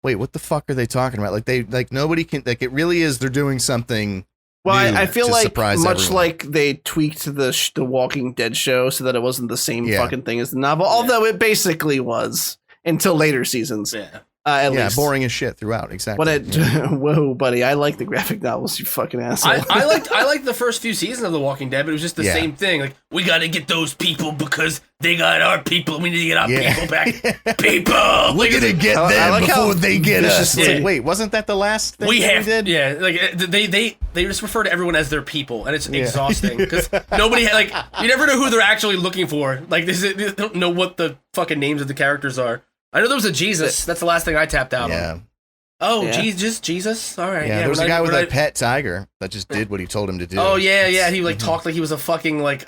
"Wait, what the fuck are they talking about?" Like nobody can, like, it really is. They're doing something. Well, I feel like much everyone. like they tweaked the Walking Dead show so that it wasn't the same fucking thing as the novel, although it basically was until later seasons. Yeah. At least. Boring as shit throughout. Exactly. Whoa, buddy! I like the graphic novels. You fucking asshole. I liked the first few seasons of The Walking Dead, but it was just the same thing. Like we got to get those people because they got our people. We need to get our people back. People, we're gonna get them before they get us. Like, wait, wasn't that the last thing we did? Yeah, like they just refer to everyone as their people, and it's exhausting because nobody you never know who they're actually looking for. Like they don't know what the fucking names of the characters are. I know there was a Jesus. That's the last thing I tapped out on. Oh, Jesus. All right. Yeah, there was a guy with a pet tiger that just did what he told him to do. Oh yeah. He talked like he was a fucking like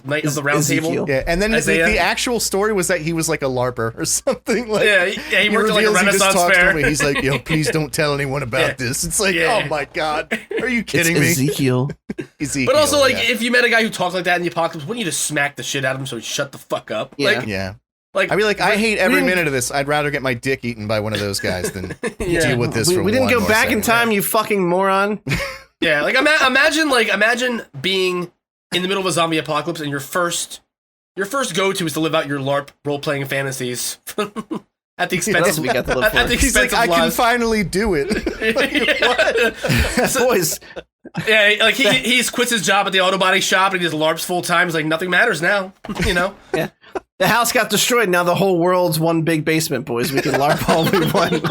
Knight of the Round Table. Yeah, and then the actual story was that he was like a LARPer or something. Like, he worked at like a Renaissance fair. He's like, yo, please don't tell anyone about this. It's like, oh my god, are you kidding me? Ezekiel. But also, if you met a guy who talked like that in the apocalypse, wouldn't you just smack the shit out of him so he shut the fuck up? Yeah. Like, I mean, like, I hate every minute of this. I'd rather get my dick eaten by one of those guys than deal with this. We didn't go back in time, you fucking moron. Yeah, like imagine being in the middle of a zombie apocalypse and your first go-to is to live out your LARP role-playing fantasies at the expense of I can finally do it. Boys. Yeah, like he quits his job at the auto body shop and he just LARPs full time. He's like, nothing matters now, you know? Yeah. The house got destroyed. Now the whole world's one big basement, boys. We can LARP all we want.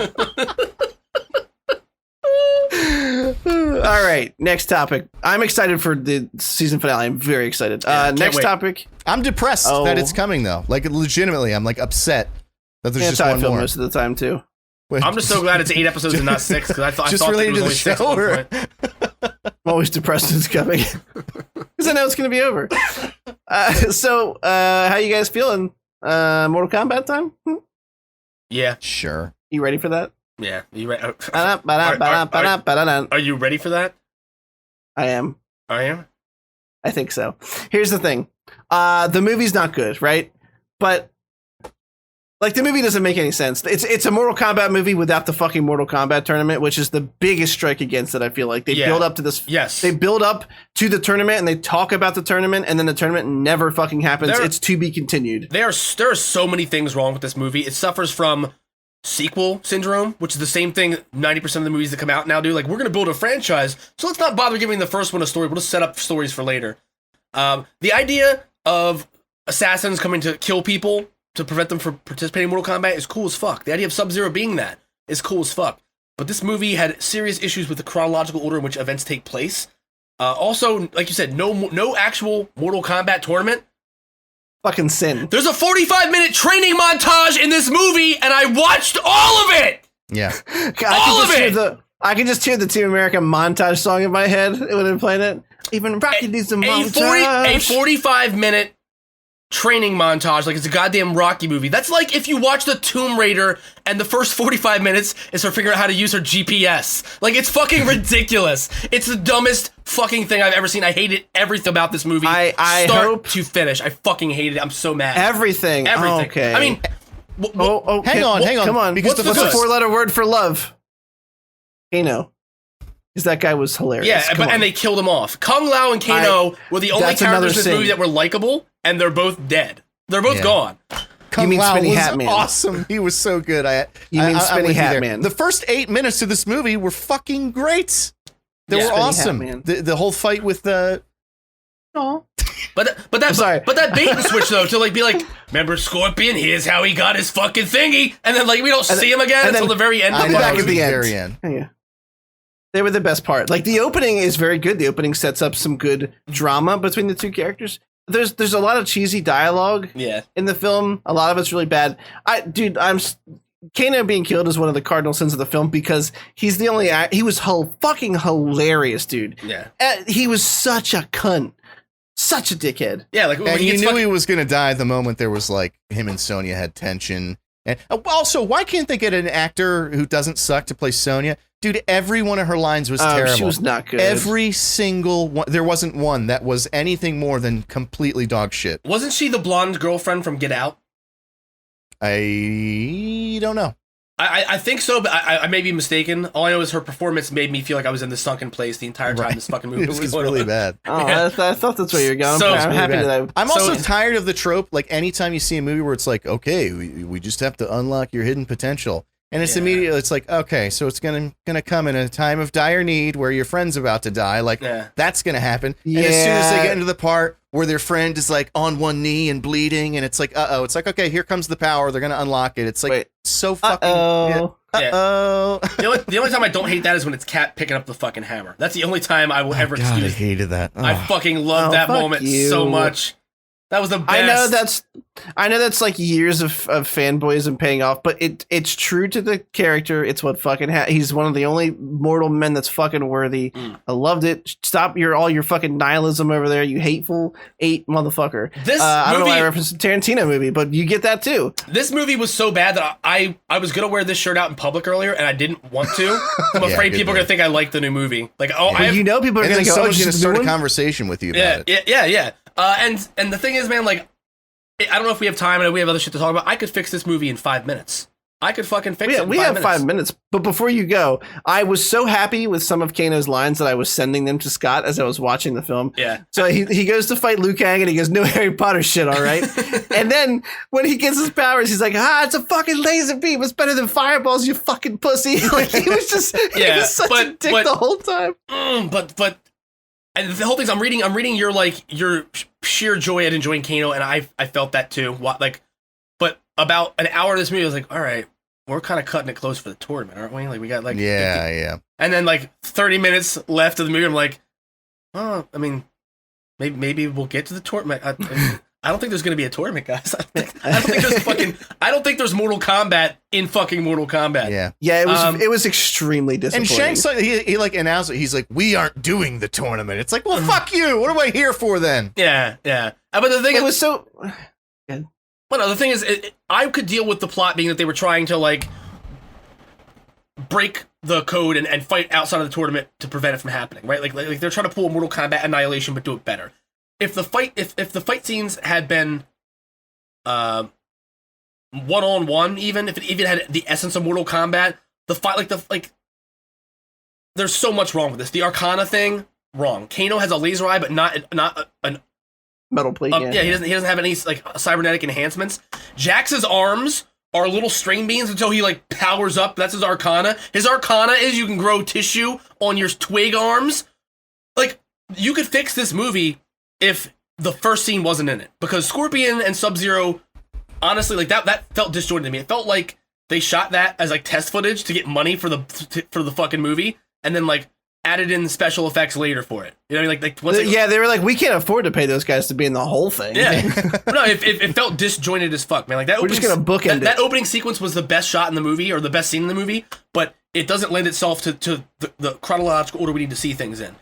All right, next topic. I'm excited for the season finale. I'm very excited. Next topic. I'm depressed that it's coming, though. Like, legitimately, I'm like upset that there's just one more. Most of the time, too. I'm just so glad it's 8 episodes and not 6 because I thought related it was to the show. I'm always depressed it's coming because I know it's going to be over. So, how you guys feeling? Mortal Kombat time? Yeah, sure. You ready for that? Yeah, you ready? Are you ready for that? I am. I am. I think so. Here's the thing. The movie's not good, right? But like the movie doesn't make any sense. It's a Mortal Kombat movie without the fucking Mortal Kombat tournament, which is the biggest strike against it. I feel like they build up to this. Yes, they build up to the tournament and they talk about the tournament, and then the tournament never fucking happens. It's to be continued. There are so many things wrong with this movie. It suffers from sequel syndrome, which is the same thing 90% of the movies that come out now do. Like, we're gonna build a franchise, so let's not bother giving the first one a story. We'll just set up stories for later. The idea of assassins coming to kill people to prevent them from participating in Mortal Kombat is cool as fuck. The idea of Sub-Zero being that is cool as fuck. But this movie had serious issues with the chronological order in which events take place. Also, like you said, no actual Mortal Kombat tournament. Fucking sin. There's a 45-minute training montage in this movie, and I watched all of it! Yeah. I can just hear the Team America montage song in my head when I'm playing it. Even Rocky needs a montage. A 45-minute training montage, like it's a goddamn Rocky movie. That's like if you watch the Tomb Raider and the first 45 minutes is her figuring out how to use her GPS. Like, it's fucking ridiculous. It's the dumbest fucking thing I've ever seen. I hated everything about this movie. I Start hope to finish. I fucking hated it. I'm so mad. Everything. Everything. Okay. I mean, hang on. Come on. Because what's the 4-letter word for love? Kano. Because that guy was hilarious. Yeah, and they killed him off. Kung Lao and Kano were the only characters in this movie that were likable, and they're both dead. They're both gone. Kung Lao was awesome. He was so good. You mean Spinny Hat Man. The first 8 minutes of this movie were fucking great. They were awesome. The whole fight with the... But that bait and switch though to be like, remember Scorpion? Here's how he got his fucking thingy, and then we don't see him again until the very end. Back at the very end. Yeah. They were the best part. The opening is very good. The opening sets up some good drama between the two characters. There's a lot of cheesy dialogue. In the film, a lot of it's really bad. Kano being killed is one of the cardinal sins of the film because he's the only he was fucking hilarious, dude. Yeah, he was such a cunt. Such a dickhead. Yeah, and you knew he was gonna die the moment there was him and Sonya had tension. And also, why can't they get an actor who doesn't suck to play Sonya? Dude, every one of her lines was terrible. She was not good. Every single one. There wasn't one that was anything more than completely dog shit. Wasn't she the blonde girlfriend from Get Out? I don't know. I think so, but I may be mistaken. All I know is her performance made me feel like I was in the sunken place the entire time this fucking movie was going really on. bad. I thought that's where you're going. So, I'm happy that I'm also tired of the trope. Anytime you see a movie where it's okay, we just have to unlock your hidden potential. And it's immediately, it's okay, so it's gonna come in a time of dire need where your friend's about to die. That's gonna happen. Yeah. And as soon as they get into the part where their friend is on one knee and bleeding, and it's uh-oh, it's okay, here comes the power, they're gonna unlock it. It's so fucking... Uh-oh. Uh-oh. The only time I don't hate that is when it's Cat picking up the fucking hammer. That's the only time I will ever excuse. I hated that. I fucking love that moment so much. That was the best. I know that's years of fanboyism paying off, but it's true to the character. It's what fucking he's one of the only mortal men that's fucking worthy. I loved it. Stop all your fucking nihilism over there, you hateful motherfucker. This I don't know why I referenced a Tarantino movie, but you get that too. This movie was so bad that I was gonna wear this shirt out in public earlier, and I didn't want to. I'm afraid people are gonna think I like the new movie. people are gonna go. Someone's gonna start a conversation with you about it. Yeah. And the thing is, man, I don't know if we have time and we have other shit to talk about. I could fix this movie in 5 minutes. I could fucking fix it in 5 minutes. We have 5 minutes. But before you go, I was so happy with some of Kano's lines that I was sending them to Scott as I was watching the film. Yeah. So he goes to fight Liu Kang and he goes, no Harry Potter shit, all right? And then when he gets his powers, he's like, it's a fucking laser beam. It's better than fireballs, you fucking pussy. He was just he was such a dick the whole time. But and the whole thing's I'm reading your your sheer joy at enjoying Kano, and I felt that too. But about an hour of this movie, I was like, all right, we're kind of cutting it close for the tournament, aren't we? We got yeah. And then 30 minutes left of the movie, I'm like, oh, I mean, maybe we'll get to the tournament. I don't think there's gonna be a tournament, guys. I don't think there's Mortal Kombat in fucking Mortal Kombat. Yeah. It was extremely disappointing. And Shanks he announced it. He's like, we aren't doing the tournament. It's well, fuck you. What am I here for then? Yeah. But the thing it was so. Well, no, the thing is, I could deal with the plot being that they were trying to break the code and fight outside of the tournament to prevent it from happening, right? Like they're trying to pull a Mortal Kombat Annihilation, but do it better. If the fight scenes had been one-on-one, even if it even had the essence of Mortal Kombat, the fight there's so much wrong with this. The Arcana thing, wrong. Kano has a laser eye, but not an metal plate. He doesn't have any cybernetic enhancements. Jax's arms are little string beans until he powers up. That's his Arcana. His Arcana is you can grow tissue on your twig arms. You could fix this movie if the first scene wasn't in it, because Scorpion and Sub-Zero, honestly, that felt disjointed to me. It felt like they shot that as test footage to get money for the fucking movie, and then added in special effects later for it. You know what I mean? They were like, we can't afford to pay those guys to be in the whole thing. Yeah. No, it felt disjointed as fuck, man. We're just gonna bookend it. That opening sequence was the best shot in the movie, or the best scene in the movie, but it doesn't lend itself to the chronological order we need to see things in.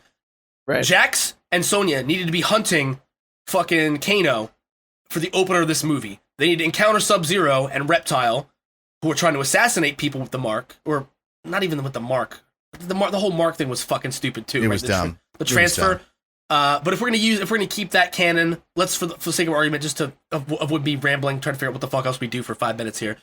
Right. Jax and Sonya needed to be hunting fucking Kano for the opener of this movie. They need to encounter Sub-Zero and Reptile, who are trying to assassinate people with the mark, or not even with the mark. The whole mark thing was fucking stupid too. It was dumb. The transfer. But if we're gonna keep that canon, let's for the sake of argument, just to avoid me rambling, trying to figure out what the fuck else we do for 5 minutes here.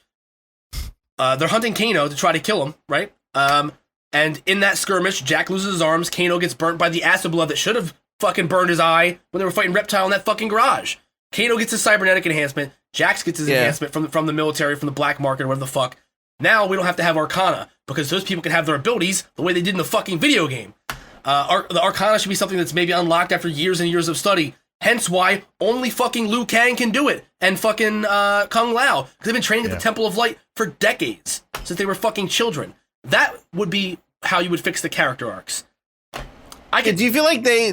They're hunting Kano to try to kill him, right? And in that skirmish, Jack loses his arms. Kano gets burnt by the acid blood that should have fucking burned his eye when they were fighting Reptile in that fucking garage. Kano gets his cybernetic enhancement. Jax gets his enhancement from the military, from the black market, or whatever the fuck. Now we don't have to have Arcana, because those people can have their abilities the way they did in the fucking video game. The Arcana should be something that's maybe unlocked after years and years of study. Hence why only fucking Liu Kang can do it, and fucking Kung Lao. Because they've been training at the Temple of Light for decades, since they were fucking children. That would be how you would fix the character arcs. Do you feel like they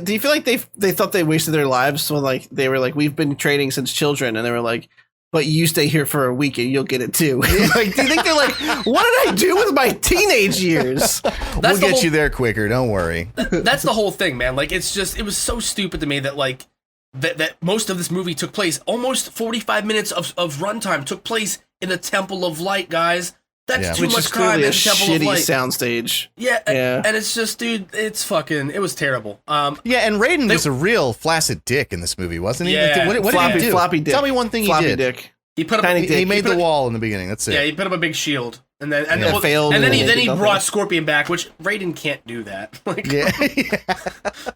thought they wasted their lives when like they were like, we've been training since children, and they were like, but you stay here for a week and you'll get it too. Like, do you think they're like, what did I do with my teenage years? We'll get you there quicker, don't worry. That's the whole thing, man. Like, it was so stupid to me that like that most of this movie took place, almost 45 minutes of runtime took place in the Temple of Light, guys. That's too much crime in the Temple of Light. Soundstage. Yeah, and it's just, dude, it was terrible. Yeah, and Raiden was a real flaccid dick in this movie, wasn't he? Yeah, what did he do? Floppy dick. Tell me one thing he did. Dick. He put up. He made the wall in the beginning. That's it. Yeah, he put up a big shield, and then failed. And then he brought Scorpion back, which Raiden can't do that. Like,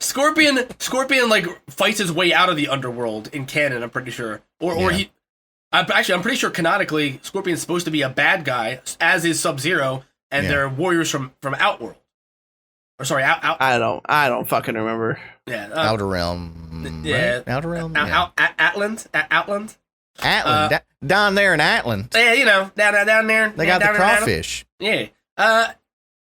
Scorpion like fights his way out of the underworld in canon. I'm pretty sure, or he. I'm pretty sure canonically, Scorpion's supposed to be a bad guy, as is Sub-Zero, and they're warriors from Outworld. Or sorry, out. I don't fucking remember. Yeah, Outer Realm. Yeah, right? Outer Realm. Outland. Atland, down there in Atland. Yeah, you know, down there. They got the crawfish. Yeah. I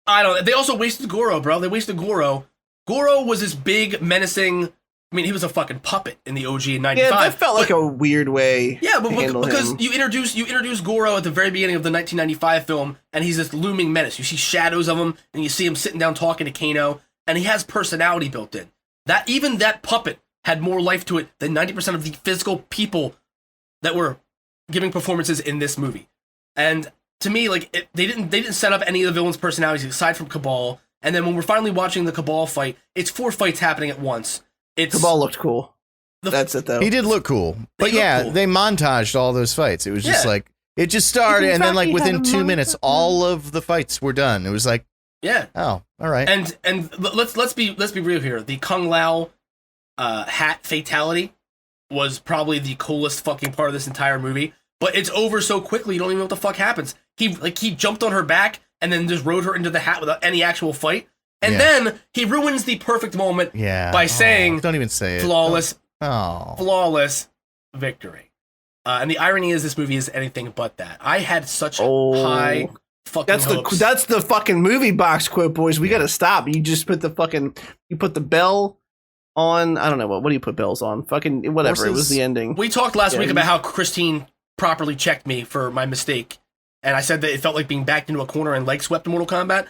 don't. They also wasted Goro, bro. They wasted Goro. Goro was this big, menacing. I mean, he was a fucking puppet in the OG in '95. Yeah, that felt like a weird way. Yeah, but because you introduce Goro at the very beginning of the 1995 film, and he's this looming menace. You see shadows of him, and you see him sitting down talking to Kano, and he has personality built in. That puppet had more life to it than 90% of the physical people that were giving performances in this movie. And to me, like they didn't set up any of the villains' personalities aside from Cabal. And then when we're finally watching the Cabal fight, it's 4 fights happening at once. Cabal looked cool. That's it, though. He did look cool. But they montaged all those fights. It was just like, it just started, and then like within 2 minutes, all of the fights were done. It was like, oh, all right. And let's be real here. The Kung Lao hat fatality was probably the coolest fucking part of this entire movie. But it's over so quickly, you don't even know what the fuck happens. He jumped on her back and then just rode her into the hat without any actual fight. And then he ruins the perfect moment by saying, don't even say it. Flawless victory. And the irony is this movie is anything but that. I had such high fucking hopes. That's the fucking movie box quote, boys. We gotta stop. You just put the bell on. I don't know what do you put bells on? Fucking whatever. Horses. It was the ending. We talked last week about how Christine properly checked me for my mistake. And I said that it felt like being backed into a corner and leg swept in Mortal Kombat.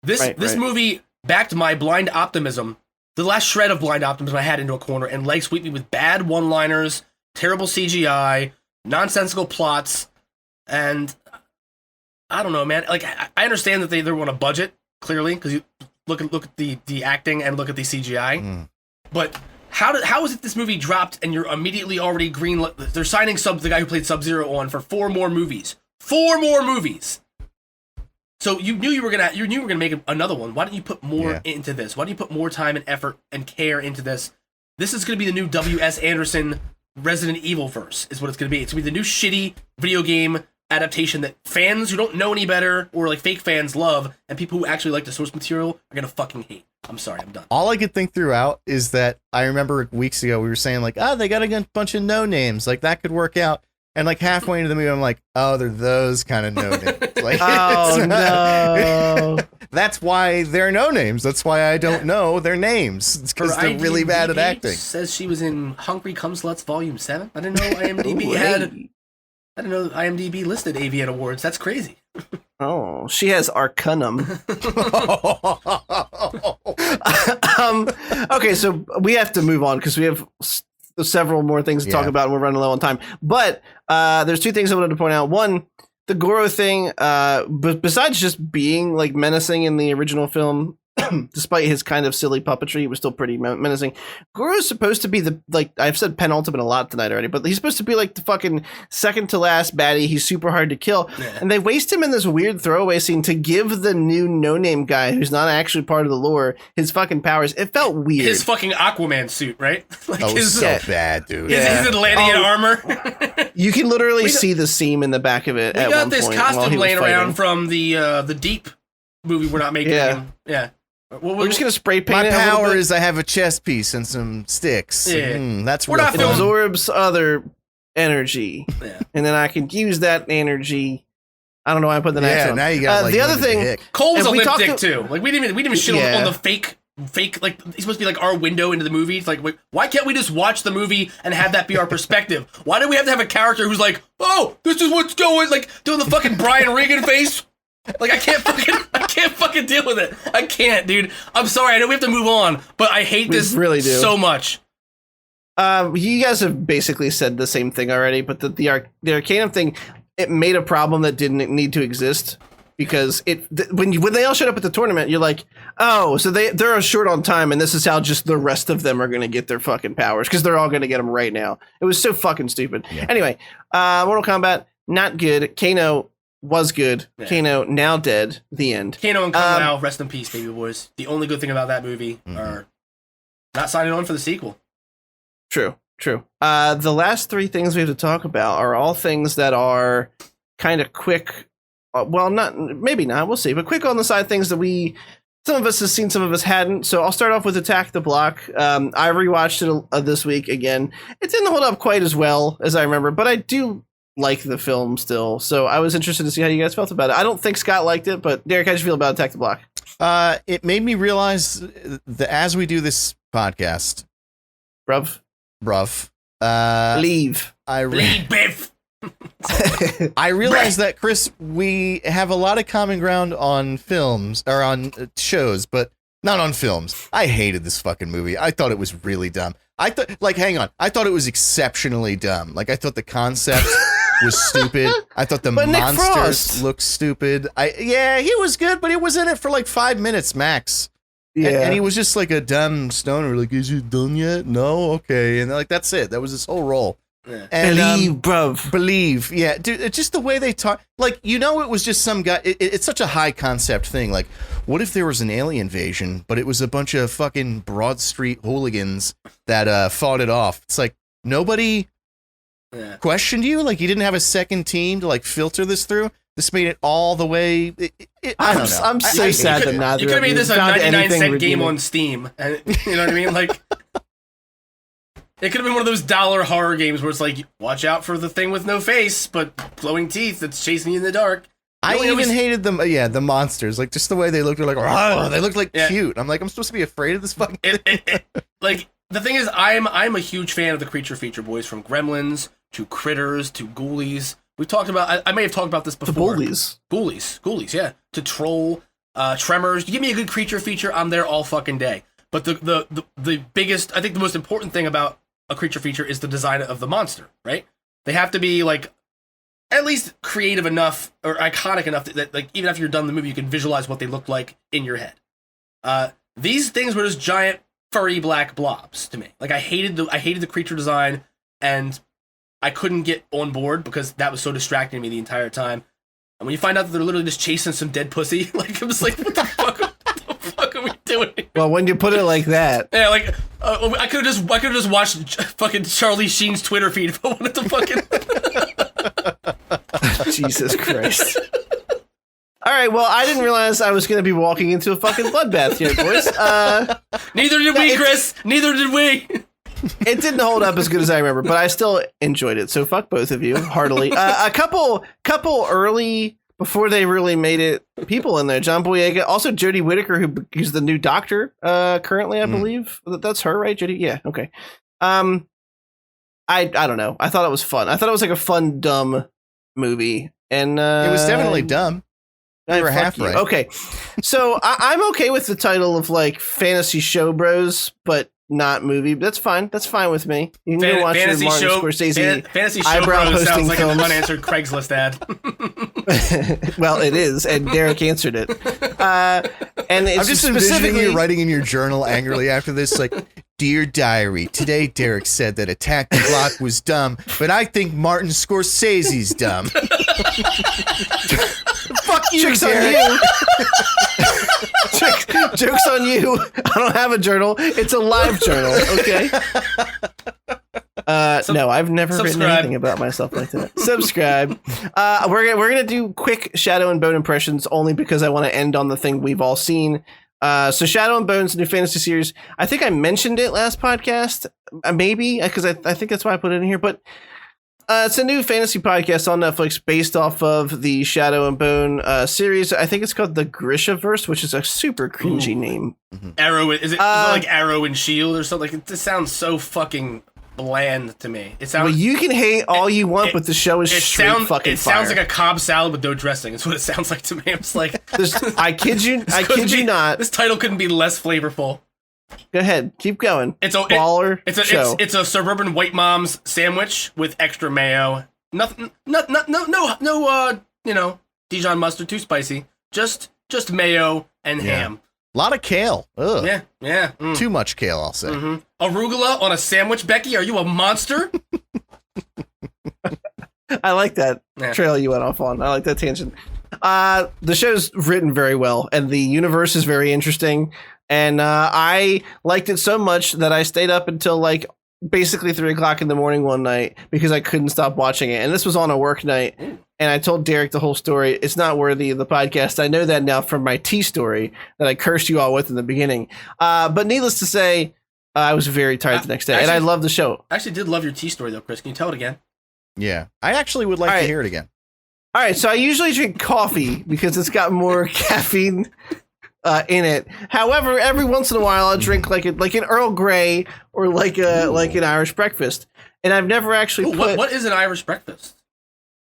This movie backed my blind optimism, the last shred of blind optimism I had, into a corner, and leg swept me with bad one-liners, terrible CGI, nonsensical plots, and I don't know, man. Like, I understand that they were on a budget, clearly, because you look at the acting and look at the CGI. But how is it this movie dropped and you're immediately already green? They're signing the guy who played Sub-Zero on for 4 more movies. 4 more movies. So you knew you were gonna make another one. Why didn't you put more into this? Why didn't you put more time and effort and care into this? This is gonna be the new W.S. Anderson Resident Evil verse, is what it's gonna be. It's gonna be the new shitty video game adaptation that fans who don't know any better, or like fake fans, love, and people who actually like the source material are gonna fucking hate. I'm sorry, I'm done. All I could think throughout is that I remember weeks ago we were saying like, they got a bunch of no names, like that could work out. And like halfway into the movie, I'm like, they're those kind of no names. Like, no. That's why they're no names. That's why I don't know their names. It's because they're really bad at acting. Says she was in Hungry Cum Sluts Volume 7. I didn't know IMDb I didn't know IMDb listed Avian Awards. That's crazy. Oh, she has Arcanum. Okay, so we have to move on because we have several more things to talk about, and we're running low on time. But there's 2 things I wanted to point out. One, the Goro thing, besides just being like menacing in the original film, despite his kind of silly puppetry, he was still pretty menacing. Goro's supposed to be I've said penultimate a lot tonight already, but he's supposed to be like the fucking second to last baddie. He's super hard to kill. Yeah. And they waste him in this weird throwaway scene to give the new no-name guy, who's not actually part of the lore, his fucking powers. It felt weird. His fucking Aquaman suit, right? So bad, dude. His Atlantean armor. You can literally see the seam in the back of it. We got this costume laying around from the Deep movie we're not making. Yeah. We're just gonna spray paint. My power is I have a chest piece and some sticks. Yeah. That's we're real not fun. It absorbs other energy, and then I can use that energy. I don't know why I put the next one. Now you got the other thing. Cole's a lipstick too. Like we didn't even shit on the fake. Like he's supposed to be like our window into the movie. It's like, why can't we just watch the movie and have that be our perspective? Why do we have to have a character who's like, oh, this is what's going, like doing the fucking Brian Regan face? Like I can't fucking deal with it. I can't, dude. I'm sorry. I know we have to move on, but I hate this really so much. You guys have basically said the same thing already, but the Arcanum thing, it made a problem that didn't need to exist. Because when they all showed up at the tournament, you're like, oh, so they're short on time, and this is how just the rest of them are going to get their fucking powers, because they're all going to get them right now. It was so fucking stupid. Yeah. Anyway, Mortal Kombat, not good. Kano was good. Yeah. Kano, now dead. The end. Kano and Kung Lao, rest in peace, baby boys. The only good thing about that movie are not signing on for the sequel. True. The last three things we have to talk about are all things that are kind of quick. Well, maybe not. We'll see. But quick on the side things that some of us have seen, some of us hadn't. So I'll start off with Attack the Block. I rewatched it this week again. It didn't hold up quite as well as I remember, but I do like the film still. So I was interested to see how you guys felt about it. I don't think Scott liked it, but Derek, how did you feel about Attack the Block? It made me realize that as we do this podcast, bruv, leave Biff. I realize that, Chris, we have a lot of common ground on films or on shows, but not on films. I hated this fucking movie. I thought it was really dumb. I thought it was exceptionally dumb. Like, I thought the concept was stupid. I thought the monsters looked stupid. He was good, but he was in it for like 5 minutes max. Yeah. And he was just like a dumb stoner. Like, is you done yet? No? Okay. And like, that's it. That was his whole role. Yeah. And, believe, bruv. Believe. Yeah, dude, it's just the way they talk. Like, it was just some guy. It's such a high concept thing. Like, what if there was an alien invasion, but it was a bunch of fucking Broad Street hooligans that fought it off? It's like, nobody questioned you? Like, you didn't have a second team to, like, filter this through? This made it all the way. I don't know. I'm so sad that neither. You could have made this a 99-cent game on Steam. And, you know what I mean? Like, it could have been one of those dollar horror games where it's like, watch out for the thing with no face, but glowing teeth that's chasing you in the dark. I even hated them. Yeah, the monsters. Like, just the way they looked. They're like, oh, they looked like cute. I'm like, I'm supposed to be afraid of this fucking thing. Like, the thing is, I'm a huge fan of the creature feature boys, from Gremlins to Critters to Ghoulies. We've talked about, I may have talked about this before. Ghoulies, yeah. To Troll, Tremors. You give me a good creature feature, I'm there all fucking day. But the biggest, I think the most important thing about a creature feature is the design of the monster, right? They have to be, like, at least creative enough or iconic enough that like, even after you're done the movie, you can visualize what they look like in your head. These things were just giant furry black blobs to me. Like, I hated the creature design, and I couldn't get on board because that was so distracting to me the entire time. And when you find out that they're literally just chasing some dead pussy, like, I'm just like, what the fuck? What the fuck are we doing? Well, when you put it like that, yeah, like I could have just watched fucking Charlie Sheen's Twitter feed if I wanted to fucking. Jesus Christ. All right, well, I didn't realize I was going to be walking into a fucking bloodbath here, boys. Neither did we, Chris. Neither did we. It didn't hold up as good as I remember, but I still enjoyed it. So fuck both of you heartily. A couple early, before they really made it, people in there. John Boyega, also Jodie Whittaker, who's the new Doctor currently, I believe. That's her, right, Jodie? Yeah, okay. I don't know. I thought it was fun. I thought it was like a fun, dumb movie, and it was definitely dumb. You were half right. Okay, so I'm okay with the title of, like, Fantasy Show Bros, but not movie. That's fine. That's fine with me. You can go watch your Martin Scorsese Fantasy Show Bros sounds like an unanswered Craigslist ad. Well, it is, and Derek answered it. And it's I'm just envisioning you writing in your journal angrily after this, like, Dear Diary, today Derek said that Attack the Block was dumb, but I think Martin Scorsese's dumb. Fuck you, Joke's on you. Joke's on you. I don't have a journal. It's a live journal, okay? No, I've never written anything about myself like that. Subscribe. We're gonna do quick Shadow and Bone impressions only because I want to end on the thing we've all seen. So Shadow and Bone's new fantasy series. I think I mentioned it last podcast, maybe because I think that's why I put it in here. But it's a new fantasy podcast on Netflix based off of the Shadow and Bone series. I think it's called the Grishaverse, which is a super cringy name. Arrow is it like Arrow and Shield or something? Like, it sounds so fucking bland to me. It sounds. Well, you can hate all you want, but the show is straight fucking fire. It sounds like a Cobb salad with no dressing. It's what it sounds like to me. I'm just like, I kid you not. This title couldn't be less flavorful. Go ahead, keep going. It's a baller. It's a suburban white mom's sandwich with extra mayo. Nothing. No. Dijon mustard, too spicy. Just mayo and ham. A lot of kale. Ugh. Yeah. Too much kale, I'll say. Arugula on a sandwich, Becky? Are you a monster? I like that trail you went off on. I like that tangent. The show's written very well, and the universe is very interesting. And I liked it so much that I stayed up until like basically 3 o'clock in the morning one night because I couldn't stop watching it. And this was on a work night. And I told Derek the whole story. It's not worthy of the podcast. I know that now from my tea story that I cursed you all with in the beginning. But needless to say, I was very tired the next day. And I love the show. I actually did love your tea story, though, Chris. Can you tell it again? Yeah. I actually would like to hear it again. All right. So I usually drink coffee because it's got more caffeine in it. However, every once in a while, I'll drink like an Earl Grey or like an Irish breakfast. And I've never actually what is an Irish breakfast?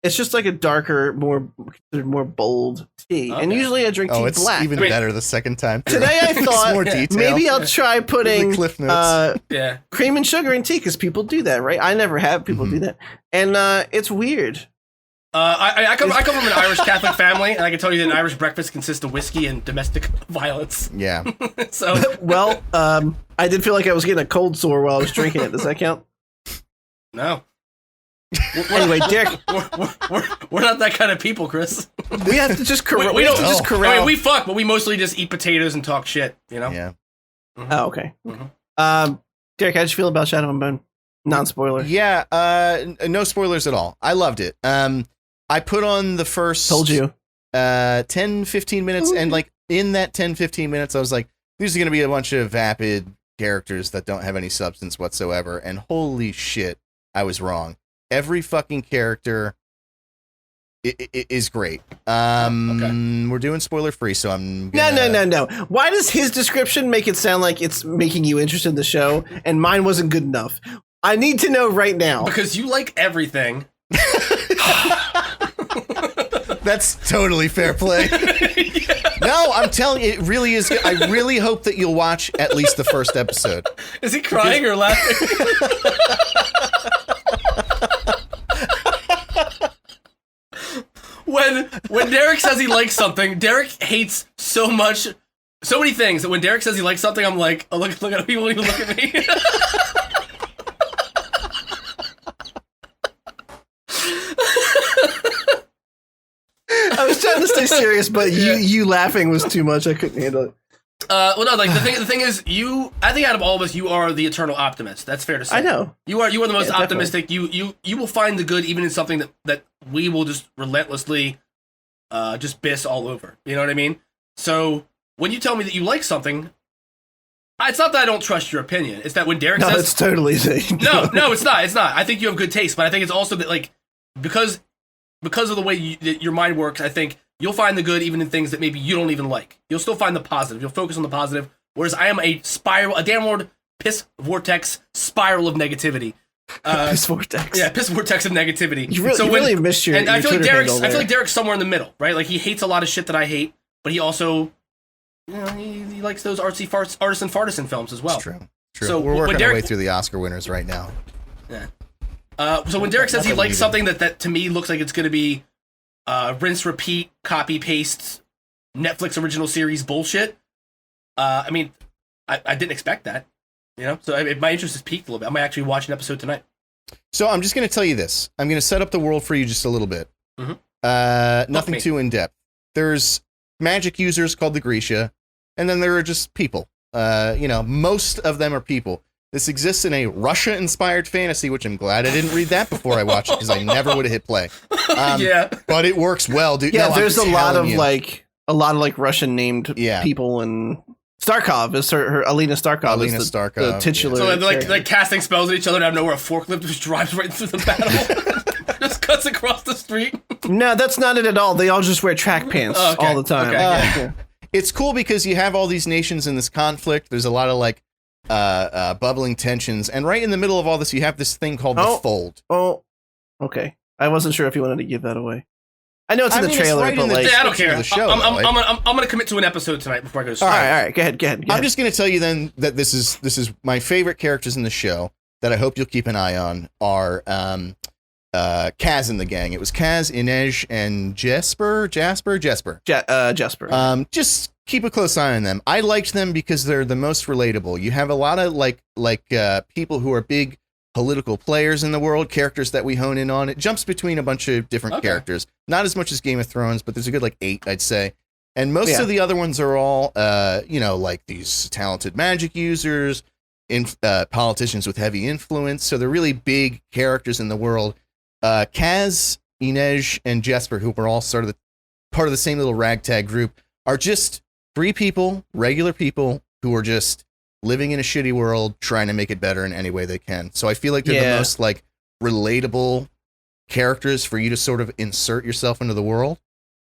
It's just like a darker, more bold tea. Okay. And usually I drink tea it's black. Even better the second time. Today I thought maybe I'll try putting Cliff Notes. cream and sugar in tea because people do that, right? I never have. People do that. And it's weird. I come from an Irish Catholic family, and I can tell you that an Irish breakfast consists of whiskey and domestic violence. Yeah. So well, I did feel like I was getting a cold sore while I was drinking it. Does that count? No. Anyway, Derek, we're not that kind of people, Chris. We have to just correct. We don't just correct. I mean, we fuck, but we mostly just eat potatoes and talk shit. You know? Yeah. Oh, okay. Derek, how'd you feel about Shadow and Bone? Non-spoiler. Yeah. No spoilers at all. I loved it. I put on the first. Told you. 10, 15 minutes, and like in that 10, 15 minutes, I was like, "These are going to be a bunch of vapid characters that don't have any substance whatsoever." And holy shit, I was wrong. Every fucking character is great. Okay. We're doing spoiler free, so I'm gonna... No. Why does his description make it sound like it's making you interested in the show, and mine wasn't good enough? I need to know right now. Because you like everything. That's totally fair play. No, I'm telling you, it really is. I really hope that you'll watch at least the first episode. Is he crying or laughing? When Derek says he likes something, Derek hates so many things that when Derek says he likes something, I'm like, oh, look at people even look at me. I was trying to stay serious, but you laughing was too much. I couldn't handle it. Well, no, like the thing is, I think out of all of us, you are the eternal optimist. That's fair to say. I know. You are the most optimistic. You will find the good even in something that we will just relentlessly just biss all over. You know what I mean? So when you tell me that you like something, it's not that I don't trust your opinion. It's that when Derek says... No, it's totally... No, it's not. It's not. I think you have good taste, but I think it's also that, like, because of the way your mind works, I think you'll find the good even in things that maybe you don't even like. You'll still find the positive. You'll focus on the positive, whereas I am a downward piss vortex spiral of negativity. Piss vortex. Yeah, piss vortex of negativity. You really missed your... And I feel like Derek's somewhere in the middle, right? Like, he hates a lot of shit that I hate, but he also... You know, he likes those artisan fartisan films as well. It's true. So we're working our way through the Oscar winners right now. Yeah. So when Derek says he likes something that to me looks like it's going to be rinse, repeat, copy, paste, Netflix original series bullshit, I mean, I didn't expect that. You know, so my interest has peaked a little bit. I might actually watch an episode tonight. So I'm just going to tell you this. I'm going to set up the world for you just a little bit. Nothing too in depth. There's magic users called the Grisha, and then there are just people. Most of them are people. This exists in a Russia-inspired fantasy, which I'm glad I didn't read that before I watched it, because I never would have hit play. Yeah, but it works well, dude. Yeah, no, there's a lot of Russian named people, and Starkov is her Alina Starkov. The titular. So they're like casting spells at each other, and out of nowhere, a forklift just drives right through the battle, just cuts across the street. No, that's not it at all. They all just wear track pants all the time. Okay. It's cool because you have all these nations in this conflict. There's a lot of bubbling tensions, and right in the middle of all this, you have this thing called the Fold. Oh, okay. I wasn't sure if you wanted to give that away. I know it's in the trailer, but I don't care. I'm going to commit to an episode tonight before I go to sleep. All right. Go ahead. I'm just going to tell you then that this is my favorite characters in the show that I hope you'll keep an eye on are Kaz and the gang. It was Kaz, Inej, and Jesper. Jesper. Just keep a close eye on them. I liked them because they're the most relatable. You have a lot of people who are big political players in the world, characters that we hone in on. It jumps between a bunch of different characters. Not as much as Game of Thrones, but there's a good 8, I'd say. And most of the other ones are all, these talented magic users, politicians with heavy influence. So they're really big characters in the world. Kaz, Inej, and Jesper, who were all sort of part of the same little ragtag group, are just 3 people, regular people, who are just living in a shitty world, trying to make it better in any way they can. So I feel like they're the most relatable characters for you to sort of insert yourself into the world.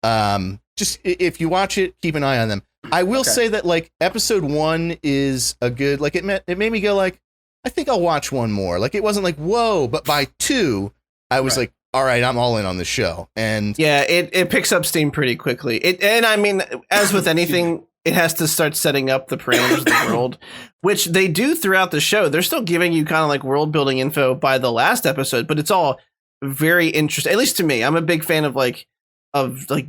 Just if you watch it, keep an eye on them. I will say that episode 1 is a good, it made me go I think I'll watch one more. It wasn't whoa, but by 2, I was all right, I'm all in on this show. And yeah, it picks up steam pretty quickly. And I mean, as with anything, it has to start setting up the parameters of the world, which they do throughout the show. They're still giving you kind of world building info by the last episode, but it's all very interesting. At least to me, I'm a big fan of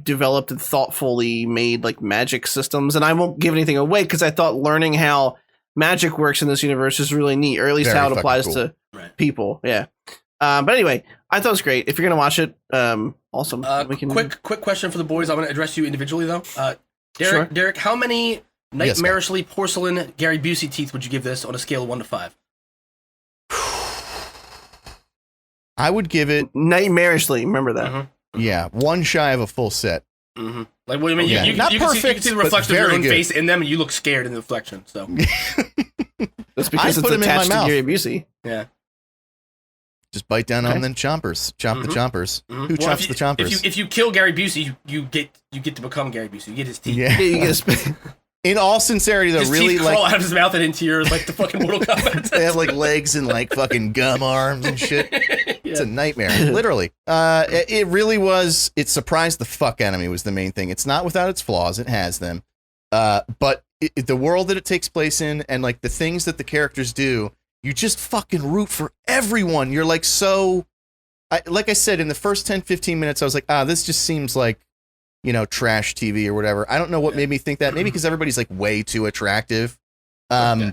developed and thoughtfully made magic systems. And I won't give anything away because I thought learning how magic works in this universe is really neat, or at least how it applies to people. Yeah. But anyway, I thought it was great. If you're gonna watch it, awesome. Quick question for the boys. I'm gonna address you individually though. Sure. Derek, how many nightmarishly porcelain Gary Busey teeth would you give this on a scale of 1 to 5? I would give it nightmarishly. Remember that? Mm-hmm. Yeah, 1 shy of a full set. Mm-hmm. What do you mean? You not perfect, you can see the reflection of your own good. face in them, and you look scared in the reflection. So that's because it's attached to Gary Busey. Yeah. Just bite down on them chompers. Chomp the chompers. Who chomps the chompers? If you kill Gary Busey, you get to become Gary Busey. You get his teeth. Yeah. You get in all sincerity, though, his really teeth crawl out of his mouth and into yours like the fucking Mortal Kombat. They have legs and fucking gum arms and shit. It's a nightmare, literally. It really was. It surprised the fuck out of me. Was the main thing. It's not without its flaws. It has them, but the world that it takes place in and the things that the characters do. You just fucking root for everyone. You're like I said, in the first 10, 15 minutes, I was like, this just seems like, trash TV or whatever. I don't know what made me think that. Maybe because everybody's way too attractive. No,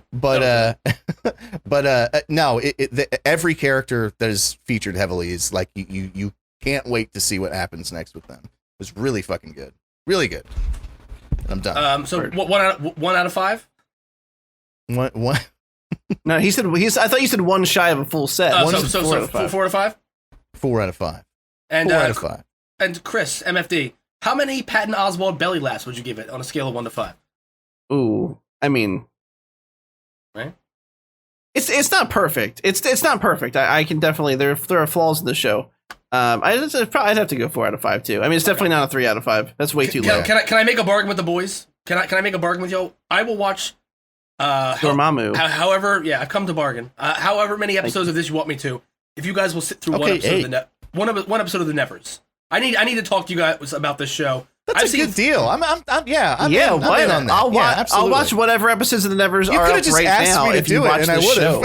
every character that is featured heavily is you can't wait to see what happens next with them. It was really fucking good. Really good. And I'm done. So one out of 5? What? No, I thought you said 1 shy of a full set. 4 out of 5? 4 out of 5. And 4 out of 5. And Chris, MFD, how many Patton Oswalt belly laughs would you give it on a scale of 1 to 5? Ooh, I mean, right? It's not perfect. It's not perfect. I can definitely there are flaws in the show. I'd have to go 4 out of 5 too. I mean, it's definitely not a 3 out of 5. That's way too low. Can I make a bargain with the boys? Can I make a bargain with y'all? I will watch. Dormammu. However, I've come to bargain. However many episodes of this you want me to, if you guys will sit through one episode of the Nevers. I need to talk to you guys about this show. That's a good deal. I'm in on that. I'll watch whatever episodes of the Nevers are up right now. If you watch the show,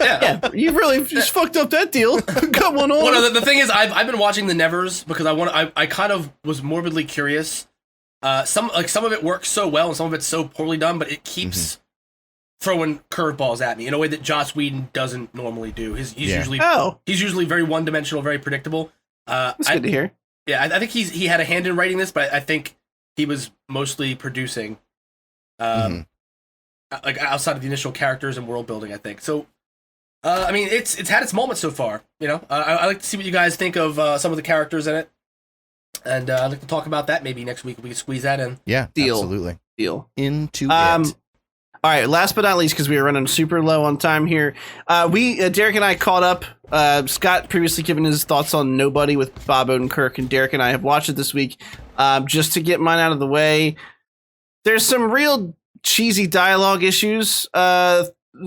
yeah, you really just fucked up that deal. Come on. Well, the thing is, I've been watching the Nevers because I kind of was morbidly curious some of it works so well and some of it's so poorly done, but it keeps throwing curveballs at me in a way that Joss Whedon doesn't normally do. He's usually very one-dimensional, very predictable. That's good to hear. Yeah, I think he had a hand in writing this, but I think he was mostly producing, like outside of the initial characters and world building. I think so. I mean, it's had its moments so far. You know, I like to see what you guys think of some of the characters in it, and I'd like to talk about that maybe next week if we can squeeze that in. Yeah, deal. Absolutely. Deal. Into it. All right, last but not least, because we were running super low on time here, Derek and I caught up. Scott previously given his thoughts on Nobody with Bob Odenkirk, and Derek and I have watched it this week. Just to get mine out of the way, there's some real cheesy dialogue issues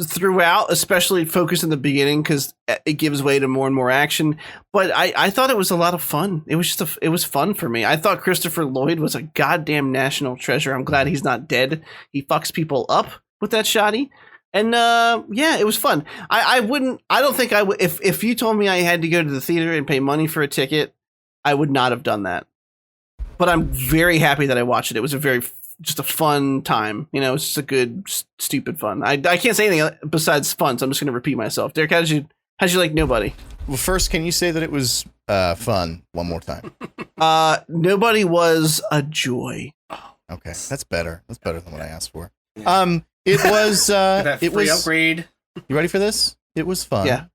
throughout, especially focused in the beginning because it gives way to more and more action. But I thought it was a lot of fun. It was just it was fun for me. I thought Christopher Lloyd was a goddamn national treasure. I'm glad he's not dead. He fucks people up with that shotty. And yeah, it was fun. I don't think I would if you told me I had to go to the theater and pay money for a ticket, I would not have done that. But I'm very happy that I watched it. It was just a fun time. You know, it's just a good, stupid fun. I can't say anything besides fun, so I'm just going to repeat myself. Derek, how'd you like Nobody? Well, first, can you say that it was fun one more time? Nobody was a joy. Okay, that's better. That's better than what I asked for. It was it was upgrade. You ready for this? It was fun. Yeah.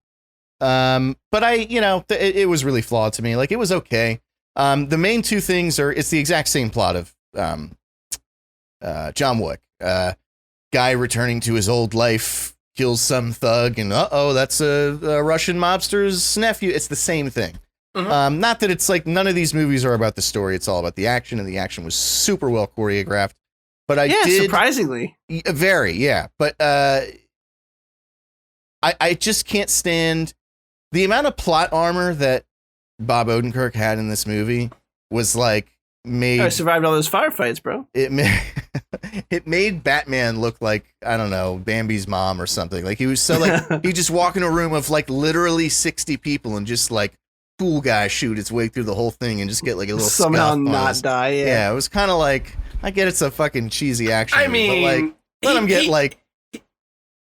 But it was really flawed to me. Like, it was okay. The main two things it's the exact same plot of John Wick. Guy returning to his old life, kills some thug, and that's a Russian mobster's nephew. It's the same thing. Mm-hmm. Not that it's like none of these movies are about the story. It's all about the action, and the action was super well choreographed. But I did surprisingly very, yeah. But I just can't stand the amount of plot armor that Bob Odenkirk had in this movie. Was like I survived all those firefights, bro. It made Batman look like, I don't know, Bambi's mom or something. Like, he was so like he just walk in a room of like literally 60 people and just like cool guy shoot its way through the whole thing and just get like a little somehow not die. Yeah, it was kind of like, I get it's a fucking cheesy action movie, but like let him get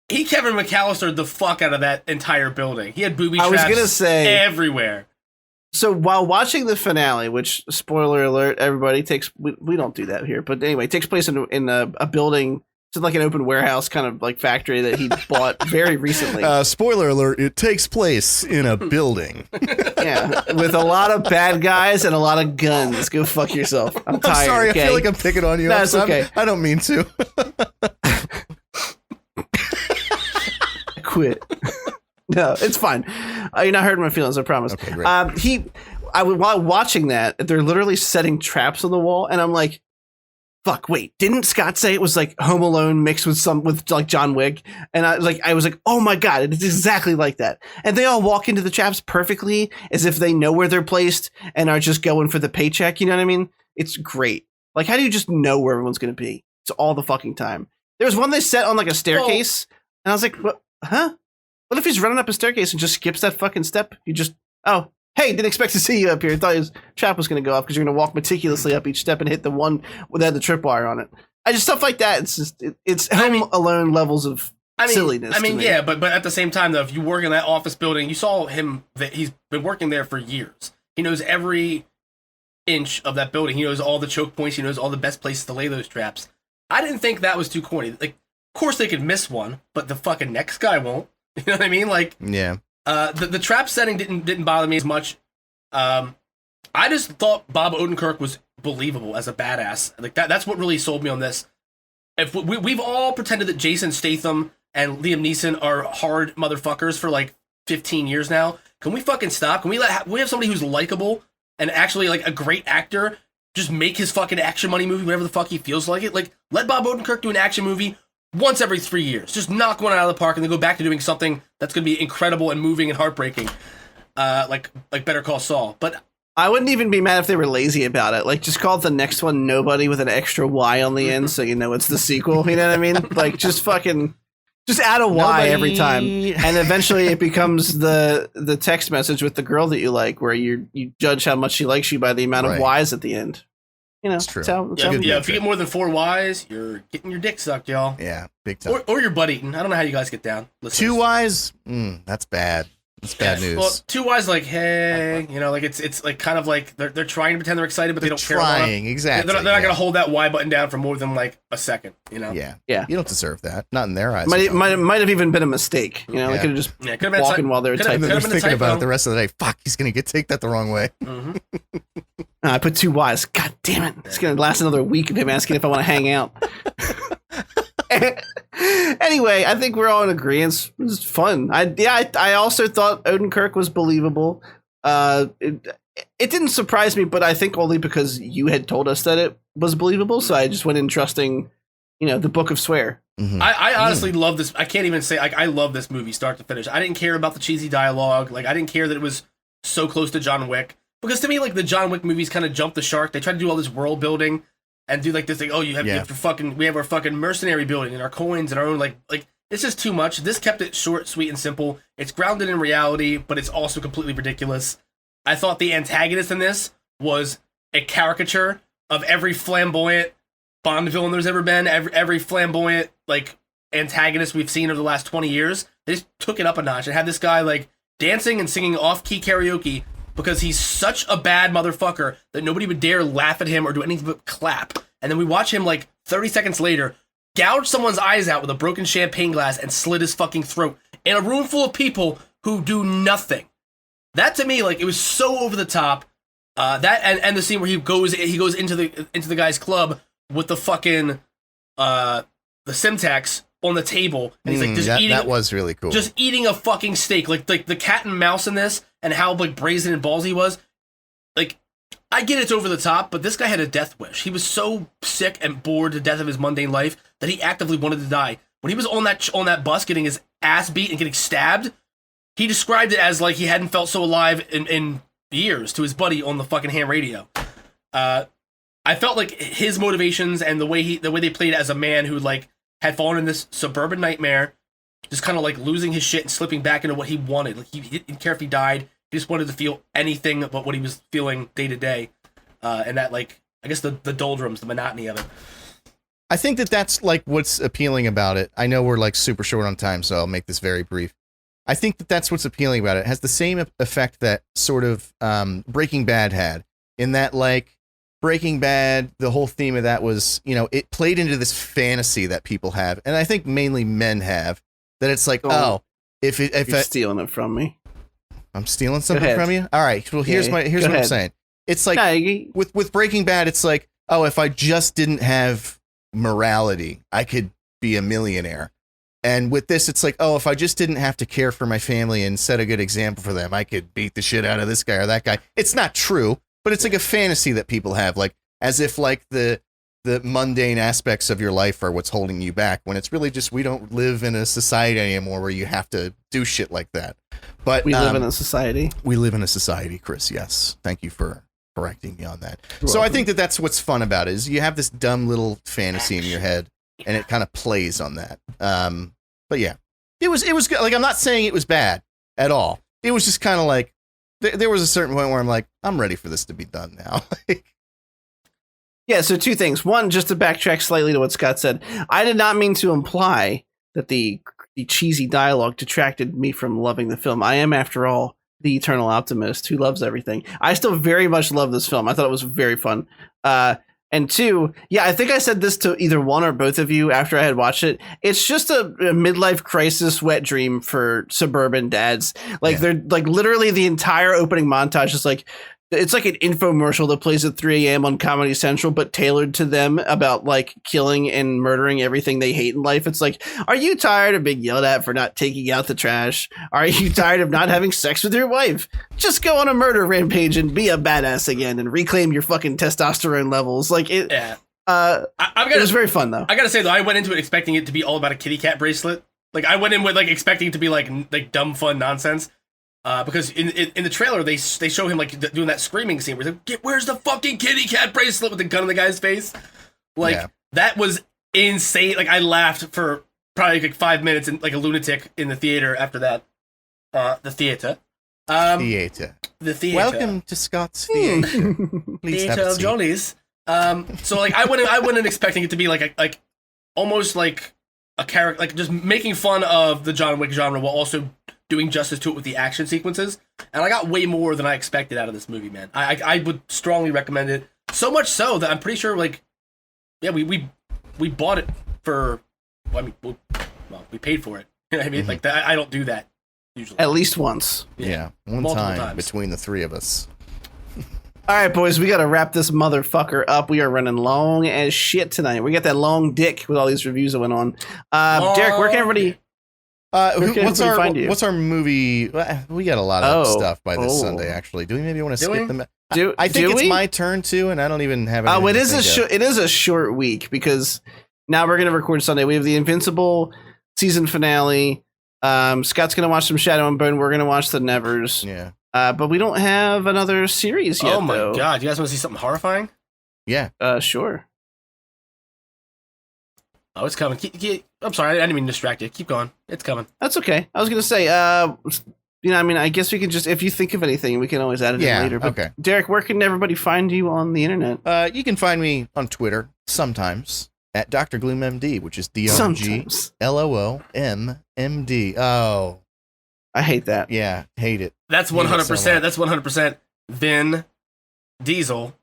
he Kevin McAllister the fuck out of that entire building. He had booby traps I was gonna say everywhere. So while watching the finale, which spoiler alert, everybody we don't do that here, but anyway, it takes place in a building. It's like an open warehouse kind of like factory that he bought very recently. Spoiler alert, it takes place in a building. Yeah, with a lot of bad guys and a lot of guns. Go fuck yourself. I'm tired. I'm sorry, okay? I feel like I'm picking on you. No, it's okay. I don't mean to. Quit. No, it's fine. You're not hurting my feelings, I promise. Okay, great. While watching that, they're literally setting traps on the wall, and I'm like, fuck, wait, didn't Scott say it was like Home Alone mixed with like John Wick? And I was like, oh my God, it's exactly like that. And they all walk into the traps perfectly as if they know where they're placed and are just going for the paycheck. You know what I mean? It's great. Like, how do you just know where everyone's going to be? It's all the fucking time. There was one they set on like a staircase, and I was like, what? Huh? What if he's running up a staircase and just skips that fucking step? Hey, didn't expect to see you up here. I thought his trap was going to go off because you're going to walk meticulously up each step and hit the one that had the tripwire on it. Stuff like that. It's just, it's Home Alone levels of silliness. Yeah, but at the same time, though, if you work in that office building, you saw him, that he's been working there for years. He knows every inch of that building. He knows all the choke points. He knows all the best places to lay those traps. I didn't think that was too corny. Like, of course they could miss one, but the fucking next guy won't. You know what I mean? Like, yeah. The trap setting didn't bother me as much. I just thought Bob Odenkirk was believable as a badass. Like that's what really sold me on this. If we've all pretended that Jason Statham and Liam Neeson are hard motherfuckers for like 15 years now, can we fucking stop? Can we have somebody who's likable and actually like a great actor just make his fucking action money movie whenever the fuck he feels like it? Like, let Bob Odenkirk do an action movie once every 3 years. Just knock one out of the park and then go back to doing something that's going to be incredible and moving and heartbreaking. Like Better Call Saul. But I wouldn't even be mad if they were lazy about it. Like, just call it the next one Nobody with an extra Y on the end so you know it's the sequel. You know what I mean? Like, just add a Y every time. And eventually it becomes the text message with the girl that you like, where you judge how much she likes you by the amount of Ys at the end. You know, It's true. If you get more than 4 Ys, you're getting your dick sucked, y'all. Yeah, big time. Or your butt eaten. I don't know how you guys get down. 2 Ys? That's bad. That's bad news. Well, 2 Ys like, hey, you know, like it's like kind of like they're trying to pretend they're excited, but they don't care about it. Exactly. They're not gonna hold that Y button down for more than like a second, you know? Yeah. Yeah. You don't deserve that. Not in their eyes. Might have even been a mistake. You know, they could have just walking while they were typing. They're thinking about it the rest of the day. Fuck, he's gonna take that the wrong way. Mm-hmm. I put 2 Ys. God damn it. It's gonna last another week of him asking if I want to hang out. Anyway, I think we're all in agreement. It was fun. I also thought Odenkirk was believable. It didn't surprise me, but I think only because you had told us that it was believable. So I just went in trusting, the Book of Swear. Mm-hmm. I honestly love this. I can't even say I love this movie start to finish. I didn't care about the cheesy dialogue. Like I didn't care that it was so close to John Wick, because to me, like the John Wick movies kind of jumped the shark. They tried to do all this world building and do like this thing. Oh, we have our fucking mercenary building and our coins and our own like it's just too much. This kept it short, sweet, and simple. It's grounded in reality, but it's also completely ridiculous. I thought the antagonist in this was a caricature of every flamboyant Bond villain there's ever been. Every flamboyant like antagonist we've seen over the last 20 years. They just took it up a notch and had this guy like dancing and singing off-key karaoke because he's such a bad motherfucker that nobody would dare laugh at him or do anything but clap. And then we watch him like 30 seconds later gouge someone's eyes out with a broken champagne glass and slit his fucking throat in a room full of people who do nothing. That to me, like, it was so over the top. That and the scene where he goes into the guy's club with the fucking the Simtax on the table, and he's like just eating. That was really cool. Just eating a fucking steak, like the cat and mouse in this, and how like brazen and ballsy he was. Like, I get it's over the top, but this guy had a death wish. He was so sick and bored to death of his mundane life that he actively wanted to die. When he was on that bus getting his ass beat and getting stabbed, he described it as like he hadn't felt so alive in years to his buddy on the fucking ham radio. I felt like his motivations and the way they played as a man who like had fallen in this suburban nightmare, just kind of like losing his shit and slipping back into what he wanted. Like he didn't care if he died. He just wanted to feel anything but what he was feeling day to day. And that, like, I guess the doldrums, the monotony of it. I think that's like what's appealing about it. I know we're like super short on time, so I'll make this very brief. I think that's what's appealing about it. It has the same effect that sort of Breaking Bad had, in that like Breaking Bad, the whole theme of that was, it played into this fantasy that people have. And I think mainly men have, that it's like, if you're stealing it from me. I'm stealing something from you? All right. Well, here's what I'm saying. It's like with Breaking Bad, it's like, if I just didn't have morality, I could be a millionaire. And with this, it's like, if I just didn't have to care for my family and set a good example for them, I could beat the shit out of this guy or that guy. It's not true, but it's like a fantasy that people have, like as if like the mundane aspects of your life are what's holding you back, when it's really just we don't live in a society anymore where you have to do shit like that. But we live in a society. We live in a society, Chris. Yes. Thank you for correcting me on that. So I think that's what's fun about it, is you have this dumb little fantasy in your head and it kind of plays on that. But yeah, it was good. Like, I'm not saying it was bad at all. It was just kind of like, there was a certain point where I'm like, I'm ready for this to be done now. Yeah, so 2 things. One, just to backtrack slightly to what Scott said, I did not mean to imply that the cheesy dialogue detracted me from loving the film. I am, after all, the eternal optimist who loves everything. I still very much love this film. I thought it was very fun. And 2, I think I said this to either one or both of you after I had watched it. It's just a midlife crisis wet dream for suburban dads. Like, they're like literally the entire opening montage is like, it's like an infomercial that plays at 3 a.m. on Comedy Central, but tailored to them, about like killing and murdering everything they hate in life. It's like, are you tired of being yelled at for not taking out the trash? Are you tired of not having sex with your wife? Just go on a murder rampage and be a badass again and reclaim your fucking testosterone levels. Like it. Yeah. It was very fun though. I gotta say though, I went into it expecting it to be all about a kitty cat bracelet. Like I went in with like expecting it to be like dumb fun nonsense. Because in the trailer they show him like doing that screaming scene where he's like, where's the fucking kitty cat bracelet, with the gun in the guy's face. Like that was insane. Like I laughed for probably like 5 minutes and like a lunatic in the theater after that. The theater. The theater. Welcome to Scott's Theater. Theater of Johnny's. So like I wouldn't expecting it to be like almost like a character, like just making fun of the John Wick genre while also doing justice to it with the action sequences. And I got way more than I expected out of this movie, man. I would strongly recommend it. So much so that I'm pretty sure, like, yeah, we bought it for. Well, I mean, we paid for it. You know what I mean? Like that. I don't do that usually. At least once. Yeah, one Multiple time times. between the three of us. All right, boys, we got to wrap this motherfucker up. We are running long as shit tonight. We got that long dick with all these reviews that went on. Derek, where can everybody... What's our movie? We got a lot of stuff by this Sunday, actually. Do we maybe want to skip them? I think it's my turn too, and I don't even have anything. It is a short week because now we're going to record Sunday. We have the Invincible season finale. Scott's going to watch some Shadow and Bone. We're going to watch the Nevers. Yeah. But we don't have another series yet. Oh my god! You guys want to see something horrifying? Yeah. Sure. Oh, it's coming. I'm sorry, I didn't mean to distract you. Keep going. It's coming. That's okay. I was gonna say, I mean, I guess we can just, if you think of anything, we can always add it in later. But okay. Derek, where can everybody find you on the internet? You can find me on Twitter sometimes at Dr. Gloom MD, which is DRGLOOMMD. Oh. I hate that. Yeah, hate it. That's 100%. That's 100% Vin Diesel,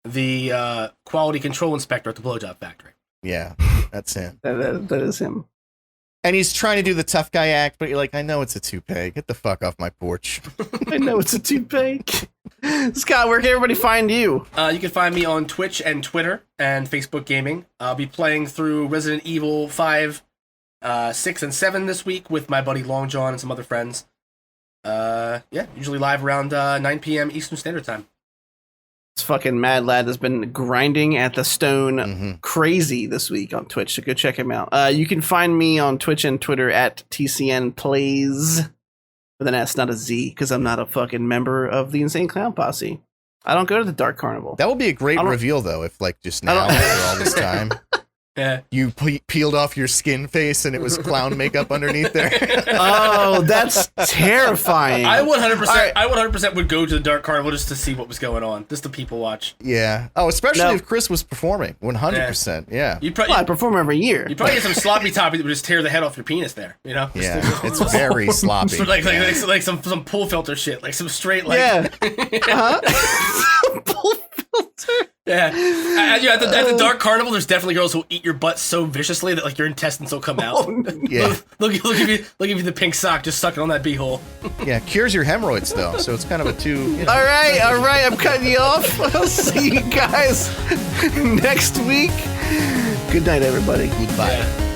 the quality control inspector at the blowjob factory. Yeah, that's him. That is him. And he's trying to do the tough guy act, but you're like, I know it's a toupee. Get the fuck off my porch. I know it's a toupee. Scott, where can everybody find you? You can find me on Twitch and Twitter and Facebook Gaming. I'll be playing through Resident Evil 5, 6, and 7 this week with my buddy Long John and some other friends. Usually live around 9 p.m. Eastern Standard Time. This fucking mad lad has been grinding at the stone crazy this week on Twitch, so go check him out. You can find me on Twitch and Twitter at TCN Plays with an S, not a Z, because I'm not a fucking member of the Insane Clown Posse. I don't go to the Dark Carnival. That would be a great reveal, though, if like just now after all this time. Yeah. You peeled off your skin face and it was clown makeup underneath there. Oh, that's terrifying. I 100% would go to the Dark Carnival just to see what was going on, just to people watch. Yeah. Oh, especially if Chris was performing. 100%. Yeah. I perform every year. You probably get some sloppy toppy that would just tear the head off your penis there. You know? Yeah. It's very sloppy. like some pull filter shit, like some straight like. Yeah. Pull filter. Yeah. At the Dark Carnival, there's definitely girls who will eat your butt so viciously that like your intestines will come out. Yeah. They'll give you the pink sock just sucking on that beehole. Yeah, cures your hemorrhoids though, so it's kind of a two. You know. All right, I'm cutting you off. I'll see you guys next week. Good night, everybody. Goodbye. Yeah.